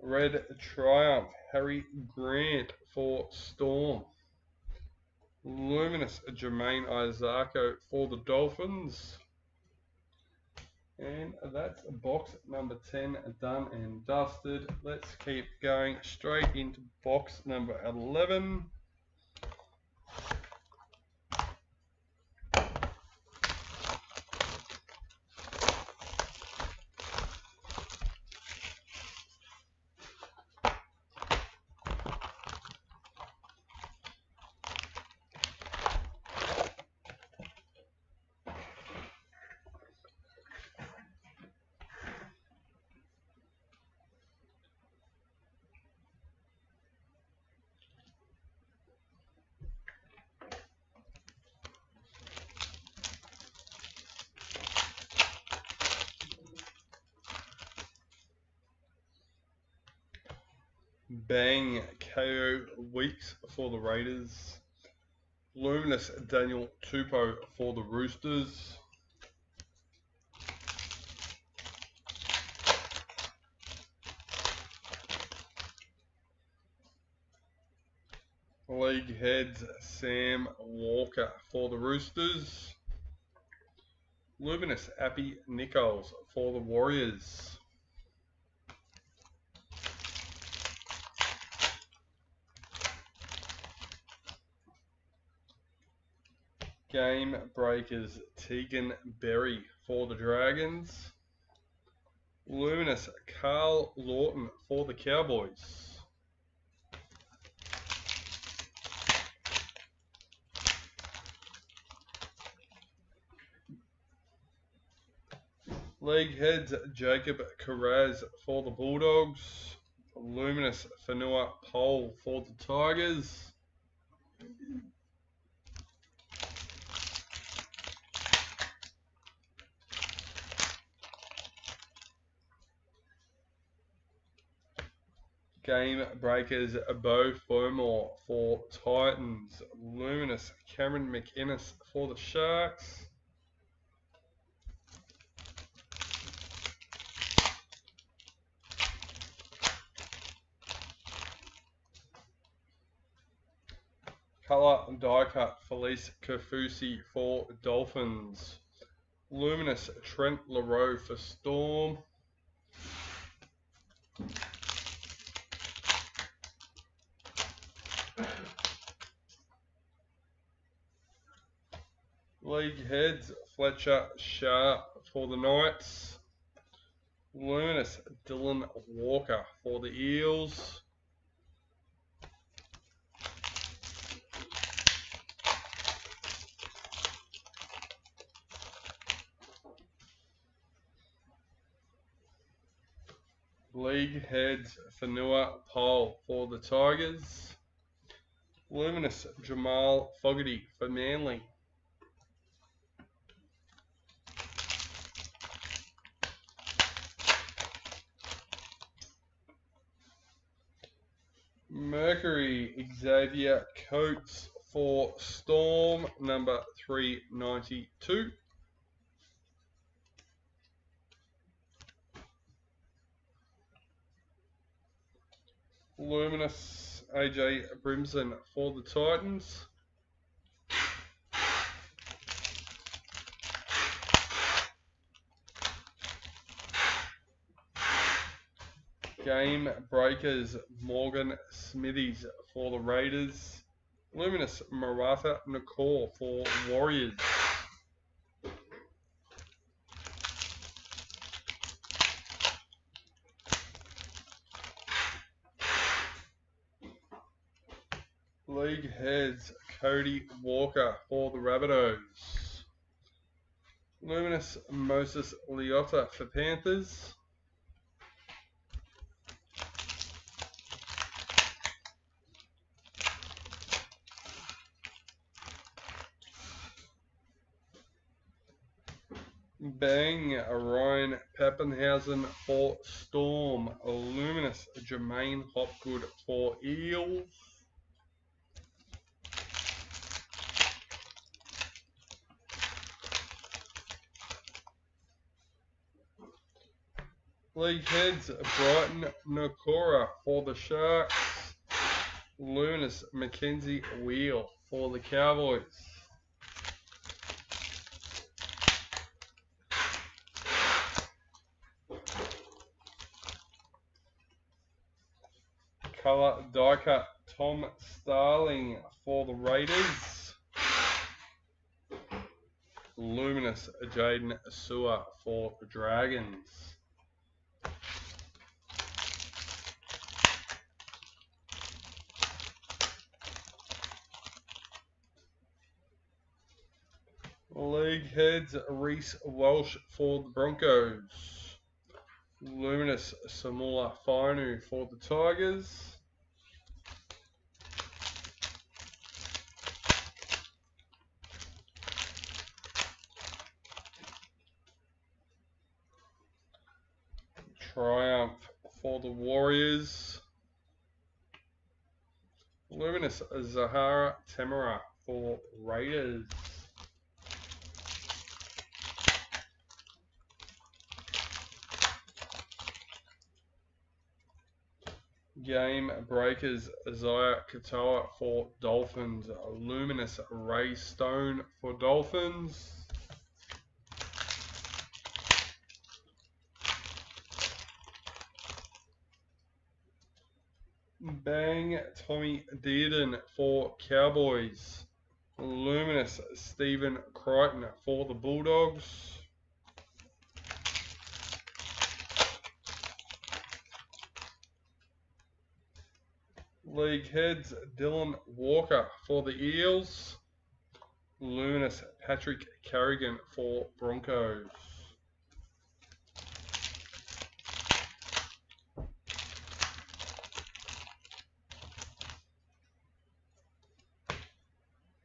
Red Triumph Harry Grant for Storm. Luminous Jermaine Isako for the Dolphins. And that's box number 10 done and dusted. Let's keep going straight into box number 11. Bang KO Weeks for the Raiders. Luminous Daniel Tupou for the Roosters. League Heads Sam Walker for the Roosters. Luminous Appy Nichols for the Warriors. Game Breakers Tegan Berry for the Dragons. Luminous Carl Lawson for the Cowboys. League Heads Jacob Carraz for the Bulldogs. Luminous Fanua Pole for the Tigers. Game Breakers Bo Fermor for Titans. Luminous Cameron McInnes for the Sharks. Colour die cut Felice Kafusi for Dolphins. Luminous Trent LaRoe for Storm. League Heads Fletcher Sharp for the Knights. Luminous Dylan Walker for the Eels. League Heads Fanua Pole for the Tigers. Luminous Jamal Fogarty for Manly. Mercury Xavier Coates for Storm, number 392. Luminous AJ Brimson for the Titans. Game Breakers Morgan Smithies for the Raiders. Luminous Maratha Nakor for Warriors. League heads Cody Walker for the Rabbitohs. Luminous Moses Leota for Panthers. Bang, Ryan Pappenhausen for Storm. Luminous Jermaine Hopgood for Eels. League heads Brighton Nakora for the Sharks. Luminous Mackenzie Wheel for the Cowboys. Colour die cut Tom Starling for the Raiders. Luminous Jaden Sewer for the Dragons. League heads Reese Walsh for the Broncos. Luminous Samula Fainu for the Tigers. Triumph for the Warriors. Luminous Zahara Temera for Raiders. Game Breakers Isaiah Katoa for Dolphins. Luminous Ray Stone for Dolphins. Bang Tommy Dearden for Cowboys. Luminous Stephen Crichton for the Bulldogs. League heads Dylan Walker for the Eels. Luminous Patrick Carrigan for Broncos.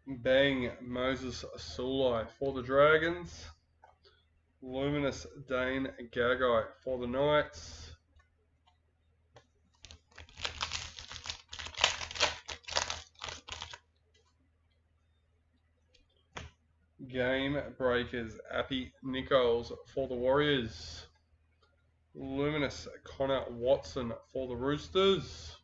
Bang Moses Sulai for the Dragons. Luminous Dane Gagai for the Knights. Game Breakers Appy Nichols for the Warriors. Luminous Connor Watson for the Roosters.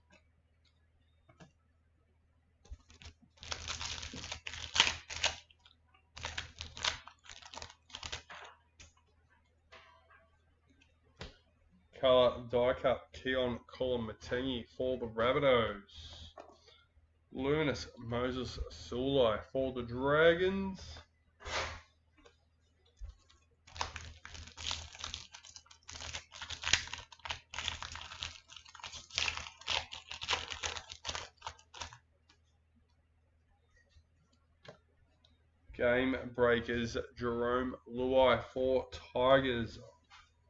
Colour die cut Keon Kolomatangi for the Rabbitohs. Luminous Moses Sulai for the Dragons. Game Breakers Jerome Luai for Tigers.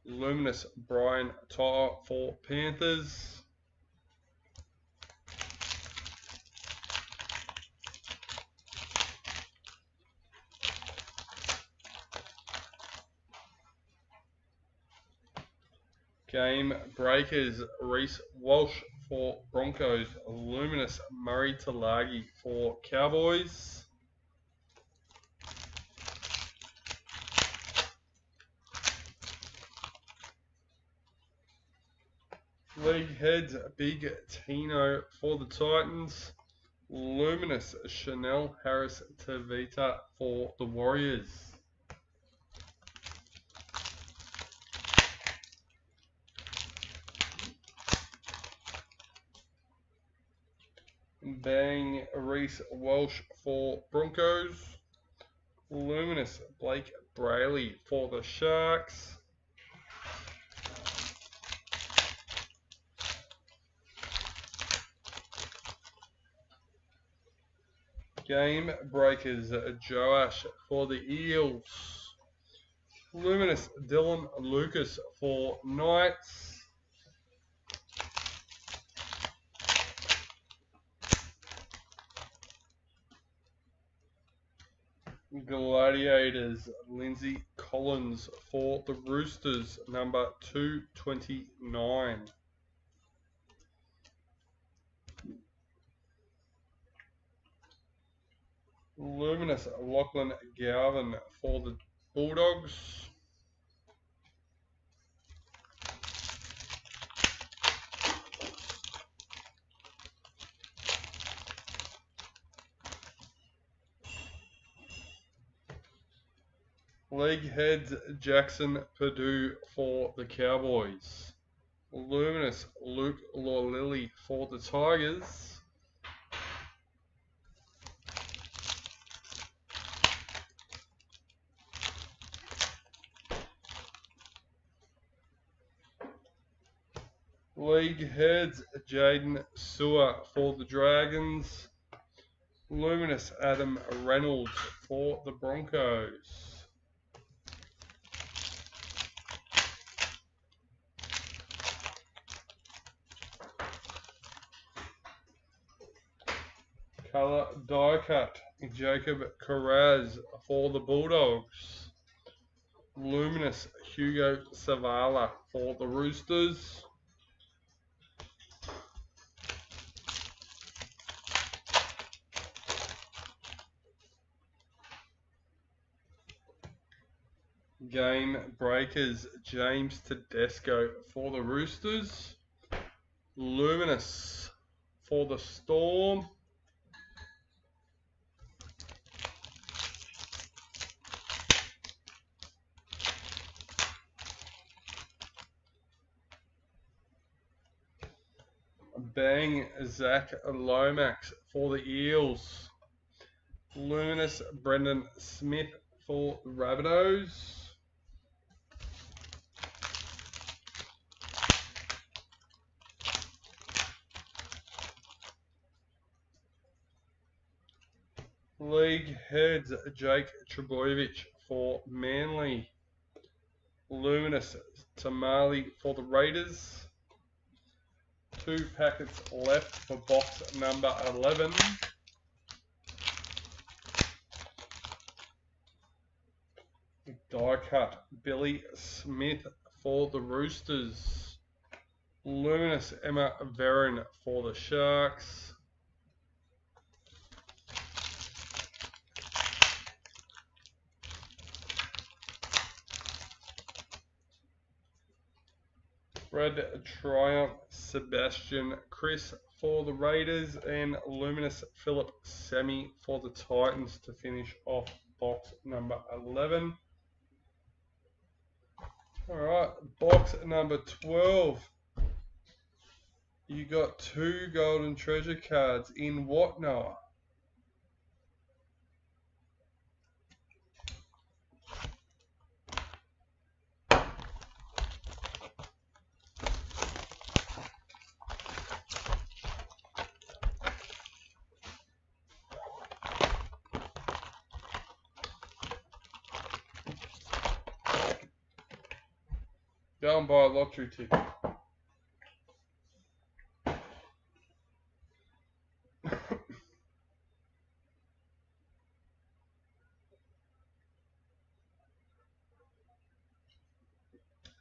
Luminous Brian Tyre for Panthers. Game Breakers Reese Walsh for Broncos. Luminous Murray Talagi for Cowboys. League heads Big Tino for the Titans. Luminous Chanel Harris Tavita for the Warriors. Bang Reese Walsh for Broncos. Luminous Blake Brayley for the Sharks. Game breakers, Joash for the Eels. Luminous, Dylan Lucas for Knights. Gladiators, Lindsay Collins for the Roosters, number 229. Luminous, Lachlan Garvin for the Bulldogs. League heads, Jackson Purdue for the Cowboys. Luminous, Luke Lawlilly for the Tigers. League heads, Jaden Sewer for the Dragons. Luminous, Adam Reynolds for the Broncos. Colour die cut, Jacob Carraz for the Bulldogs. Luminous, Hugo Savala for the Roosters. Game breakers, James Tedesco for the Roosters. Luminous for the Storm. Bang, Zach Lomax for the Eels. Luminous, Brendan Smith for the Rabbitohs. League heads, Jake Trebojevic for Manly. Luminous, Tamale for the Raiders. 2 packets left for box number 11. Die cut, Billy Smith for the Roosters. Luminous, Emma Veron for the Sharks. Red Triumph, Sebastian Chris for the Raiders, and Luminous Philip Semi for the Titans to finish off box number 11. Alright, box number 12. You got 2 golden treasure cards in what, Noah? Go and buy a lottery ticket.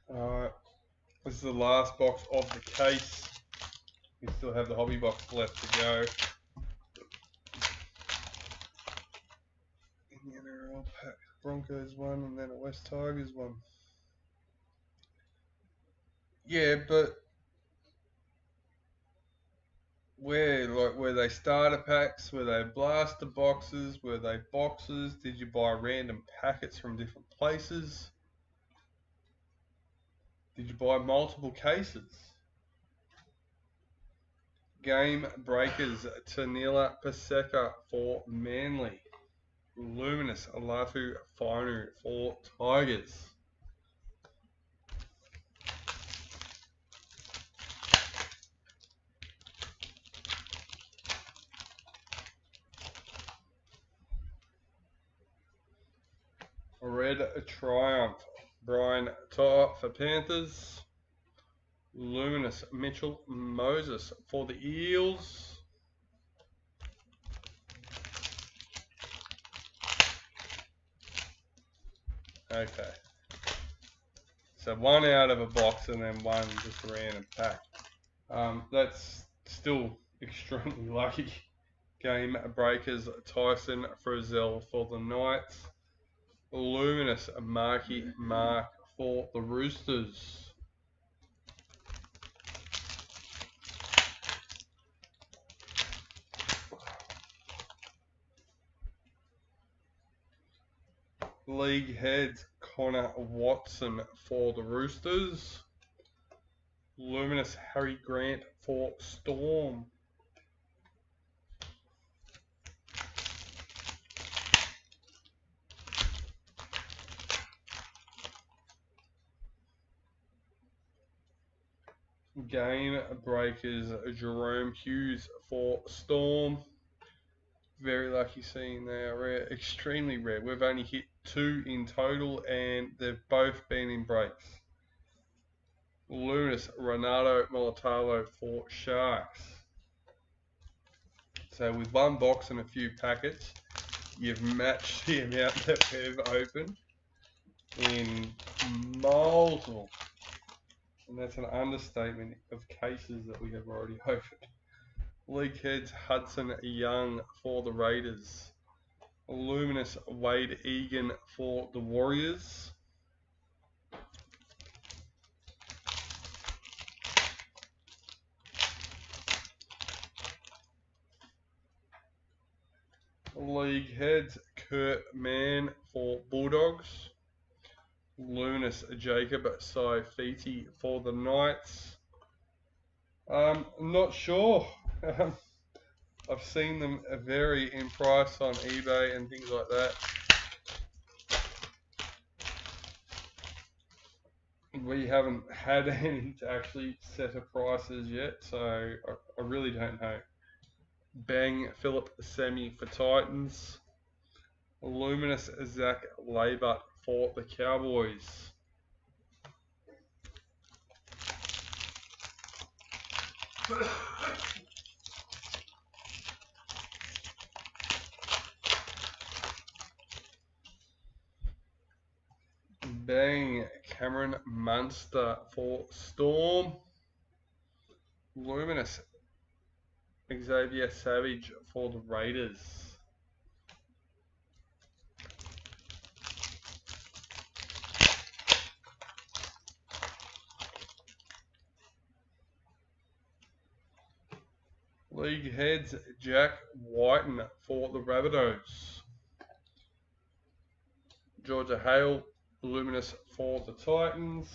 Alright, this is the last box of the case. We still have the hobby box left to go. In the NRL pack, Broncos one and then a West Tigers one. Yeah, but were they starter packs? Were they blaster boxes? Were they boxes? Did you buy random packets from different places? Did you buy multiple cases? Game breakers, Tanila Paseka for Manly. Luminous, Alatu Finu for Tigers. Red Triumph, Brian To'a for Panthers. Luminous Mitchell Moses for the Eels. Okay. So one out of a box and then one just a random pack. That's still extremely lucky. Game breakers, Tyson Frizzell for the Knights. Luminous Marky Mark for the Roosters. League heads, Connor Watson for the Roosters. Luminous Harry Grant for Storm. Game breakers, Jerome Hughes for Storm. Very lucky seeing they are rare, extremely rare. We've only hit 2 in total and they've both been in breaks. Luminous Renato Molitalo for Sharks. So with one box and a few packets, you've matched the amount that we've opened in multiple, and that's an understatement, of cases that we have already opened. League heads, Hudson Young for the Raiders. Luminous Wade Egan for the Warriors. League heads, Kurt Mann for Bulldogs. Luminous Jacob Saifiti for the Knights. I'm not sure. I've seen them vary in price on eBay and things like that. We haven't had any to actually set a prices yet, so I really don't know. Bang Philip Semi for Titans. Luminous Zach Labert for the Cowboys. Bang Cameron Munster for Storm. Luminous Xavier Savage for the Raiders. League heads, Jack Whiten for the Rabbitohs. Georgia Hale, Luminous for the Titans.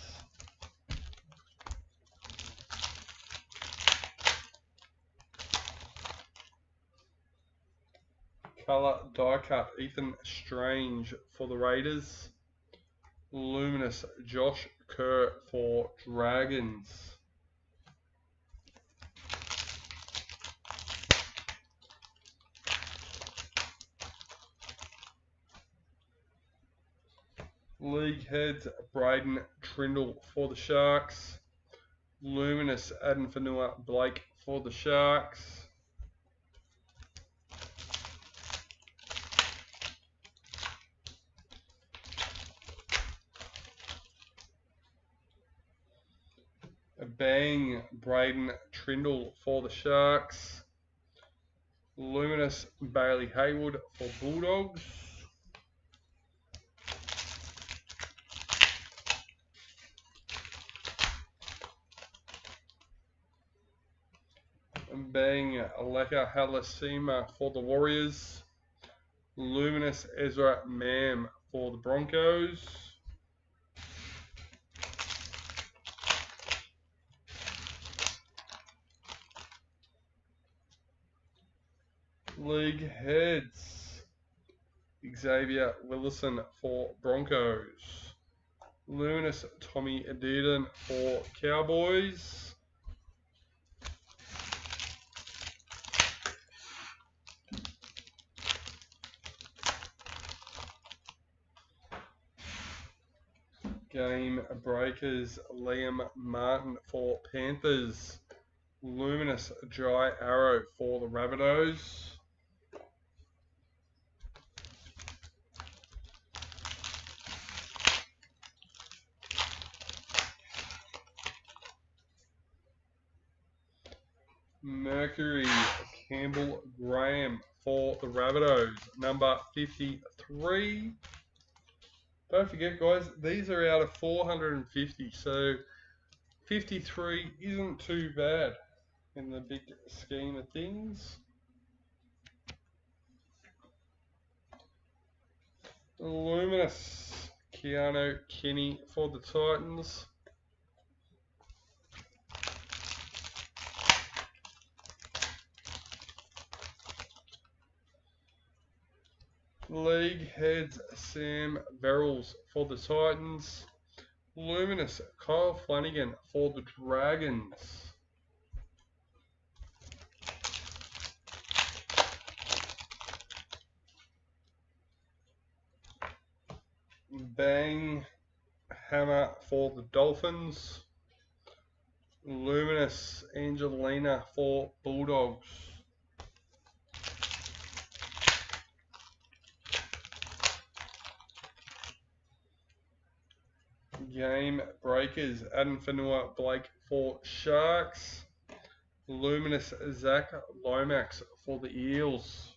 Colour die cut, Ethan Strange for the Raiders. Luminous Josh Kerr for Dragons. League heads, Braden Trindle for the Sharks. Luminous Adam Fanua Blake for the Sharks. Bang Braden Trindle for the Sharks. Luminous Bailey Haywood for Bulldogs. Bang Aleka Halasima for the Warriors. Luminous Ezra Mam for the Broncos. League heads, Xavier Willison for Broncos. Luminous Tommy Dearden for Cowboys. Game breakers, Liam Martin for Panthers. Luminous Dry Arrow for the Rabbitohs. Mercury Campbell Graham for the Rabbitohs, number 53. Don't forget, guys, these are out of 450, so 53 isn't too bad in the big scheme of things. Luminous Keanu Kenny for the Titans. League heads Sam Verrills for the Titans. Luminous Kyle Flanagan for the Dragons. Bang Hammer for the Dolphins. Luminous Angelina for Bulldogs. Game breakers Adam Fanua Blake for Sharks. Luminous Zach Lomax for the Eels.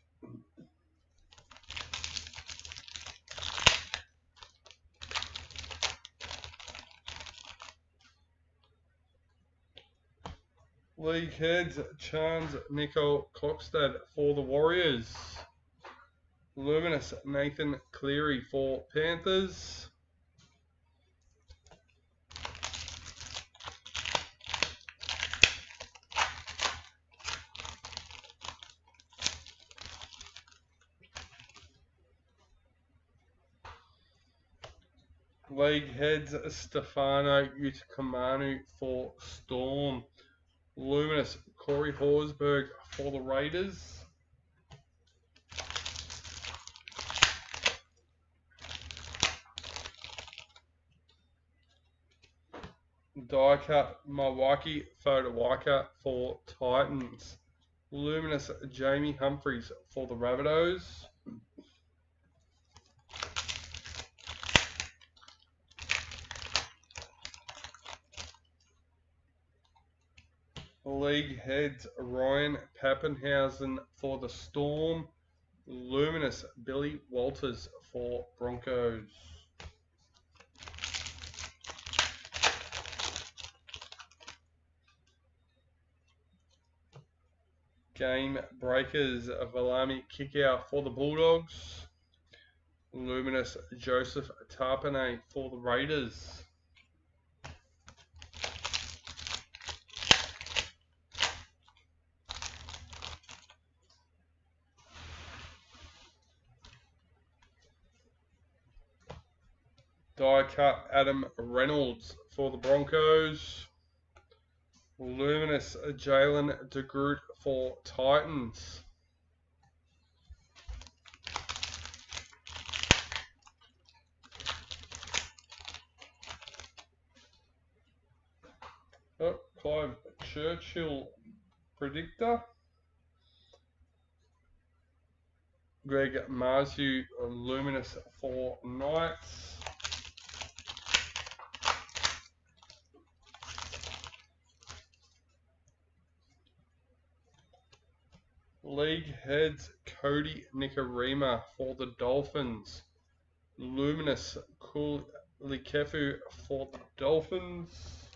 League heads Chance Nico Klokstad for the Warriors. Luminous Nathan Cleary for Panthers. League heads Stefano Utakamanu for Storm. Luminous Corey Horsburgh for the Raiders. Die cut Mawaki Fodawaika for Titans. Luminous Jamie Humphries for the Rabbitohs. League heads Ryan Pappenhausen for the Storm. Luminous Billy Walters for Broncos. Game breakers Valami Kickout for the Bulldogs. Luminous Joseph Tarpanay for the Raiders. Die cut Adam Reynolds for the Broncos. Luminous Jalen DeGroot for Titans. Oh, Clive Churchill predictor. Greg Marzu Luminous for Knights. League heads Cody Nikarima for the Dolphins. Luminous Kulikefu for the Dolphins.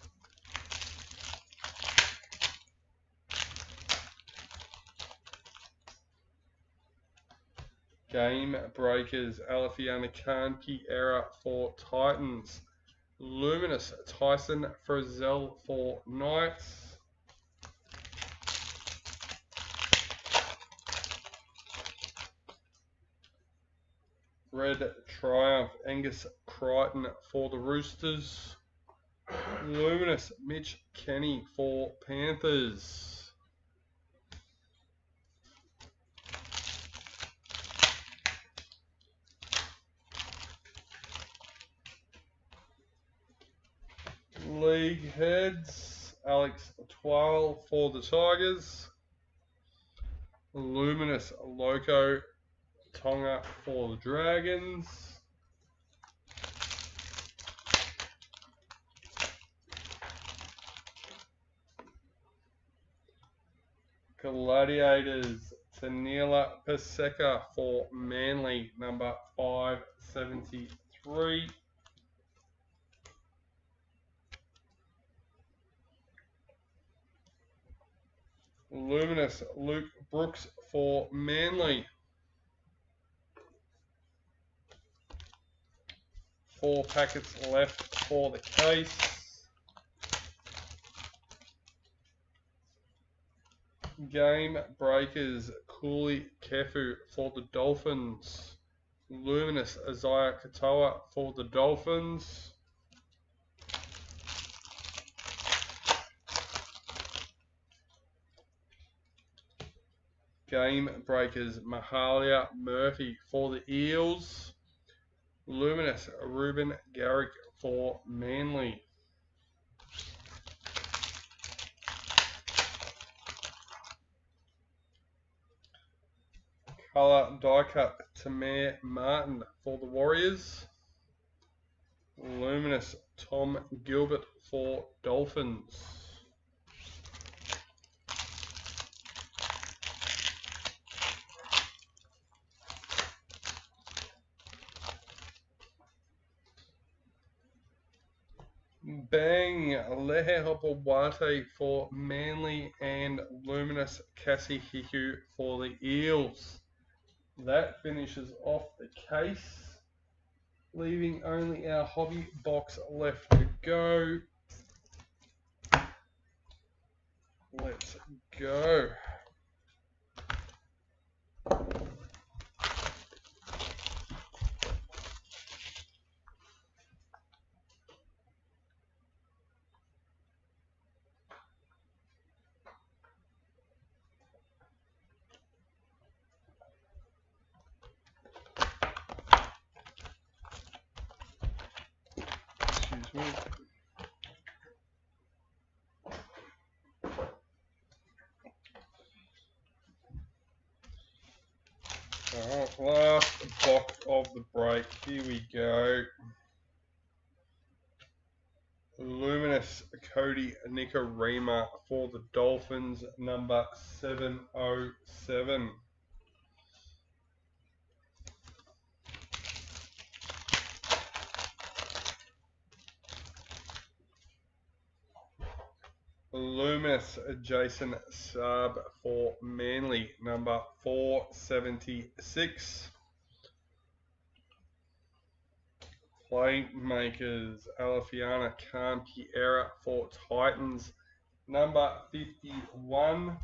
Game breakers Alafiana Kanki era for Titans. Luminous Tyson Frizzell for Knights. Red Triumph Angus Crichton for the Roosters. Luminous Mitch Kenny for Panthers. Big Heads, Alex Twile for the Tigers. Luminous Loco Tonga for the Dragons. Gladiators, Tanila Paseka for Manly, number 573. Luminous Luke Brooks for Manly. 4 packets left for the case. Game Breakers, Cooley Kefu for the Dolphins. Luminous Isaiah Katoa for the Dolphins. Game Breakers, Mahalia Murphy for the Eels. Luminous Ruben Garrick for Manly. Colour die cut, Tamir Martin for the Warriors. Luminous Tom Gilbert for Dolphins. Bang, Lehe for Manly and Luminous Cassie Hiku for the Eels. That finishes off the case, leaving only our hobby box left to go. Let's go. Excuse me. Alright, last box of the break. Here we go. Luminous Cody Nicarima for the Dolphins, number 707. Luminous Jason Saab for Manly, number 476. Playmakers, Alafiana Khan Piera for Titans, number 51.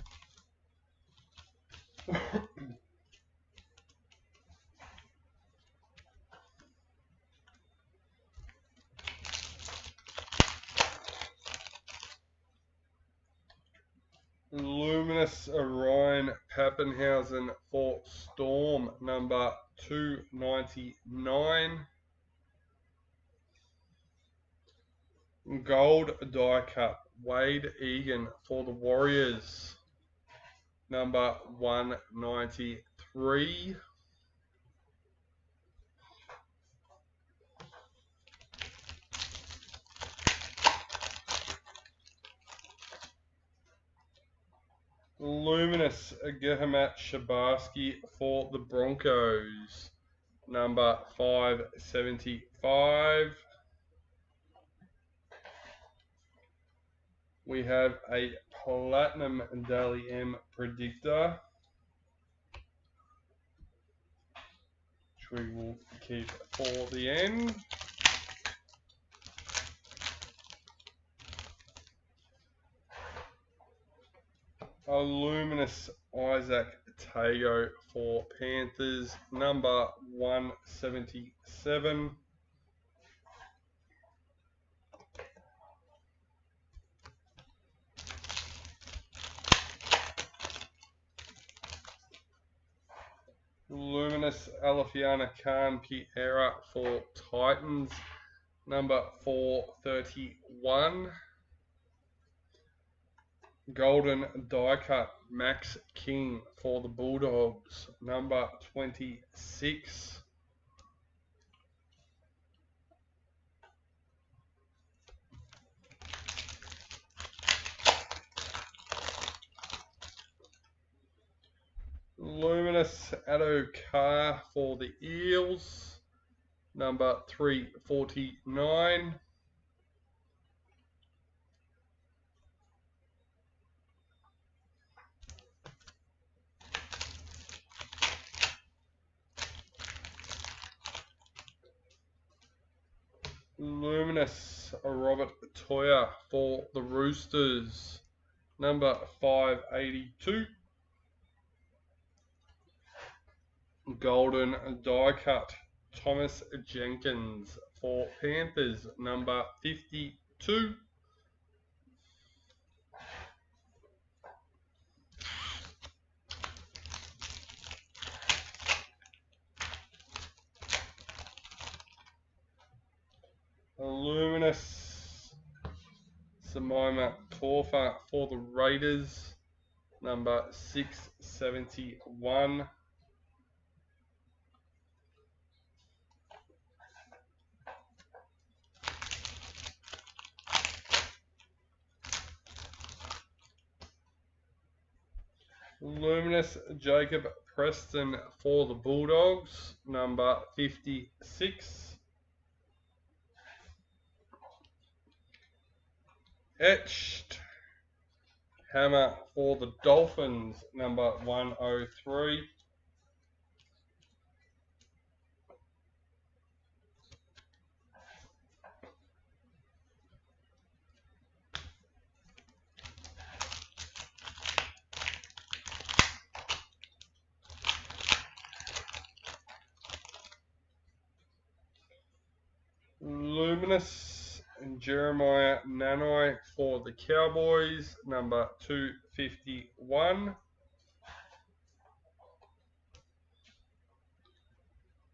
Luminous Ryan Pappenhausen for Storm, number 299. Gold die cut, Wade Egan for the Warriors, number 193. Luminous Gehamat Shabarsky for the Broncos, number 575. We have a Platinum Daily M Predictor, which we will keep for the end. A Luminous Isaac Tago for Panthers, number 177. Luminous Alafiana Khan Piera for Titans, number 431. Golden die cut Max King for the Bulldogs, number 26. Luminous Addo Carr for the Eels, number 349. Luminous Robert Toya for the Roosters, number 582. Golden die cut Thomas Jenkins for Panthers, number 52. Luminous Simima Torfa for the Raiders, number 671. Luminous Jacob Preston for the Bulldogs, number 56. Etched Hammer for the Dolphins, number 103. Luminous Jeremiah Nanai for the Cowboys, number 251.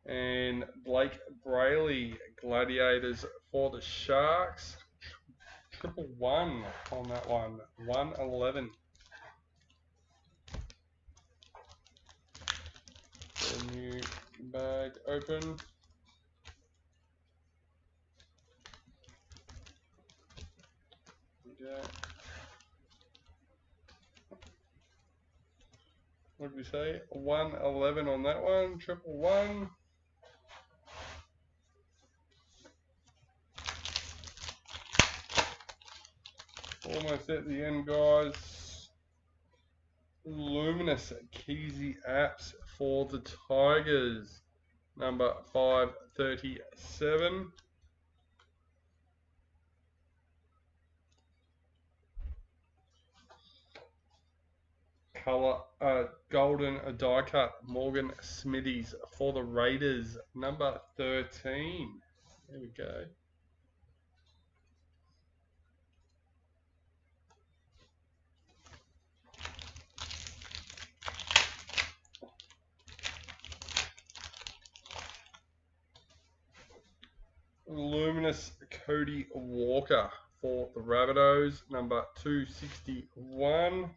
And Blake Brayley, Gladiators for the Sharks, 111 on that one, 111. The new bag open. Okay. What did we say? 111 on that one, 111. Almost at the end, guys. Luminous Keezy Apps for the Tigers, number 537. Color golden die cut Morgan Smithies for the Raiders, number 13. There we go. Luminous Cody Walker for the Rabbitohs, number 261.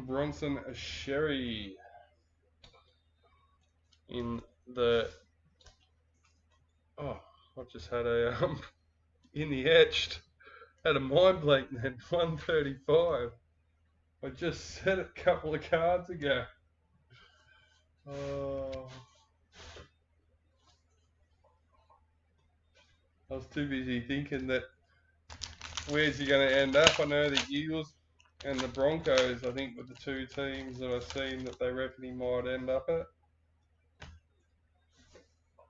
Bronson Sherry in the I just had a in the etched, had a mind blank then. 135. I just said it a couple of cards ago. I was too busy thinking that where's he going to end up. I know the Eels and the Broncos, I think, were the two teams that I've seen that they reckon he might end up at.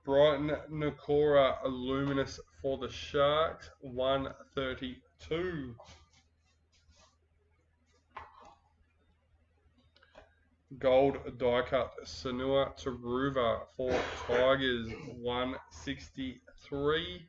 Brighton Nakora Luminous for the Sharks, 132. Gold die cut Sanua Taruva for Tigers, 163.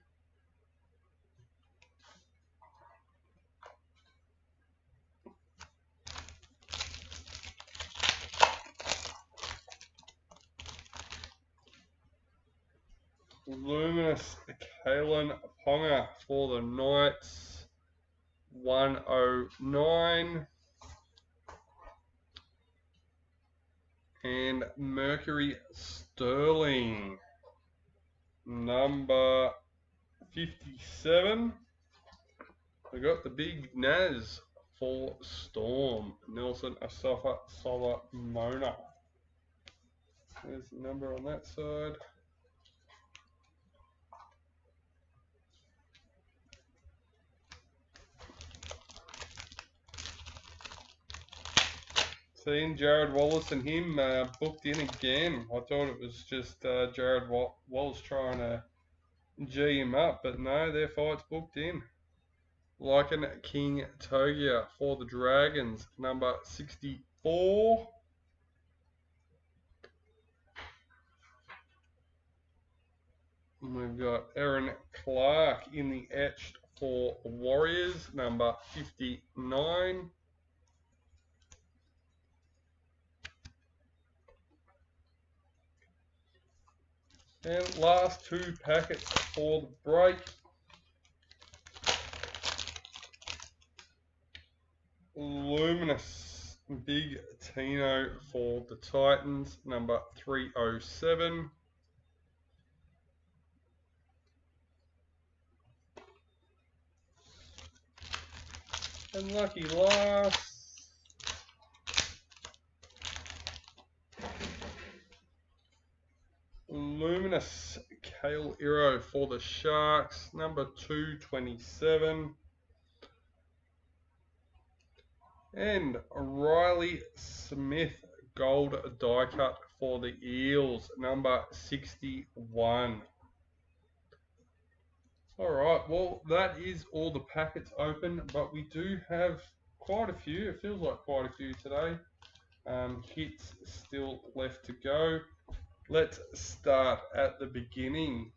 Luminous Kalen Ponga for the Knights, 109. And Mercury Sterling, number 57. We got the big Naz for Storm, Nelson Asafa Solomona. There's the number on that side. Seen Jared Wallace and him booked in again. I thought it was just Jared Wallace trying to G him up, but no, their fight's booked in. Lycan King Togia for the Dragons, number 64. And we've got Aaron Clark in the etched for Warriors, number 59. And last two packets for the break. Luminous Big Tino for the Titans, number 307. And lucky last. Luminous Kelliher for the Sharks, number 227. And Riley Smith gold die cut for the Eels, number 61. Alright, well that is all the packets open, but we do have quite a few, it feels like quite a few today. Hits still left to go. Let's start at the beginning.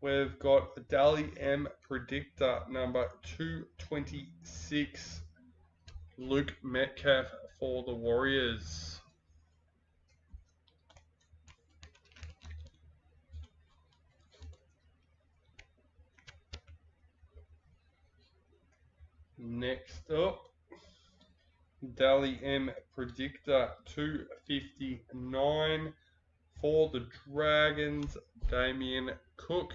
We've got Dally M Predictor, number 226. Luke Metcalf for the Warriors. Next up, Dally M Predictor 259 for the Dragons, Damien Cook.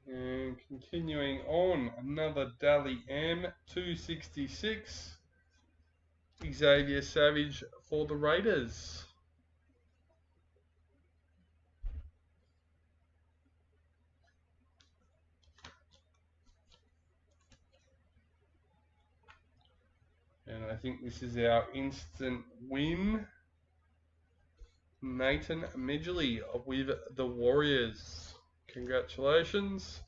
And continuing on, another Dally M 266, Xavier Savage for the Raiders. And I think this is our instant win. Naytan Midgley with the Warriors. Congratulations.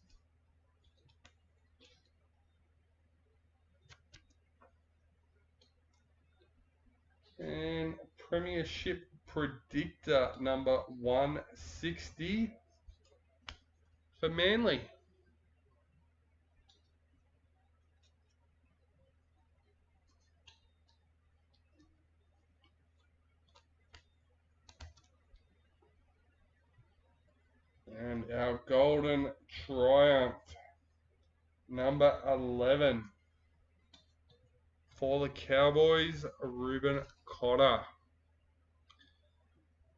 And Premiership Predictor number 160 for Manly. And our Golden Triumph number 11 for the Cowboys, Ruben Cotter.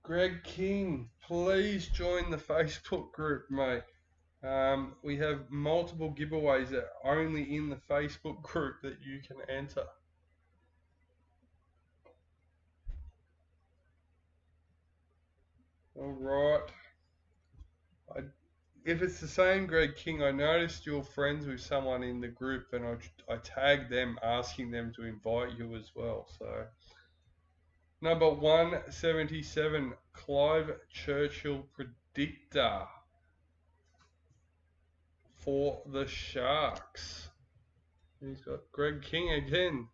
Greg King, please join the Facebook group, mate. We have multiple giveaways that are only in the Facebook group that you can enter. Alright. If it's the same Greg King, I noticed you're friends with someone in the group and I tagged them asking them to invite you as well. So, number 177, Clive Churchill Predictor for the Sharks. He's got Greg King again.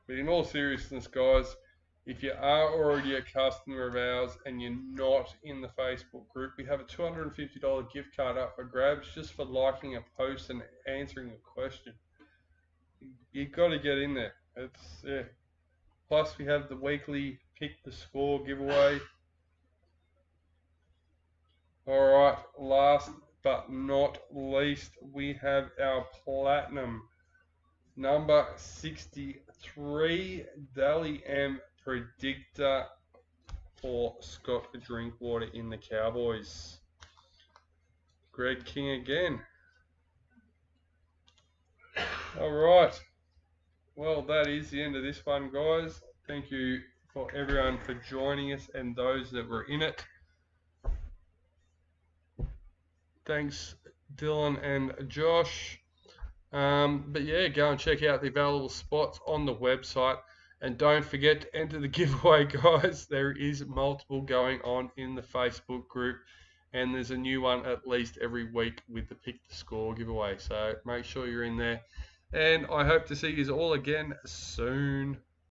But in all seriousness, guys, if you are already a customer of ours and you're not in the Facebook group, we have a $250 gift card up for grabs just for liking a post and answering a question. You've got to get in there. Plus, we have the weekly Pick the Score giveaway. Alright, last but not least, we have our Platinum number 63 Dally M predictor for Scott Drinkwater in the Cowboys. Greg King again. Alright, well, that is the end of this one, guys. Thank you for everyone for joining us and those that were in it. Thanks, Dylan and Josh. But yeah, go and check out the available spots on the website. And don't forget to enter the giveaway, guys. There is multiple going on in the Facebook group. And there's a new one at least every week with the Pick the Score giveaway. So make sure you're in there. And I hope to see you all again soon.